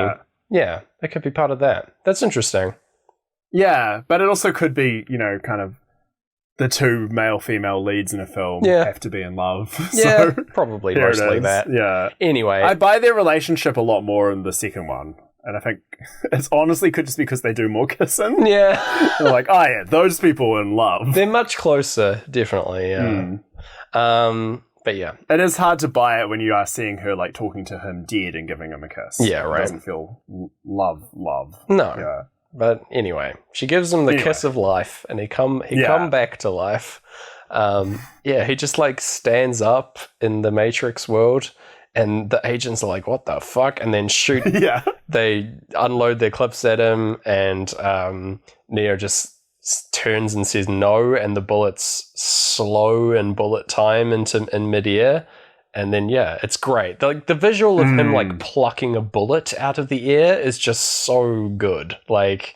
Yeah, it could be part of that. That's interesting. Yeah, but it also could be, kind of the two male-female leads in a film have to be in love. Yeah, so, probably mostly that. Yeah. Anyway. I buy their relationship a lot more in the second one. And I think it's honestly could just be because they do more kissing. Yeah. They're like, those people are in love. They're much closer, definitely, But yeah. It is hard to buy it when you are seeing her like talking to him dead and giving him a kiss. Yeah, right. It doesn't feel love. No. Yeah. But anyway, she gives him the kiss of life and he come back to life. He just like stands up in the Matrix world and the agents are like, what the fuck? And then shoot. They unload their clips at him and Neo just turns and says no, and the bullets slow in bullet time in midair, and then it's great. The visual of him like plucking a bullet out of the air is just so good. Like,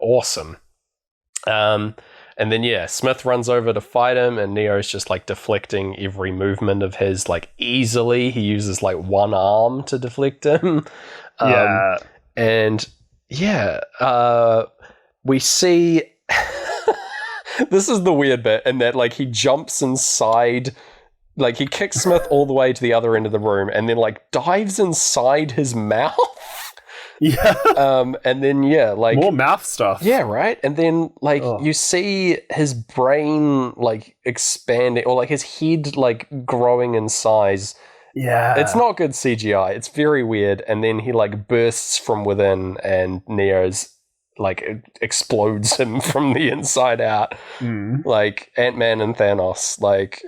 awesome. And then Smith runs over to fight him, and Neo's just like deflecting every movement of his like easily. He uses like one arm to deflect him. We see this is the weird bit in that like he jumps inside, like he kicks Smith all the way to the other end of the room and then like dives inside his mouth. And then like more mouth stuff. Yeah, right. And then like you see his brain like expanding, or like his head like growing in size. Yeah. It's not good CGI. It's very weird. And then he like bursts from within and Neo's like it explodes him from the inside out, like Ant-Man and Thanos. Like,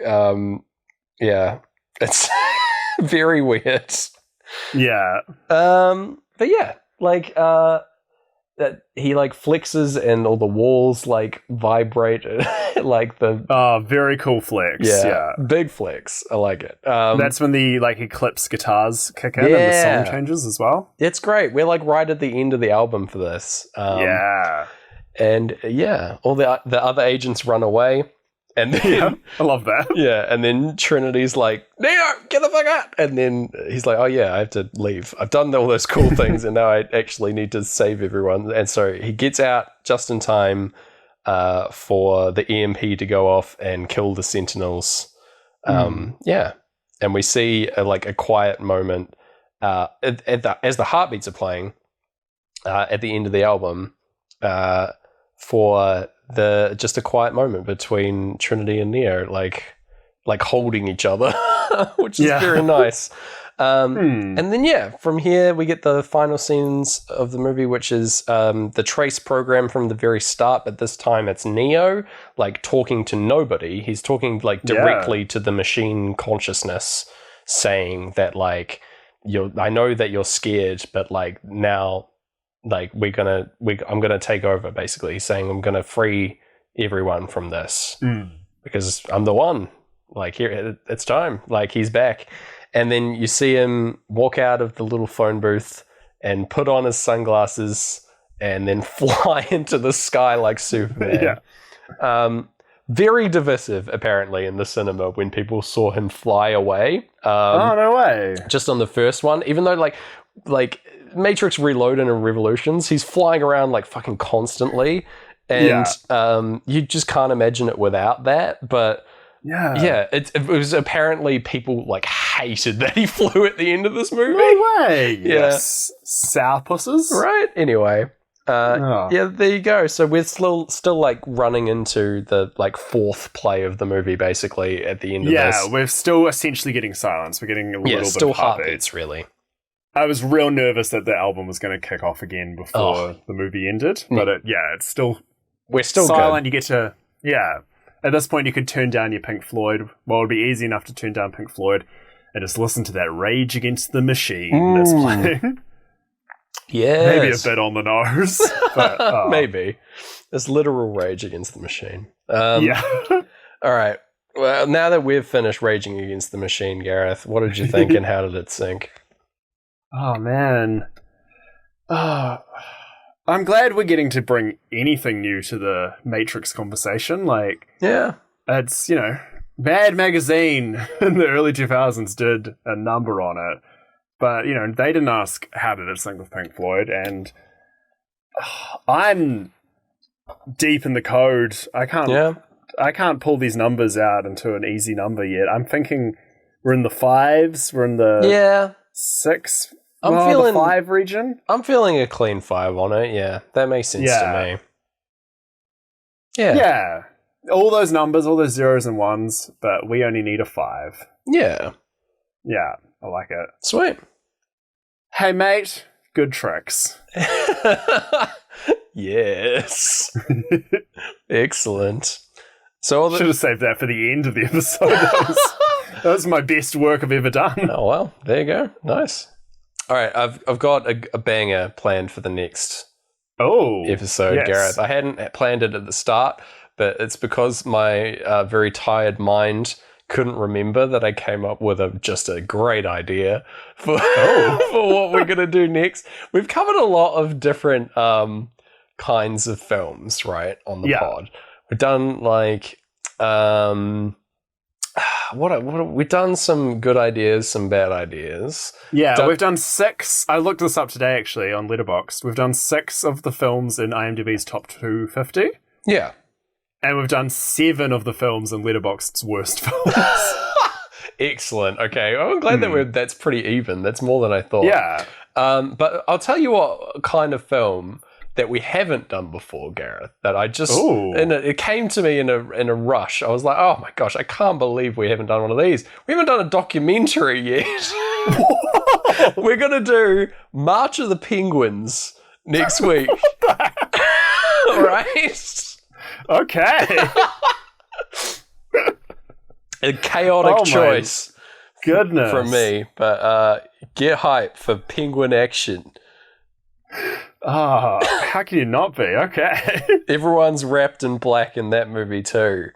it's very weird. Yeah. But like that he like flexes and all the walls like vibrate, like the very cool flex. Yeah, big flex. I like it. That's when the like Eclipse guitars kick in and the song changes as well. It's great. We're like right at the end of the album for this. And all the other agents run away. And then, I love that. Yeah, and then Trinity's like, Neo, get the fuck out! And then he's like, oh yeah, I have to leave. I've done all those cool things, and now I actually need to save everyone. And so he gets out just in time for the EMP to go off and kill the Sentinels. And we see a quiet moment as the heartbeats are playing at the end of the album for just a quiet moment between Trinity and Neo, like holding each other, which is very nice. And then from here we get the final scenes of the movie, which is the trace program from the very start, but this time it's Neo like talking to nobody. He's talking like directly to the machine consciousness, saying that like I know that you're scared, but like now like I'm gonna take over. Basically, he's saying I'm gonna free everyone from this because I'm the one. Like here, it's time. Like he's back, And then you see him walk out of the little phone booth and put on his sunglasses and then fly into the sky like Superman. Yeah. Very divisive, apparently, in the cinema when people saw him fly away. Oh, no way. Just on the first one, even though like Matrix Reloaded and Revolutions, he's flying around like fucking constantly, and you just can't imagine it without that. But it was apparently people like hated that he flew at the end of this movie. No way. Yes, sourpusses. Right. Anyway. Yeah, there you go. So we're still like running into the like fourth play of the movie, basically at the end of this. Yeah, we're still essentially getting silence. We're getting a little bit still of heartbeats. heartbeats, really. I was real nervous that the album was going to kick off again before the movie ended, but it's still we're still silent. Good. You get to at this point you could turn down your Pink Floyd. Well, it'd be easy enough to turn down Pink Floyd and just listen to that Rage Against the Machine that's playing. Yeah, maybe a bit on the nose, but maybe it's literal Rage Against the Machine. All right. Well, now that we've finished Raging Against the Machine, Gareth, what did you think and how did it sink? Oh man, I'm glad we're getting to bring anything new to the Matrix conversation. Like, it's Mad Magazine in the early 2000s did a number on it. But, they didn't ask how did it sync with Pink Floyd, and I'm deep in the code. I can't pull these numbers out into an easy number yet. I'm thinking we're in the 5s, we're in the 6, the 5 region. I'm feeling a clean 5 on it, yeah. That makes sense to me. Yeah. All those numbers, all those zeros and ones, but we only need a 5. Yeah. Yeah, I like it. Sweet. Hey, mate, good tricks. Yes. Excellent. So should have saved that for the end of the episode. That was my best work I've ever done. Oh, well, there you go. Nice. All right, I've got a banger planned for the next episode, Gareth. I hadn't planned it at the start, but it's because my very tired mind couldn't remember that I came up with just a great idea for what we're going to do next. We've covered a lot of different kinds of films, right, on the pod. We've done like we've done some good ideas, some bad ideas. Yeah, we've done 6. I looked this up today actually on Letterboxd. We've done 6 of the films in IMDb's top 250. Yeah. And we've done 7 of the films in Letterboxd's worst films. Excellent. Okay, I'm glad that that's pretty even. That's more than I thought. Yeah. But I'll tell you what kind of film that we haven't done before, Gareth. That I just it came to me in a rush. I was like, oh my gosh, I can't believe we haven't done one of these. We haven't done a documentary yet. We're gonna do March of the Penguins next week. Right? Okay. A chaotic choice. Goodness. From me. But get hype for penguin action. Oh, how can you not be? Okay. Everyone's wrapped in black in that movie too.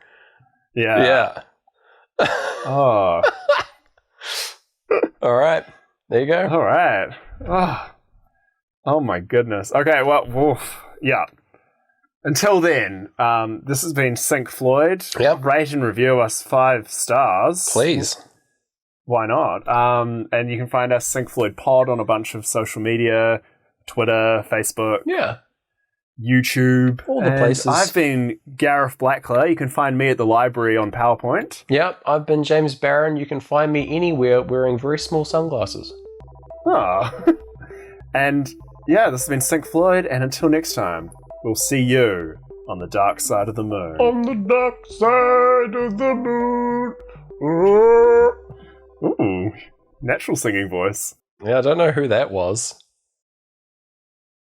Yeah. Oh. All right. There you go. All right. Oh my goodness. Okay, well, woof. Yeah. Until then, this has been Pink Floyd. Yep. Rate and review us 5 stars. Please. Why not? And you can find us Pink Floyd Pod on a bunch of social media, Twitter, Facebook, YouTube. All the places. I've been Gareth Blackler. You can find me at the library on PowerPoint. Yep. I've been James Barron. You can find me anywhere wearing very small sunglasses. Oh. And yeah, this has been Pink Floyd, and until next time, we'll see you on the dark side of the moon. On the dark side of the moon. Ooh, natural singing voice. Yeah, I don't know who that was.